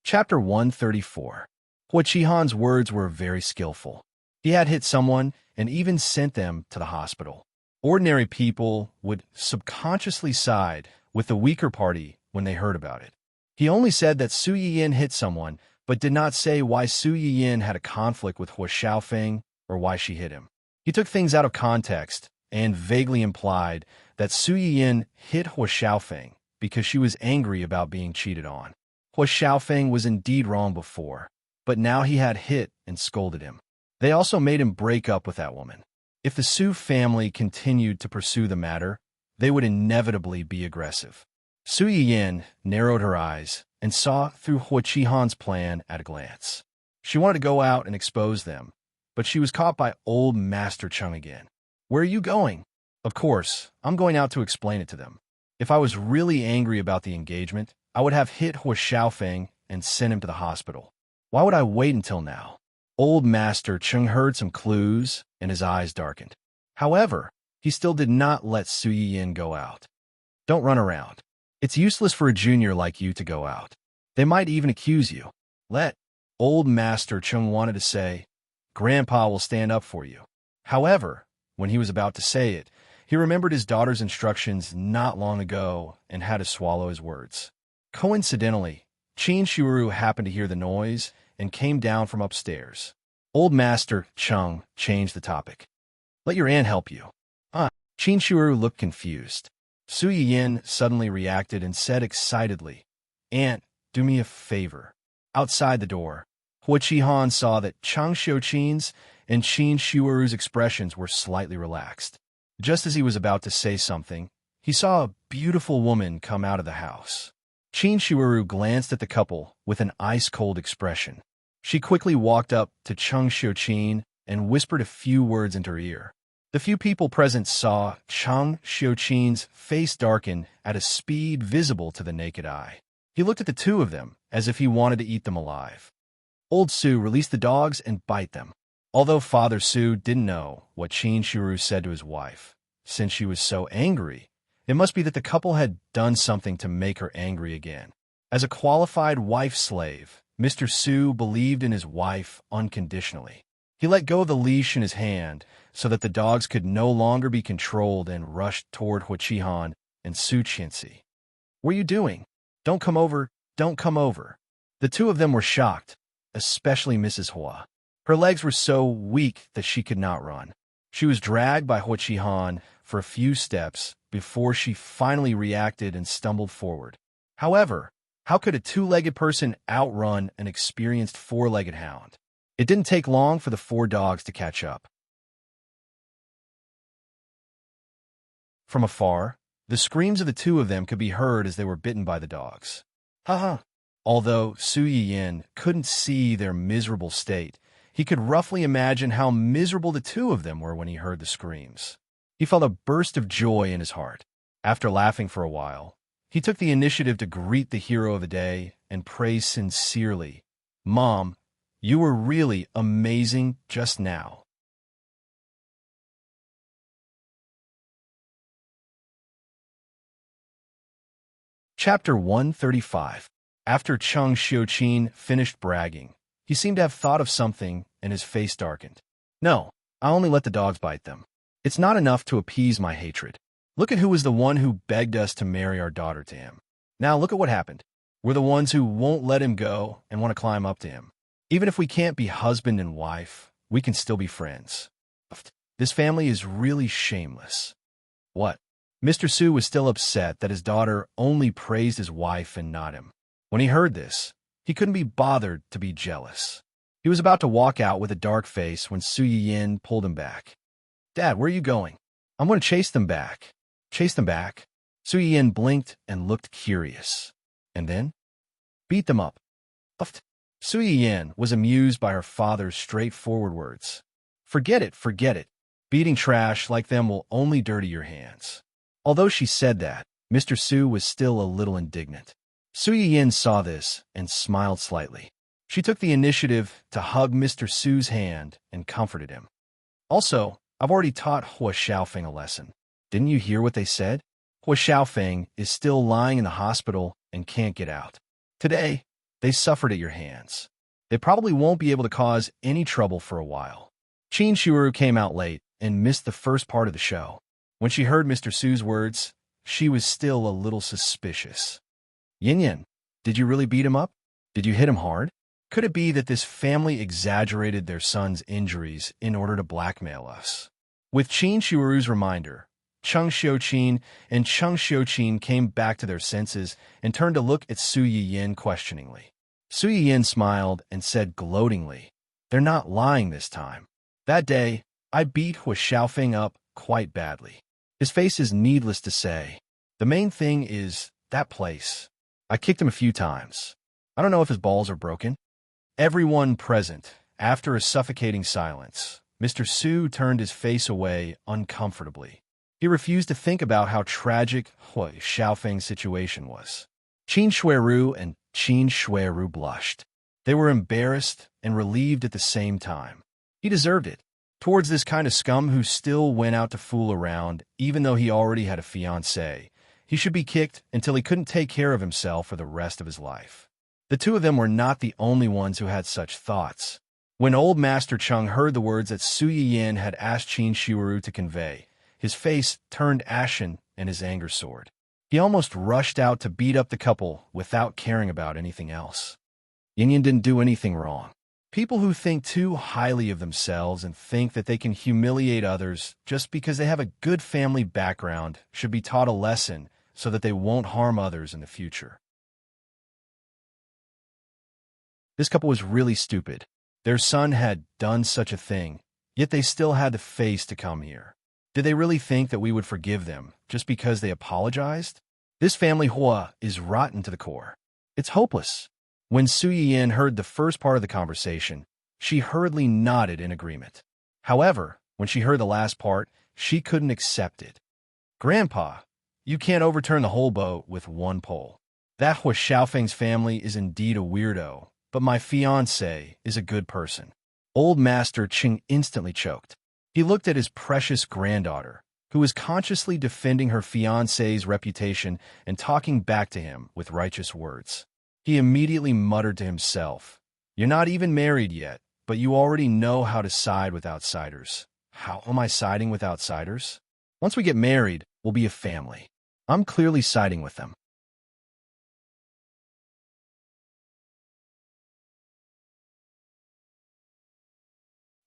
Chapter 134. Hu Qihan's words were very skillful. He had hit someone and even sent them to the hospital. Ordinary people would subconsciously side with the weaker party when they heard about it. He only said that Su Yiyin hit someone, but did not say why Su Yiyin had a conflict with Hu Xiaofeng or why she hit him. He took things out of context and vaguely implied that Su Yiyin hit Hu Xiaofeng because she was angry about being cheated on. Hu Xiaofeng was indeed wrong before, but now he had hit and scolded him. They also made him break up with that woman. If the Su family continued to pursue the matter, they would inevitably be aggressive. Su Yiyin narrowed her eyes and saw through Hu Qihan's plan at a glance. She wanted to go out and expose them, but she was caught by old Master Cheng again. "Where are you going?" "Of course, I'm going out to explain it to them. If I was really angry about the engagement, I would have hit Hu Xiaofeng and sent him to the hospital. Why would I wait until now?" Old Master Cheng heard some clues, and his eyes darkened. However, he still did not let Su Yiyin go out. "Don't run around. It's useless for a junior like you to go out. They might even accuse you. Let..." Old Master Cheng wanted to say, "Grandpa will stand up for you." However, when he was about to say it, he remembered his daughter's instructions not long ago and had to swallow his words. Coincidentally, Qin Shiru happened to hear the noise and came down from upstairs. Old Master Cheng changed the topic. "Let your aunt help you." Qin Shiru looked confused. Su Yiyin suddenly reacted and said excitedly, "Aunt, do me a favor." Outside the door, Hu Qihan saw that Cheng Xiuqin's and Qin Shiru's expressions were slightly relaxed. Just as he was about to say something, he saw a beautiful woman come out of the house. Qin Shiru glanced at the couple with an ice-cold expression. She quickly walked up to Cheng Xiuqin and whispered a few words into her ear. The few people present saw Cheng Xiuqin's face darken at a speed visible to the naked eye. He looked at the two of them as if he wanted to eat them alive. Old Su released the dogs and bite them. Although Father Su didn't know what Qin Shiru said to his wife, since she was so angry, it must be that the couple had done something to make her angry again. As a qualified wife-slave, Mr. Su believed in his wife unconditionally. He let go of the leash in his hand so that the dogs could no longer be controlled and rushed toward Hu Qihan and Su Qianxi. "What are you doing? Don't come over, don't come over." The two of them were shocked, especially Mrs. Hua. Her legs were so weak that she could not run. She was dragged by Hu Qihan for a few steps before she finally reacted and stumbled forward. However, how could a two-legged person outrun an experienced four-legged hound? It didn't take long for the four dogs to catch up. From afar, the screams of the two of them could be heard as they were bitten by the dogs. "Ha ha!" Although Su Yiyin couldn't see their miserable state, he could roughly imagine how miserable the two of them were when he heard the screams. He felt a burst of joy in his heart. After laughing for a while, he took the initiative to greet the hero of the day and praise sincerely, "Mom, you were really amazing just now." Chapter 135. After Cheng Xiuqin finished bragging, he seemed to have thought of something and his face darkened. "No, I only let the dogs bite them. It's not enough to appease my hatred. Look at who was the one who begged us to marry our daughter to him. Now look at what happened. We're the ones who won't let him go and want to climb up to him. Even if we can't be husband and wife, we can still be friends. This family is really shameless." What? Mr. Su was still upset that his daughter only praised his wife and not him. When he heard this, he couldn't be bothered to be jealous. He was about to walk out with a dark face when Su Yiyin pulled him back. "Dad, where are you going?" "I'm going to chase them back." "Chase them back?" Su Yiyin blinked and looked curious. "And then?" "Beat them up." Su Yiyin was amused by her father's straightforward words. Forget it. Beating trash like them will only dirty your hands." Although she said that, Mr. Su was still a little indignant. Su Yiyin saw this and smiled slightly. She took the initiative to hug Mr. Su's hand and comforted him. "Also, I've already taught Hua Xiaofeng a lesson. Didn't you hear what they said? Hua Xiaofeng is still lying in the hospital and can't get out. Today, they suffered at your hands. They probably won't be able to cause any trouble for a while." Qin Shiru came out late and missed the first part of the show. When she heard Mr. Su's words, she was still a little suspicious. "Yin, did you really beat him up? Did you hit him hard? Could it be that this family exaggerated their son's injuries in order to blackmail us?" With Qin Shiru's reminder, Cheng Xiuqin came back to their senses and turned to look at Su Yiyin questioningly. Su Yiyin smiled and said gloatingly, "They're not lying this time. That day, I beat Hua Xiaofeng up quite badly. His face is needless to say. The main thing is that place. I kicked him a few times. I don't know if his balls are broken." Everyone present, after a suffocating silence, Mr. Su turned his face away uncomfortably. He refused to think about how tragic Hua Xiaofeng's situation was. Qin Shuiru and Qin Shuiru blushed. They were embarrassed and relieved at the same time. He deserved it. Towards this kind of scum who still went out to fool around, even though he already had a fiancée, he should be kicked until he couldn't take care of himself for the rest of his life. The two of them were not the only ones who had such thoughts. When old Master Cheng heard the words that Su Yiyin had asked Qin Shiru to convey, his face turned ashen and his anger soared. He almost rushed out to beat up the couple without caring about anything else. Yin didn't do anything wrong. People who think too highly of themselves and think that they can humiliate others just because they have a good family background should be taught a lesson so that they won't harm others in the future. This couple was really stupid. Their son had done such a thing, yet they still had the face to come here. Did they really think that we would forgive them just because they apologized? This family Hua is rotten to the core. It's hopeless. When Su Yiyin heard the first part of the conversation, she hurriedly nodded in agreement. However, when she heard the last part, she couldn't accept it. "Grandpa, you can't overturn the whole boat with one pole. That Hua Xiaofeng's family is indeed a weirdo, but my fiancé is a good person." Old Master Qing instantly choked. He looked at his precious granddaughter, who was consciously defending her fiancé's reputation and talking back to him with righteous words. He immediately muttered to himself, "You're not even married yet, but you already know how to side with outsiders. How am I siding with outsiders? Once we get married, we'll be a family. I'm clearly siding with them."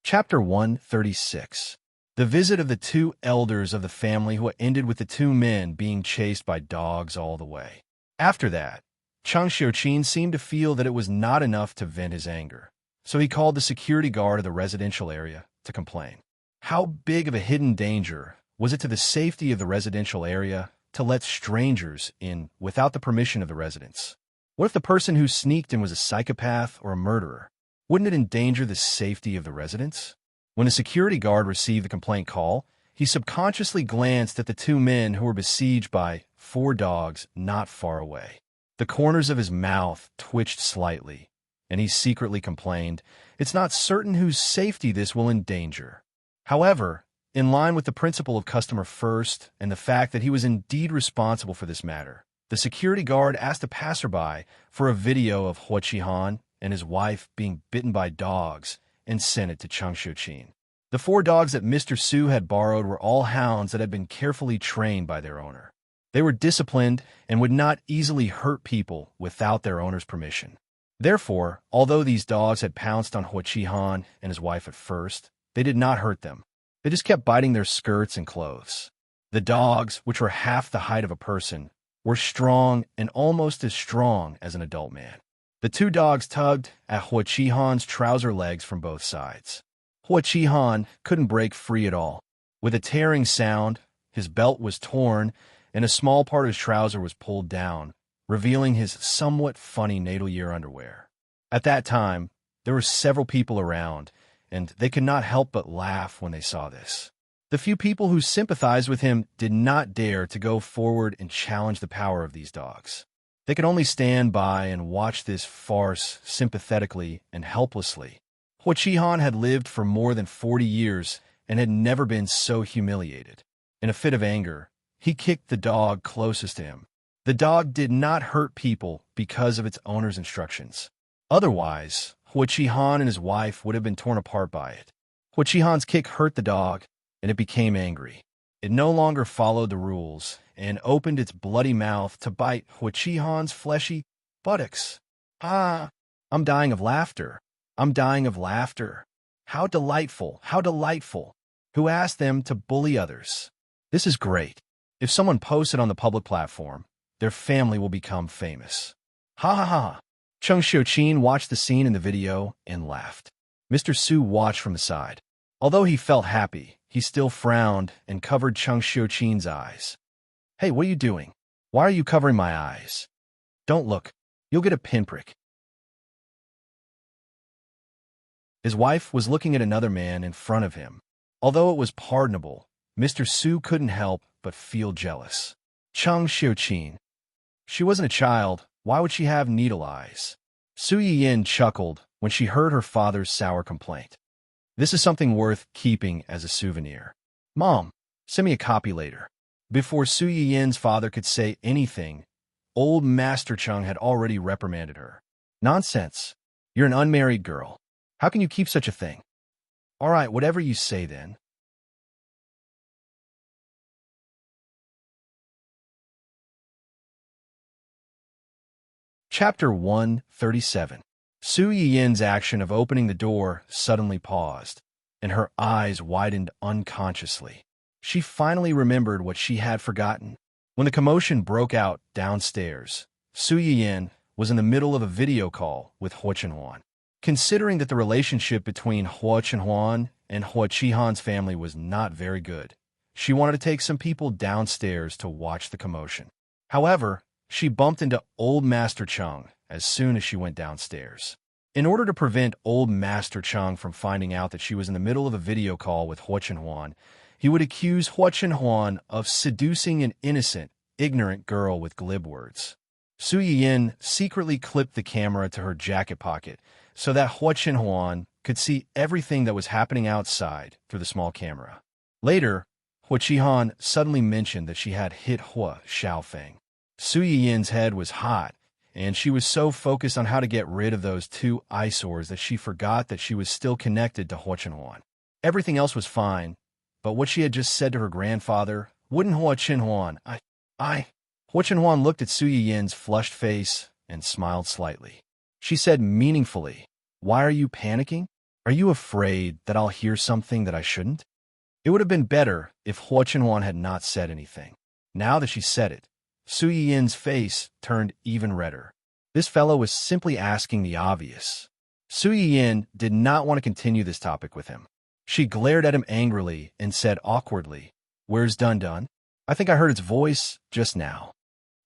Chapter 136. The visit of the two elders of the family who ended with the two men being chased by dogs all the way. After that, Cheng Xiuqin seemed to feel that it was not enough to vent his anger, so he called the security guard of the residential area to complain. How big of a hidden danger was it to the safety of the residential area to let strangers in without the permission of the residents? What if the person who sneaked in was a psychopath or a murderer? Wouldn't it endanger the safety of the residents? When a security guard received the complaint call, he subconsciously glanced at the two men who were besieged by 4 dogs not far away. The corners of his mouth twitched slightly, and he secretly complained, "It's not certain whose safety this will endanger." However, in line with the principle of customer first and the fact that he was indeed responsible for this matter, the security guard asked a passerby for a video of Hua Qihan and his wife being bitten by dogs and sent it to Cheng Xiuqin. The 4 dogs that Mr. Su had borrowed were all hounds that had been carefully trained by their owner. They were disciplined and would not easily hurt people without their owner's permission. Therefore, although these dogs had pounced on Hua Qihan and his wife at first, they did not hurt them. They just kept biting their skirts and clothes. The dogs, which were half the height of a person, were strong and almost as strong as an adult man. The 2 dogs tugged at Hua Qihan's trouser legs from both sides. Hua Qihan couldn't break free at all. With a tearing sound, his belt was torn and a small part of his trouser was pulled down, revealing his somewhat funny natal year underwear. At that time, there were several people around, and they could not help but laugh when they saw this. The few people who sympathized with him did not dare to go forward and challenge the power of these dogs. They could only stand by and watch this farce sympathetically and helplessly. Hua Qihan had lived for more than 40 years and had never been so humiliated. In a fit of anger, he kicked the dog closest to him. The dog did not hurt people because of its owner's instructions. Otherwise, Hua Qihan and his wife would have been torn apart by it. Hua Qihan's kick hurt the dog, and it became angry. It no longer followed the rules and opened its bloody mouth to bite Hua Qihan's fleshy buttocks. "Ah, I'm dying of laughter. I'm dying of laughter. How delightful, how delightful. Who asked them to bully others? This is great. If someone posts it on the public platform, their family will become famous. Ha ha ha." Cheng Xiuqin watched the scene in the video and laughed. Mr. Su watched from the side. Although he felt happy, he still frowned and covered Cheng Xiuqin's eyes. "Hey, what are you doing? Why are you covering my eyes? Don't look. You'll get a pinprick." His wife was looking at another man in front of him. Although it was pardonable, Mr. Su couldn't help but feel jealous. Cheng Xiuqin. She wasn't a child. Why would she have needle eyes? Su Yiyin chuckled when she heard her father's sour complaint. "This is something worth keeping as a souvenir. Mom, send me a copy later." Before Su Yiyin's father could say anything, old Master Cheng had already reprimanded her. "Nonsense. You're an unmarried girl. How can you keep such a thing?" "All right, whatever you say then." Chapter 137. Su Yiyin's action of opening the door suddenly paused, and her eyes widened unconsciously. She finally remembered what she had forgotten. When the commotion broke out downstairs, Su Yiyin was in the middle of a video call with Hua Chenhuan. Considering that the relationship between Hua Chenhuan and Hua Qihan's family was not very good, she wanted to take some people downstairs to watch the commotion. However, she bumped into old Master Cheng as soon as she went downstairs. In order to prevent old Master Cheng from finding out that she was in the middle of a video call with Hua Chenhuan, he would accuse Hua Chenhuan of seducing an innocent, ignorant girl with glib words. Su Yiyin secretly clipped the camera to her jacket pocket so that Hua Chenhuan could see everything that was happening outside through the small camera. Later, Hua Qihan suddenly mentioned that she had hit Hua Xiaofeng. Su Yiyin's head was hot, and she was so focused on how to get rid of those 2 eyesores that she forgot that she was still connected to Hua Chenhuan. Everything else was fine, but what she had just said to her grandfather, "Wouldn't Hua Chenhuan, Hua Chenhuan looked at Su Yiyin's flushed face and smiled slightly. She said meaningfully, "Why are you panicking? Are you afraid that I'll hear something that I shouldn't?" It would have been better if Hua Chenhuan had not said anything. Now that she said it, Su Yiyin's face turned even redder. This fellow was simply asking the obvious. Su Yiyin did not want to continue this topic with him. She glared at him angrily and said awkwardly, "Where's Dun Dun? I think I heard its voice just now."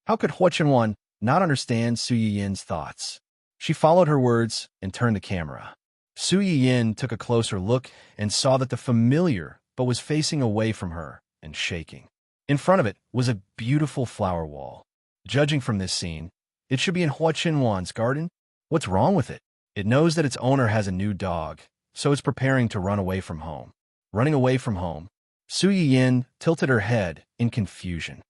How could Hua Chenhuan not understand Su Yin's thoughts. She followed her words and turned the camera. Su Yin took a closer look and saw that the familiar but was facing away from her and shaking. In front of it was a beautiful flower wall. Judging from this scene, it should be in Hua Qinhuan's garden. What's wrong with it? It knows that its owner has a new dog, so it's preparing to run away from home. Running away from home. Su Yin tilted her head in confusion.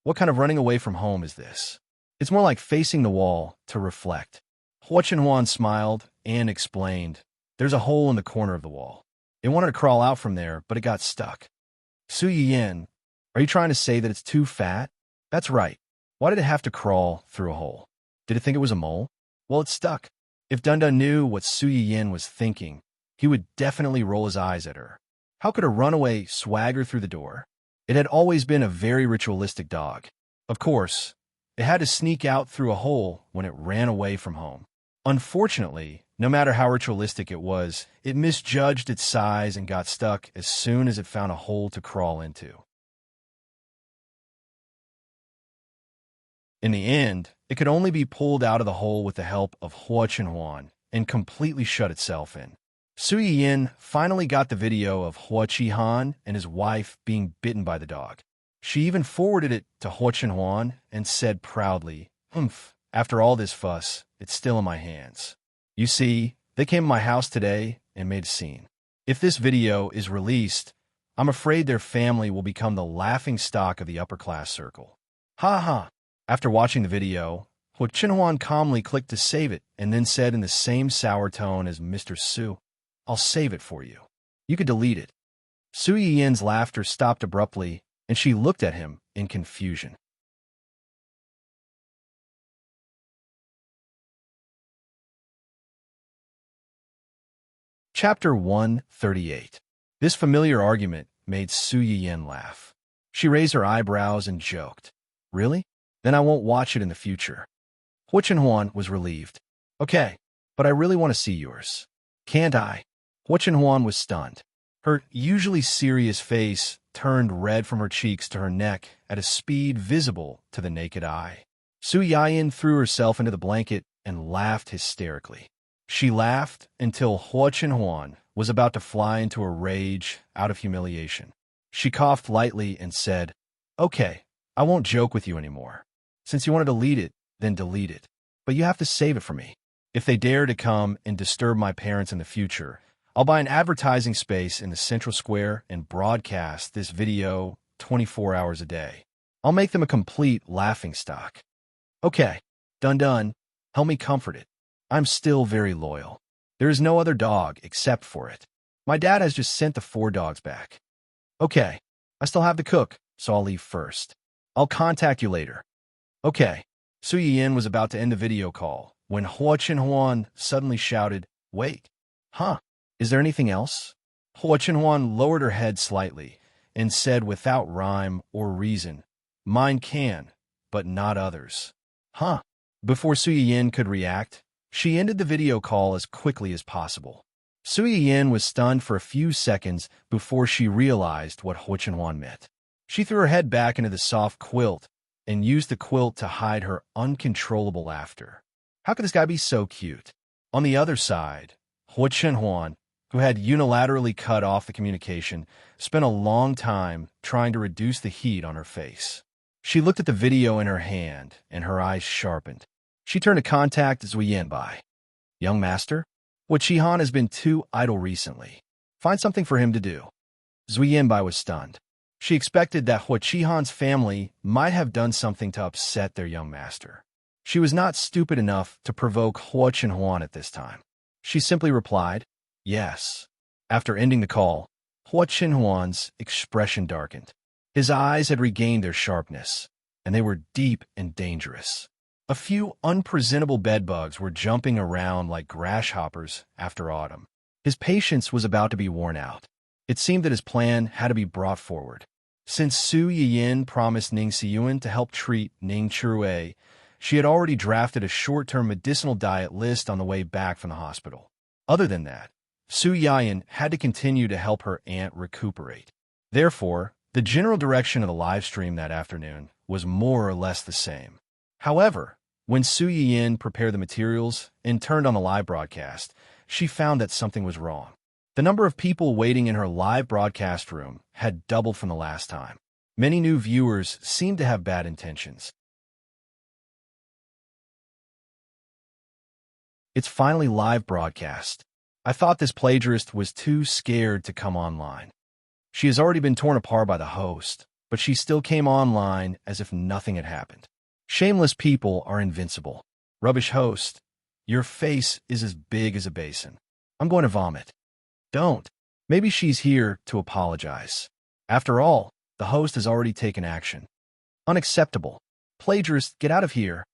What kind of running away from home is this? It's more like facing the wall to reflect. Hua Qinhuan smiled and explained, there's a hole in the corner of the wall. It wanted to crawl out from there, but it got stuck. Su Yin, are you trying to say that it's too fat? That's right. Why did it have to crawl through a hole? Did it think it was a mole? Well, it's stuck. If Dun Dun knew what Su Yin was thinking, he would definitely roll his eyes at her. How could a runaway swagger through the door? It had always been a very ritualistic dog. Of course, it had to sneak out through a hole when it ran away from home. Unfortunately, no matter how ritualistic it was, it misjudged its size and got stuck as soon as it found a hole to crawl into. In the end, it could only be pulled out of the hole with the help of Hua Qinhuan and completely shut itself in. Su Yin finally got the video of Hua Qihan and his wife being bitten by the dog. She even forwarded it to Hua Qinhuan and said proudly, after all this fuss, it's still in my hands. You see, they came to my house today and made a scene. If this video is released, I'm afraid their family will become the laughingstock of the upper-class circle. Ha ha! After watching the video, Hua Qinhuan calmly clicked to save it and then said in the same sour tone as Mr. Su, I'll save it for you. You could delete it. Su Yin's laughter stopped abruptly, and she looked at him in confusion. Chapter 138. This familiar argument made Su Yin laugh. She raised her eyebrows and joked, Really? Then I won't watch it in the future. Hua Qinhuan was relieved. Okay, but I really want to see yours. Can't I? Hua Qinhuan was stunned. Her usually serious face turned red from her cheeks to her neck at a speed visible to the naked eye. Su Yin threw herself into the blanket and laughed hysterically. She laughed until Hua Qinhuan was about to fly into a rage out of humiliation. She coughed lightly and said, Okay, I won't joke with you anymore. Since you want to delete it, then delete it. But you have to save it for me. If they dare to come and disturb my parents in the future, I'll buy an advertising space in the central square and broadcast this video 24 hours a day. I'll make them a complete laughingstock. Okay, Dun, help me comfort it. I'm still very loyal. There is no other dog except for it. My dad has just sent the 4 dogs back. Okay, I still have the cook, so I'll leave first. I'll contact you later. Okay. Su Yin was about to end the video call when Hua Qinhuan suddenly shouted, Wait. Huh? Is there anything else? Hua Qinhuan lowered her head slightly and said without rhyme or reason, Mine can, but not others. Huh? Before Su Yin could react, she ended the video call as quickly as possible. Su Yin was stunned for a few seconds before she realized what Hua Qinhuan meant. She threw her head back into the soft quilt and used the quilt to hide her uncontrollable laughter. How could this guy be so cute? On the other side, Hua Qinhuan, who had unilaterally cut off the communication, spent a long time trying to reduce the heat on her face. She looked at the video in her hand, and her eyes sharpened. She turned to contact Zui Yanbai. Young master, Hua Qihan has been too idle recently. Find something for him to do. Zui Yanbai was stunned. She expected that Hua Qihan's family might have done something to upset their young master. She was not stupid enough to provoke Hua Qinhuan at this time. She simply replied, Yes. After ending the call, Hua Qinhuan's expression darkened. His eyes had regained their sharpness, and they were deep and dangerous. A few unpresentable bedbugs were jumping around like grasshoppers after autumn. His patience was about to be worn out. It seemed that his plan had to be brought forward. Since Su Yin promised Ning Siyuan to help treat Ning Chirue, she had already drafted a short-term medicinal diet list on the way back from the hospital. Other than that, Su Yin had to continue to help her aunt recuperate. Therefore, the general direction of the live stream that afternoon was more or less the same. However, When Su Yin prepared the materials and turned on the live broadcast, she found that something was wrong. The number of people waiting in her live broadcast room had doubled from the last time. Many new viewers seemed to have bad intentions. It's finally live broadcast. I thought this plagiarist was too scared to come online. She has already been torn apart by the host, but she still came online as if nothing had happened. Shameless people are invincible. Rubbish host, your face is as big as a basin. I'm going to vomit. Don't. Maybe she's here to apologize. After all, the host has already taken action. Unacceptable. Plagiarist, get out of here.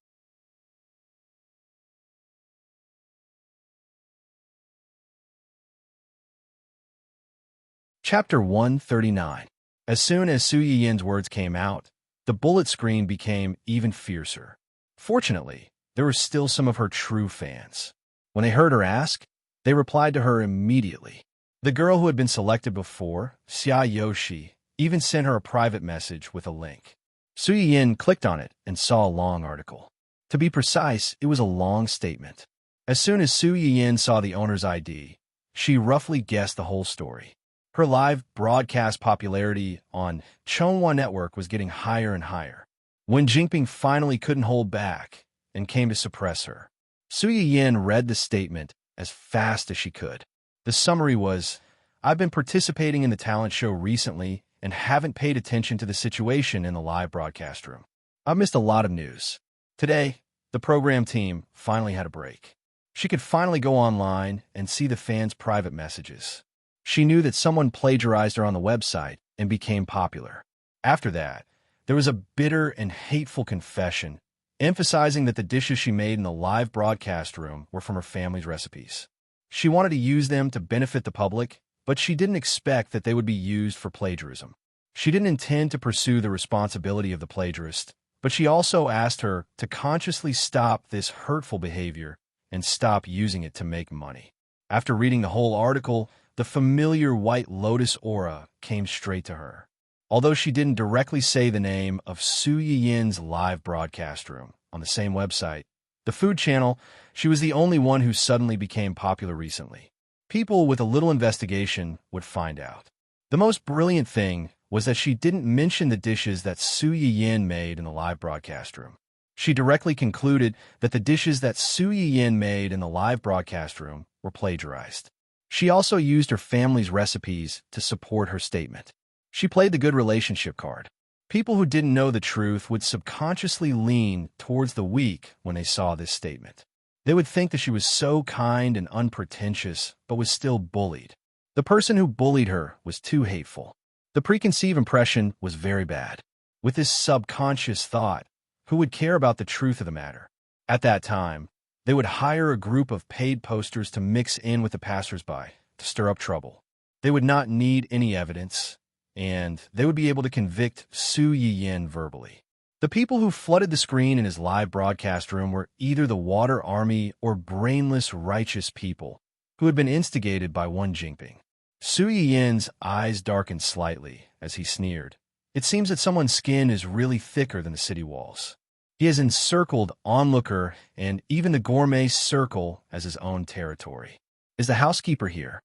Chapter 139. As soon as Su Yin's words came out, the bullet screen became even fiercer. Fortunately, there were still some of her true fans. When they heard her ask, they replied to her immediately. The girl who had been selected before, Xia Yoshi, even sent her a private message with a link. Su Yin clicked on it and saw a long article. To be precise, it was a long statement. As soon as Su Yin saw the owner's ID, she roughly guessed the whole story. Her live broadcast popularity on Chonghua Network was getting higher and higher. When Jinping finally couldn't hold back and came to suppress her, Su Yin read the statement as fast as she could. The summary was, I've been participating in the talent show recently and haven't paid attention to the situation in the live broadcast room. I've missed a lot of news. Today, the program team finally had a break. She could finally go online and see the fans' private messages. She knew that someone plagiarized her on the website and became popular. After that, there was a bitter and hateful confession, emphasizing that the dishes she made in the live broadcast room were from her family's recipes. She wanted to use them to benefit the public, but she didn't expect that they would be used for plagiarism. She didn't intend to pursue the responsibility of the plagiarist, but she also asked her to consciously stop this hurtful behavior and stop using it to make money. After reading the whole article, the familiar White Lotus aura came straight to her. Although she didn't directly say the name of Su Yin's live broadcast room on the same website, the food channel, she was the only one who suddenly became popular recently. People with a little investigation would find out. The most brilliant thing was that she didn't mention the dishes that Su Yin made in the live broadcast room. She directly concluded that the dishes that Su Yin made in the live broadcast room were plagiarized. She also used her family's recipes to support her statement. She played the good relationship card. People who didn't know the truth would subconsciously lean towards the weak when they saw this statement. They would think that she was so kind and unpretentious, but was still bullied. The person who bullied her was too hateful. The preconceived impression was very bad. With this subconscious thought, who would care about the truth of the matter? At that time, they would hire a group of paid posters to mix in with the passersby to stir up trouble. They would not need any evidence, and they would be able to convict Su Yin verbally. The people who flooded the screen in his live broadcast room were either the water army or brainless righteous people who had been instigated by one Jinping. Su Yin's eyes darkened slightly as he sneered. It seems that someone's skin is really thicker than the city walls. He has encircled onlooker and even the gourmet circle as his own territory. Is the housekeeper here?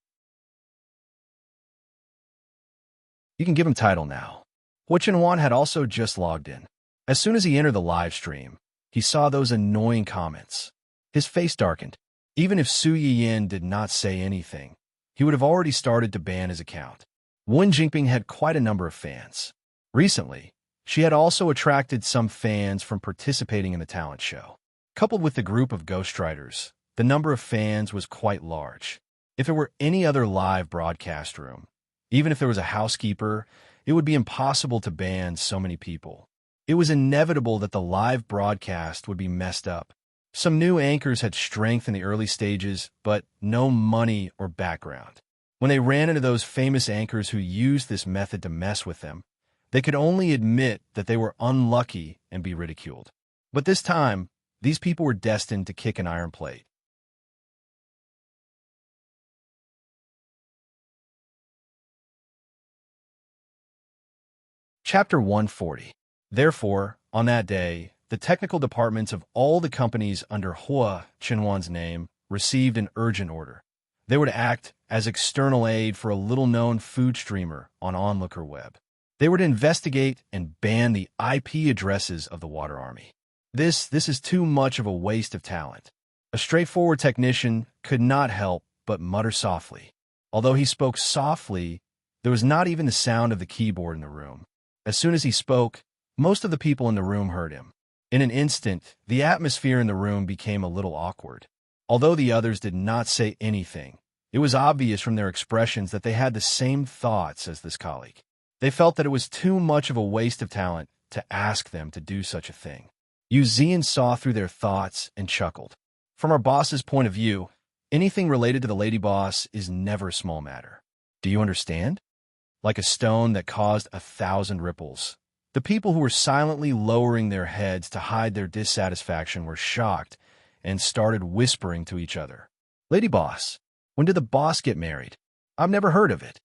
You can give him title now. Hua Chenwan had also just logged in. As soon as he entered the live stream, he saw those annoying comments. His face darkened. Even if Su Yin did not say anything, he would have already started to ban his account. Wen Jinping had quite a number of fans. Recently, she had also attracted some fans from participating in the talent show. Coupled with the group of ghostwriters, the number of fans was quite large. If it were any other live broadcast room, even if there was a housekeeper, it would be impossible to ban so many people. It was inevitable that the live broadcast would be messed up. Some new anchors had strength in the early stages, but no money or background. When they ran into those famous anchors who used this method to mess with them, they could only admit that they were unlucky and be ridiculed. But this time, these people were destined to kick an iron plate. Chapter 140. Therefore, on that day, the technical departments of all the companies under Hua Chinwan's name received an urgent order. They were to act as external aid for a little-known food streamer on Onlooker Web. They were to investigate and ban the IP addresses of the Water Army. This is too much of a waste of talent. A straightforward technician could not help but mutter softly. Although he spoke softly, there was not even the sound of the keyboard in the room. As soon as he spoke, most of the people in the room heard him. In an instant, the atmosphere in the room became a little awkward. Although the others did not say anything, it was obvious from their expressions that they had the same thoughts as this colleague. They felt that it was too much of a waste of talent to ask them to do such a thing. Yu Zian saw through their thoughts and chuckled. From our boss's point of view, anything related to the lady boss is never a small matter. Do you understand? Like a stone that caused 1,000 ripples. The people who were silently lowering their heads to hide their dissatisfaction were shocked and started whispering to each other. Lady boss, when did the boss get married? I've never heard of it.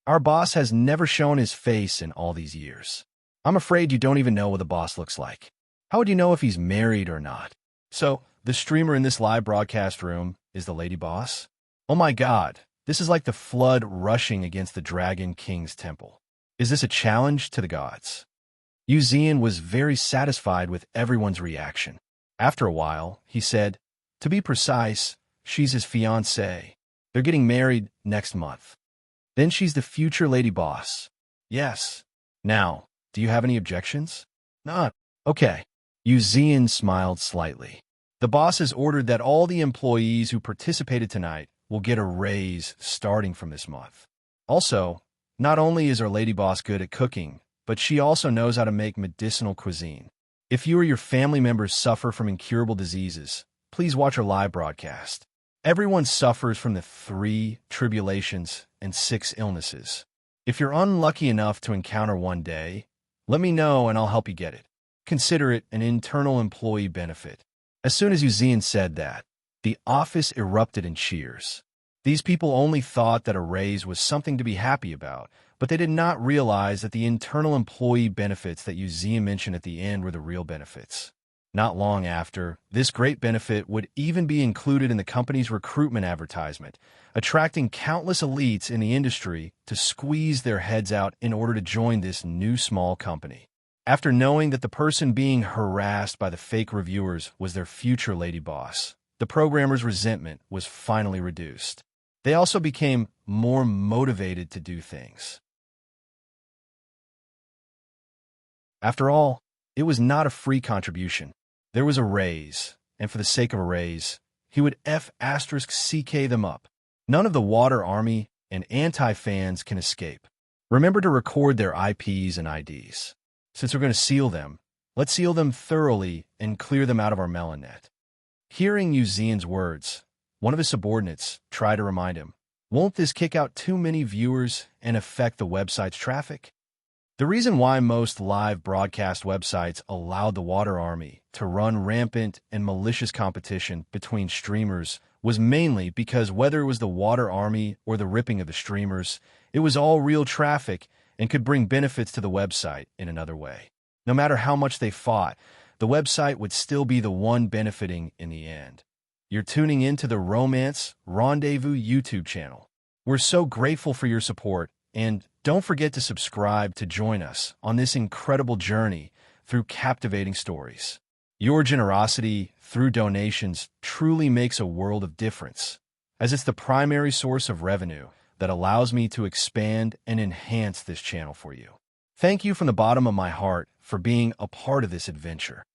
Our boss has never shown his face in all these years. I'm afraid you don't even know what the boss looks like. How would you know if he's married or not? So, the streamer in this live broadcast room is the lady boss? Oh my God, this is like the flood rushing against the Dragon King's temple. Is this a challenge to the gods? Yu Zian was very satisfied with everyone's reaction. After a while, he said, to be precise, she's his fiancée. They're getting married next month. Then she's the future lady boss. Yes. Now, do you have any objections? Not. Okay. Yu Zian smiled slightly. The boss has ordered that all the employees who participated tonight will get a raise starting from this month. Also, not only is our lady boss good at cooking, but she also knows how to make medicinal cuisine. If you or your family members suffer from incurable diseases, please watch our live broadcast. Everyone suffers from the 3 tribulations and 6 illnesses. If you're unlucky enough to encounter one day, let me know and I'll help you get it. Consider it an internal employee benefit. As soon as Yu Zian said that, the office erupted in cheers. These people only thought that a raise was something to be happy about, but they did not realize that the internal employee benefits that Yu Zian mentioned at the end were the real benefits. Not long after, this great benefit would even be included in the company's recruitment advertisement, attracting countless elites in the industry to squeeze their heads out in order to join this new small company. After knowing that the person being harassed by the fake reviewers was their future lady boss, the programmer's resentment was finally reduced. They also became more motivated to do things. After all, it was not a free contribution. There was a raise, and for the sake of a raise, he would F***CK them up. None of the Water Army and anti-fans can escape. Remember to record their IPs and IDs. Since we're going to seal them, let's seal them thoroughly and clear them out of our melanet. Hearing Yu Zian's words, one of his subordinates tried to remind him, won't this kick out too many viewers and affect the website's traffic? The reason why most live broadcast websites allowed the Water Army to run rampant and malicious competition between streamers was mainly because whether it was the Water Army or the ripping of the streamers, it was all real traffic and could bring benefits to the website in another way. No matter how much they fought, the website would still be the one benefiting in the end. You're tuning into the Romance Rendezvous YouTube channel. We're so grateful for your support, and don't forget to subscribe to join us on this incredible journey through captivating stories. Your generosity through donations truly makes a world of difference, as it's the primary source of revenue that allows me to expand and enhance this channel for you. Thank you from the bottom of my heart for being a part of this adventure.